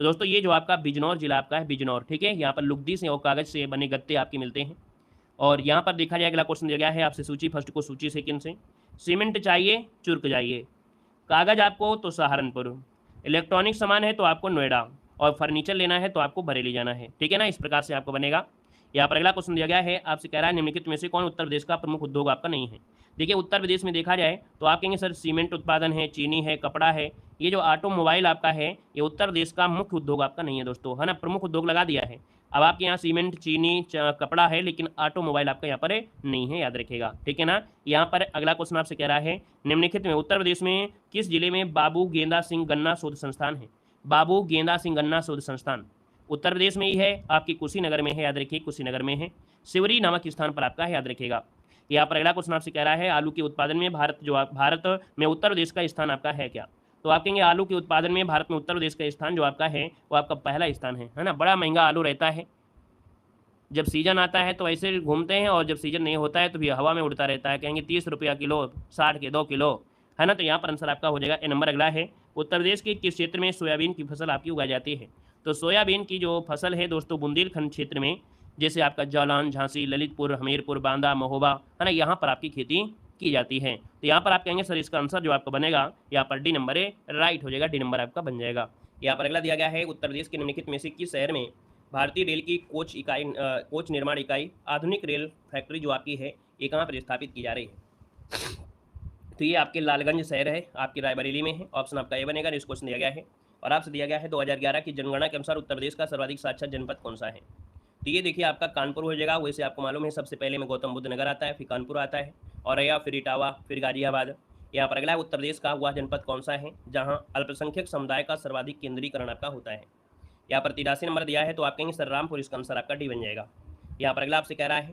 तो दोस्तों ये जो आपका बिजनौर जिला आपका है, बिजनौर, ठीक है, यहाँ पर लुगदी से और कागज से बने गत्ते आपके मिलते हैं। और यहाँ पर देखा जाए अगला क्वेश्चन दिया गया है आपसे सूची फर्स्ट को सूची सेकंड से। सीमेंट चाहिए चुर्क जाइए, कागज आपको तो सहारनपुर, इलेक्ट्रॉनिक सामान है तो आपको नोएडा, और फर्नीचर लेना है तो आपको बरेली जाना है, ठीक है ना। इस प्रकार से आपको बनेगा। यहाँ पर अगला क्वेश्चन दिया गया है आपसे कह रहा है निम्नलिखित में से कौन उत्तर प्रदेश का प्रमुख उद्योग आपका नहीं है। देखिए उत्तर प्रदेश में देखा जाए तो आप कहेंगे सर सीमेंट उत्पादन है, चीनी है, कपड़ा है, ये जो ऑटोमोबाइल आपका है ये उत्तर प्रदेश का मुख्य उद्योग आपका नहीं है दोस्तों, है ना। प्रमुख उद्योग लगा दिया है। अब आपके यहाँ सीमेंट, चीनी, कपड़ा है, लेकिन ऑटोमोबाइल आपका यहाँ पर नहीं है, याद रखिएगा, ठीक है ना। यहाँ पर अगला क्वेश्चन आपसे कह रहा है निम्नलिखित में उत्तर प्रदेश में किस जिले में बाबू गेंदा सिंह गन्ना शोध संस्थान है। बाबू गेंदा सिंह गन्ना शोध संस्थान, उत्तर प्रदेश में ही है, आपकी कुशीनगर में है, याद रखिए कुशीनगर में है, सिवरी नामक स्थान पर आपका है, याद रखिएगा। यहाँ पर अगला क्वेश्चन आपसे कह रहा है आलू के उत्पादन में भारत में उत्तर प्रदेश का स्थान आपका है क्या? तो आप कहेंगे आलू के उत्पादन में भारत में उत्तर प्रदेश का स्थान जो आपका है वो आपका पहला स्थान है ना। बड़ा महंगा आलू रहता है, जब सीजन आता है तो ऐसे घूमते हैं, और जब सीजन नहीं होता है तो भी हवा में उड़ता रहता है। कहेंगे 30 रुपया किलो, 60 के 2 किलो, है ना। तो यहाँ पर आंसर आपका हो जाएगा ए नंबर। अगला है उत्तर प्रदेश के किस क्षेत्र में सोयाबीन की फसल आपकी उगाई जाती है? तो सोयाबीन की जो फसल है दोस्तों बुंदेलखंड क्षेत्र में, जैसे आपका जालौन, झांसी, ललितपुर, हमीरपुर, बांदा, महोबा, है ना, यहाँ पर आपकी खेती की जाती है। तो यहाँ पर आप कहेंगे सर इसका आंसर जो आपका बनेगा यहाँ पर डी नंबर है, राइट हो जाएगा, डी नंबर आपका बन जाएगा। यहाँ पर अगला दिया गया है उत्तर प्रदेश के निम्नलिखित में से किस शहर में भारतीय रेल की कोच निर्माण इकाई आधुनिक रेल फैक्ट्री जो आपकी है ये कहाँ पर स्थापित की जा रही है? तो ये आपके लालगंज शहर है, आपकी रायबरेली में है। ऑप्शन आपका ये बनेगा। नेक्स्ट क्वेश्चन दिया गया है और आपसे दिया गया है 2011 की जनगणना के अनुसार उत्तर प्रदेश का सर्वाधिक साक्षर जनपद कौन सा है? तो ये देखिए आपका कानपुर हो जाएगा। वैसे आपको मालूम है सबसे पहले में गौतम बुद्ध नगर आता है, फिर कानपुर आता है, औरैया, फिर इटावा, फिर गाजियाबाद। यहाँ पर अगला उत्तर प्रदेश का वह जनपद कौन सा है जहाँ अल्पसंख्यक समुदाय का सर्वाधिक केंद्रीकरण आपका होता है? यहाँ पर 83 नंबर दिया है, तो आप कहेंगे सर रामपुर, इसका आंसर आपका डी बन जाएगा। यहाँ पर अगला आपसे कह रहा है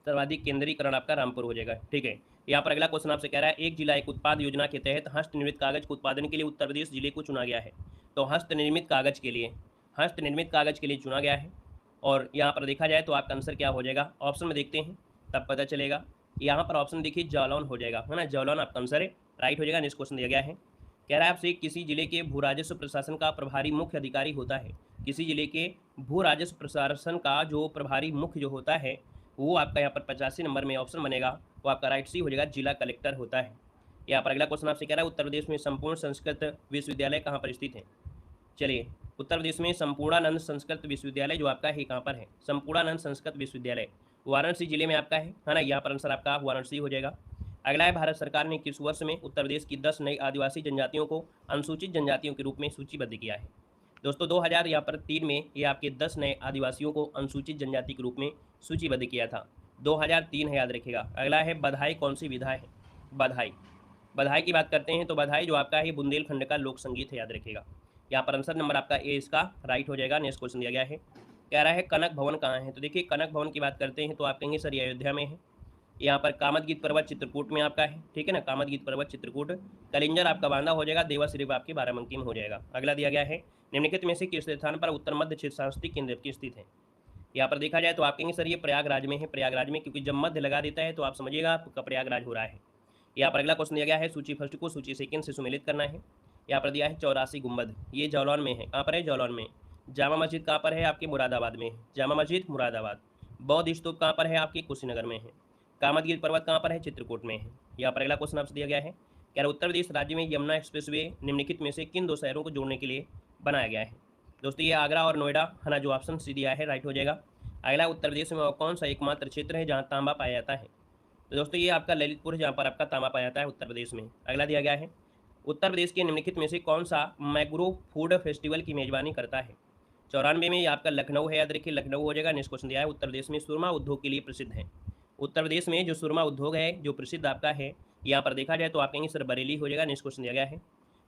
सर्वाधिक केंद्रीकरण आपका रामपुर हो जाएगा, ठीक है। यहाँ पर अगला क्वेश्चन आपसे कह रहा है एक जिला एक उत्पाद योजना के तहत हस्तनिर्मित कागज के उत्पादन के लिए उत्तर प्रदेश जिले को चुना गया है। तो हस्तनिर्मित कागज के लिए चुना गया है। और यहाँ पर देखा जाए तो आपका आंसर क्या हो जाएगा, ऑप्शन में देखते हैं तब पता चलेगा। यहाँ पर ऑप्शन देखिए जालौन हो जाएगा, है ना, जालौन आपका आंसर है, राइट हो जाएगा। नेक्स्ट क्वेश्चन दिया गया है, कह रहा है आपसे किसी जिले के भू राजस्व प्रशासन का प्रभारी मुख्य अधिकारी होता है। किसी जिले के भू राजस्व प्रशासन का जो प्रभारी मुख्य जो होता है वो आपका यहाँ पर 85 नंबर में ऑप्शन बनेगा, वो आपका राइट सी हो जाएगा, जिला कलेक्टर होता है। यहाँ पर अगला क्वेश्चन आपसे कह रहा है उत्तर प्रदेश में संपूर्ण संस्कृत विश्वविद्यालय कहाँ पर स्थित है? चलिए, उत्तर प्रदेश में संपूर्णानंद संस्कृत विश्वविद्यालय जो आपका है कहाँ पर है? संपूर्णानंद संस्कृत विश्वविद्यालय वाराणसी जिले में आपका है ना। यहाँ पर आंसर आपका वाराणसी हो जाएगा। अगला है भारत सरकार ने किस वर्ष में उत्तर प्रदेश की 10 नई आदिवासी जनजातियों को अनुसूचित जनजातियों के रूप में सूचीबद्ध किया है? दोस्तों 2000 यहाँ पर 3 में ये आपके 10 नए आदिवासियों को अनुसूचित जनजाति के रूप में सूचीबद्ध किया था, 2003 है, याद रखिएगा। अगला है बधाई कौन सी विधा है? बधाई की बात करते हैं तो बधाई जो आपका है बुंदेलखंड का लोक संगीत है, याद रखिएगा। यहाँ पर आंसर नंबर आपका ए इसका राइट हो जाएगा। नेक्स्ट क्वेश्चन दिया गया है, कह रहा है कनक भवन कहाँ है? तो देखिए कनक भवन की बात करते हैं तो आप कहेंगे सर ये अयोध्या में है। यहाँ पर कामदगीत पर्वत चित्रकूट में आपका है, ठीक है ना, कामदगीत पर्वत चित्रकूट। कलिंजर आपका बांदा हो जाएगा, देवा सिर्फ आपकी बाराबंकी में हो जाएगा। अगला दिया गया है निम्नलिखित में से किस स्थान पर उत्तर मध्य क्षेत्र सांस्कृतिक केंद्र की स्थित है? यहाँ पर देखा जाए तो आप कहेंगे सर ये प्रयागराज में है, प्रयागराज में, क्योंकि जब मध्य लगा देता है तो आप समझिएगा आपका प्रयागराज हो रहा है। यहाँ पर अगला क्वेश्चन दिया गया है सूची फर्स्ट को सूची सेकंड से सुमेलित करना है। यहाँ पर दिया है 84 गुंबद, ये जालौन में है। कहाँ पर है? जालौन में। जामा मस्जिद कहाँ पर है? आपके मुरादाबाद में है, जामा मस्जिद मुरादाबाद। बौद्ध स्तूप कहाँ पर है? आपके कुशीनगर में है। कामदगिरी पर्वत कहाँ पर है? चित्रकूट में है। यहाँ पर अगला क्वेश्चन आपसे दिया गया है, क्या उत्तर प्रदेश राज्य में यमुना एक्सप्रेसवे निम्नलिखित में से किन 2 शहरों को जोड़ने के लिए बनाया गया है? दोस्तों ये आगरा और नोएडा है ना, जो ऑप्शन सी दिया है राइट हो जाएगा। अगला उत्तर प्रदेश में कौन सा एकमात्र क्षेत्र है जहाँ तांबा पाया जाता है? तो दोस्तों ये आपका ललितपुर है, जहाँ पर आपका तांबा पाया जाता है उत्तर प्रदेश में। अगला दिया गया है उत्तर प्रदेश के निम्नलिखित में से कौन सा मैग्रो फूड फेस्टिवल की मेजबानी करता है? 94 में ये आपका लखनऊ है, याद रखिए लखनऊ हो जाएगा। नेक्स्ट क्वेश्चन दिया है उत्तर प्रदेश में सुरमा उद्योग के लिए प्रसिद्ध है। उत्तर प्रदेश में जो सुरमा उद्योग है जो प्रसिद्ध आपका है, यहाँ पर देखा जाए तो आप कहेंगे सर बरेली हो जाएगा। नेक्स्ट क्वेश्चन दिया गया है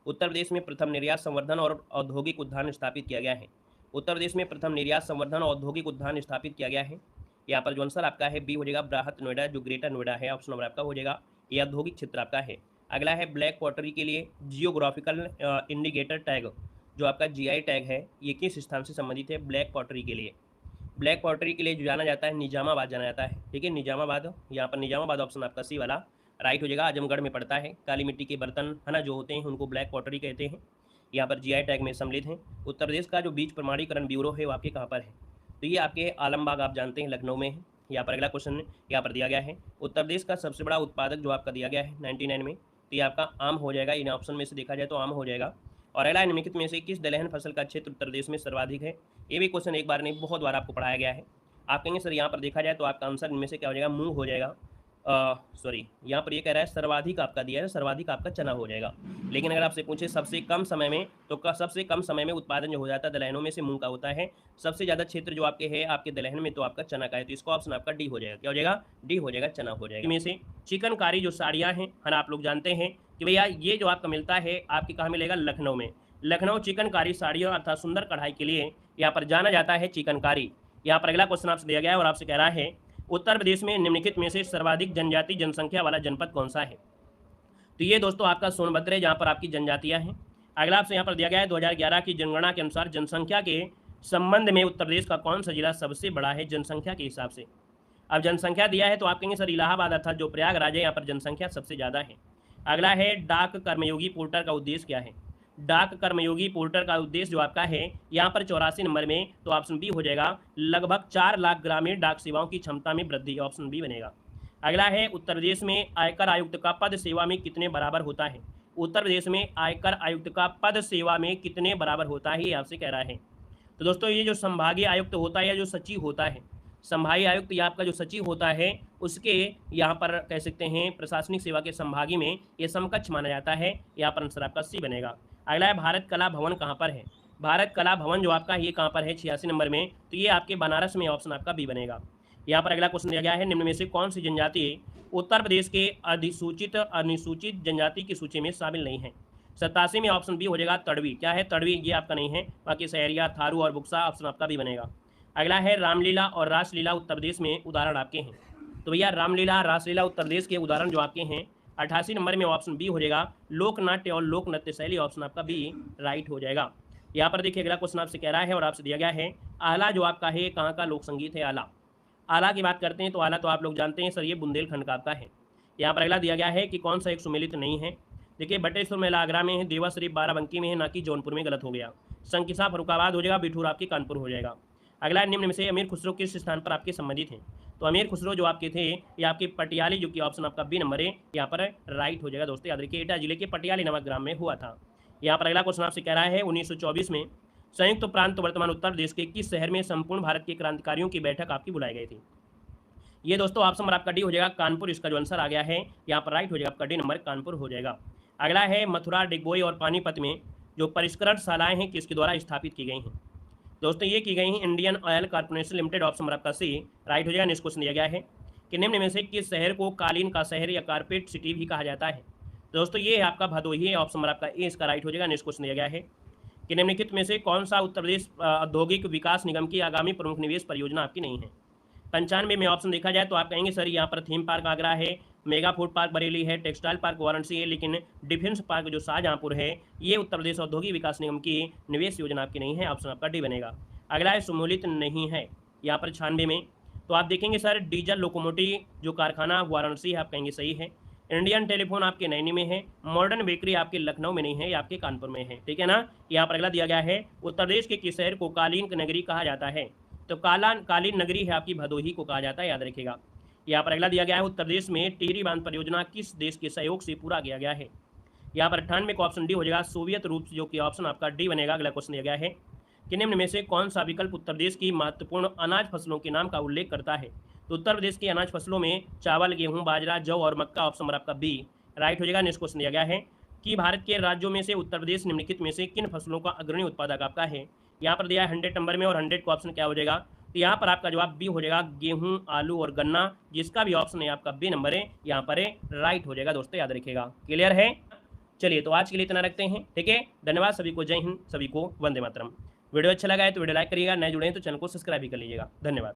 उत्तर प्रदेश में प्रथम निर्यात संवर्धन और औद्योगिक उद्यान स्थापित किया गया है। उत्तर प्रदेश में प्रथम निर्यात संवर्धन और औद्योगिक उद्यान स्थापित किया गया है। यहाँ पर जो आंसर आपका है बी हो जाएगा, बृहत नोएडा, जो ग्रेटर नोएडा है, ऑप्शन नंबर आपका हो जाएगा, ये औद्योगिक क्षेत्र आपका है। अगला है ब्लैक पॉटरी के लिए जियोग्राफिकल इंडिकेटर टैग, जो आपका जीआई टैग है, ये किस स्थान से संबंधित है? ब्लैक पॉटरी के लिए। ब्लैक पॉटरी के लिए जो जाना जाता है निजामाबाद जाना जाता है, ठीक है, निजामाबाद। यहाँ पर निजामाबाद ऑप्शन आपका सी वाला राइट हो जाएगा, आजमगढ़ में पड़ता है। काली मिट्टी के बर्तन है ना जो होते हैं उनको ब्लैक पॉटरी कहते हैं, यहाँ पर जीआई टैग में सम्मिलित हैं। उत्तर प्रदेश का जो बीज प्रमाणीकरण ब्यूरो है वो आपके कहाँ पर है? तो ये आपके आलमबाग आप जानते हैं लखनऊ में है। यहाँ पर अगला क्वेश्चन यहाँ पर दिया गया है उत्तर प्रदेश का सबसे बड़ा उत्पादक जो आपका दिया गया है 99 में, तो ये आपका आम हो जाएगा। इन ऑप्शन में से देखा जाए तो आम हो जाएगा। और अगला निम्नलिखित में से किस दलहन फसल का क्षेत्र उत्तर प्रदेश में सर्वाधिक है? ये भी क्वेश्चन एक बार नहीं बहुत बार आपको पढ़ाया गया है। आप कहेंगे सर यहाँ पर देखा जाए तो आपका आंसर इनमें से क्या हो जाएगा? मूंग हो जाएगा। सॉरी, यहाँ पर ये कह रहा है सर्वाधिक आपका दिया है, सर्वाधिक आपका चना हो जाएगा। लेकिन अगर आपसे पूछे सबसे कम समय में, तो सबसे कम समय में उत्पादन जो हो जाता है दलहनों में से मूंग का होता है। सबसे ज़्यादा क्षेत्र जो आपके है आपके दलहन में तो आपका चना का है, तो इसको ऑप्शन आपका डी हो जाएगा। क्या हो जाएगा? डी हो जाएगा, चना हो जाएगा। इनमें से चिकनकारी जो साड़ियाँ हैं है ना, आप लोग जानते हैं कि भैया ये जो आपका मिलता है आपके कहाँ मिलेगा? लखनऊ में। लखनऊ चिकनकारी साड़ियों अर्थात सुंदर कढ़ाई के लिए यहाँ पर जाना जाता है चिकनकारी। यहाँ पर अगला क्वेश्चन आपसे दिया गया है और आपसे कह रहा है उत्तर प्रदेश में निम्नलिखित में से सर्वाधिक जनजाति जनसंख्या वाला जनपद कौन सा है। तो ये दोस्तों आपका सोनभद्र है, जहाँ पर आपकी जनजातियाँ हैं। अगला आपसे यहाँ पर दिया गया है 2011 की जनगणना के अनुसार जनसंख्या के संबंध में उत्तर प्रदेश का कौन सा जिला सबसे बड़ा है जनसंख्या के हिसाब से। अब जनसंख्या दिया है तो आप कहेंगे सर इलाहाबाद अर्थात जो प्रयागराज है यहाँ पर जनसंख्या सबसे ज़्यादा है। अगला है डाक कर्मयोगी पोर्टल का उद्देश्य क्या है। डाक कर्मयोगी पोर्टल का उद्देश्य जो आपका है यहाँ पर 84 नंबर में, तो ऑप्शन बी हो जाएगा, लगभग 4 लाख ग्रामीण डाक सेवाओं की क्षमता में वृद्धि, ऑप्शन बी बनेगा। अगला है उत्तर प्रदेश में आयकर आयुक्त का पद सेवा में कितने बराबर होता है। उत्तर प्रदेश में आयकर आयुक्त का पद सेवा में कितने बराबर होता है, ये आपसे कह रहा है। तो दोस्तों ये जो संभागीय आयुक्त होता है या जो सचिव होता है, संभागीय आयुक्त या आपका जो सचिव होता है उसके यहाँ पर कह सकते हैं प्रशासनिक सेवा के संभागी में ये समकक्ष माना जाता है। यहाँ पर आंसर आपका सी बनेगा। अगला है भारत कला भवन कहाँ पर है। भारत कला भवन जो आपका ये कहाँ पर है 86 नंबर में, तो ये आपके बनारस में, ऑप्शन आपका बी बनेगा। यहाँ पर अगला क्वेश्चन दिया गया है निम्न में से कौन सी जनजाति उत्तर प्रदेश के अनुसूचित जनजाति की सूची में शामिल नहीं है। 87 में ऑप्शन बी हो जाएगा तड़वी। क्या है तड़वी, ये आपका नहीं है, बाकी सहरिया, थारू और बुक्सा, ऑप्शन आपका बी बनेगा। अगला है रामलीला और रासलीला उत्तर प्रदेश में उदाहरण आपके हैं। तो भैया रामलीला रासलीला उत्तर प्रदेश के उदाहरण जो आपके हैं 88 नंबर में ऑप्शन बी हो जाएगा लोक नाट्य और लोक नृत्य शैली, ऑप्शन आपका बी राइट हो जाएगा। यहाँ पर देखिए अगला क्वेश्चन आपसे कह रहा है और आपसे दिया गया है आला जो आपका है कहाँ का लोक संगीत है। आला, आला की बात करते हैं तो आला तो आप लोग जानते हैं सर ये बुंदेलखंड का आपका है। यहाँ पर अगला दिया गया है कि कौन सा एक सुमेलित नहीं है। देखिए बटेश्वर मेला आगरा में है, देवा शरीफ बाराबंकी में है, ना कि जौनपुर में, गलत हो गया। संकिसा फरुखाबाद हो जाएगा, बिठूर आपकी कानपुर हो जाएगा। अगला निम्न में से अमीर खुसरो किस स्थान पर आपके संबंधित हैं। तो अमीर खुसरो जो आपके थे ये आपके पटियाली, जो कि ऑप्शन आपका बी नंबर है, यहाँ पर राइट हो जाएगा। दोस्तों याद रखिए एटा जिले के पटियाली नामक ग्राम में हुआ था। यहाँ पर अगला क्वेश्चन आपसे कह रहा है 1924 में संयुक्त प्रांत वर्तमान उत्तर प्रदेश के किस शहर में संपूर्ण भारत के क्रांतिकारियों की बैठक आपकी बुलाई गई थी। ये दोस्तों ऑप्शन नंबर आपका डी हो जाएगा कानपुर, इसका जो आंसर आ गया है यहाँ पर राइट हो जाएगा, आपका डी नंबर कानपुर हो जाएगा। अगला है मथुरा, डिगबोई और पानीपत में जो परिष्करण शालाएं हैं किसके द्वारा स्थापित की गई हैं। दोस्तों ये की गई हैं Indian oil corporation limited, option number आपका सी राइट हो जाएगा। नेक्स्ट क्वेश्चन दिया गया है कि निम्न में से किस शहर को कालीन का शहर या कारपेट सिटी भी कहा जाता है। दोस्तों ये है आपका भदोही है, ऑप्शन नंबर आपका ए इसका राइट हो जाएगा। नेक्स्ट क्वेश्चन दिया गया है कि निम्नलिखित में से कौन सा उत्तर प्रदेश औद्योगिक विकास निगम की आगामी प्रमुख निवेश परियोजना आपकी नहीं है। 95 में ऑप्शन देखा जाए तो आप कहेंगे सर यहाँ पर थीम पार्क आगरा है, मेगा फूड पार्क बरेली है, टेक्सटाइल पार्क वाराणसी है, लेकिन डिफेंस पार्क जो शाहजहाँपुर है ये उत्तर प्रदेश औद्योगिक विकास निगम की निवेश योजना आपकी नहीं है, ऑप्शन आपका डी बनेगा। अगला है सुमूलित नहीं है, यहाँ पर 96 में, तो आप देखेंगे सर डीजल लोकोमोटिव जो कारखाना वाराणसी है, आप कहेंगे सही है। इंडियन टेलीफोन आपके नैनी में है, मॉडर्न बेकरी आपके लखनऊ में नहीं है, ये आपके कानपुर में है, ठीक है ना। यहाँ पर अगला दिया गया है उत्तर प्रदेश के किस शहर को कालीन नगरी कहा जाता है। तो कालीन नगरी है आपकी भदोही को कहा जाता है, याद रखिएगा। यहाँ पर अगला दिया गया है उत्तर प्रदेश में टिहरी बांध परियोजना किस देश के सहयोग से पूरा किया गया है। यहाँ पर 98 को ऑप्शन डी हो जाएगा सोवियत रूस, जो कि ऑप्शन आपका डी बनेगा। अगला क्वेश्चन दिया गया है कि निम्न में से कौन सा विकल्प उत्तर प्रदेश की महत्वपूर्ण अनाज फसलों के नाम का उल्लेख करता है। तो उत्तर प्रदेश की अनाज फसलों में चावल, गेहूं, बाजरा, जौ और मक्का, ऑप्शन नंबर आपका बी राइट हो जाएगा। नेक्स्ट क्वेश्चन दिया गया है कि भारत के राज्यों में से उत्तर प्रदेश निम्नलिखित में से किन फसलों का अग्रणी उत्पादक आपका है। यहाँ पर दिया है 100 नंबर में और 100 का ऑप्शन क्या हो जाएगा, तो यहाँ पर आपका जवाब बी हो जाएगा गेहूं, आलू और गन्ना, जिसका भी ऑप्शन है आपका बी नंबर है, यहाँ पर राइट हो जाएगा। दोस्तों याद रखिएगा, क्लियर है। चलिए तो आज के लिए इतना रखते हैं, ठीक है। धन्यवाद सभी को, जय हिंद, सभी को वंदे मातरम। वीडियो अच्छा लगा है तो वीडियो लाइक करिएगा, नए जुड़े हैं तो चैनल को सब्सक्राइब भी कर लीजिएगा। धन्यवाद।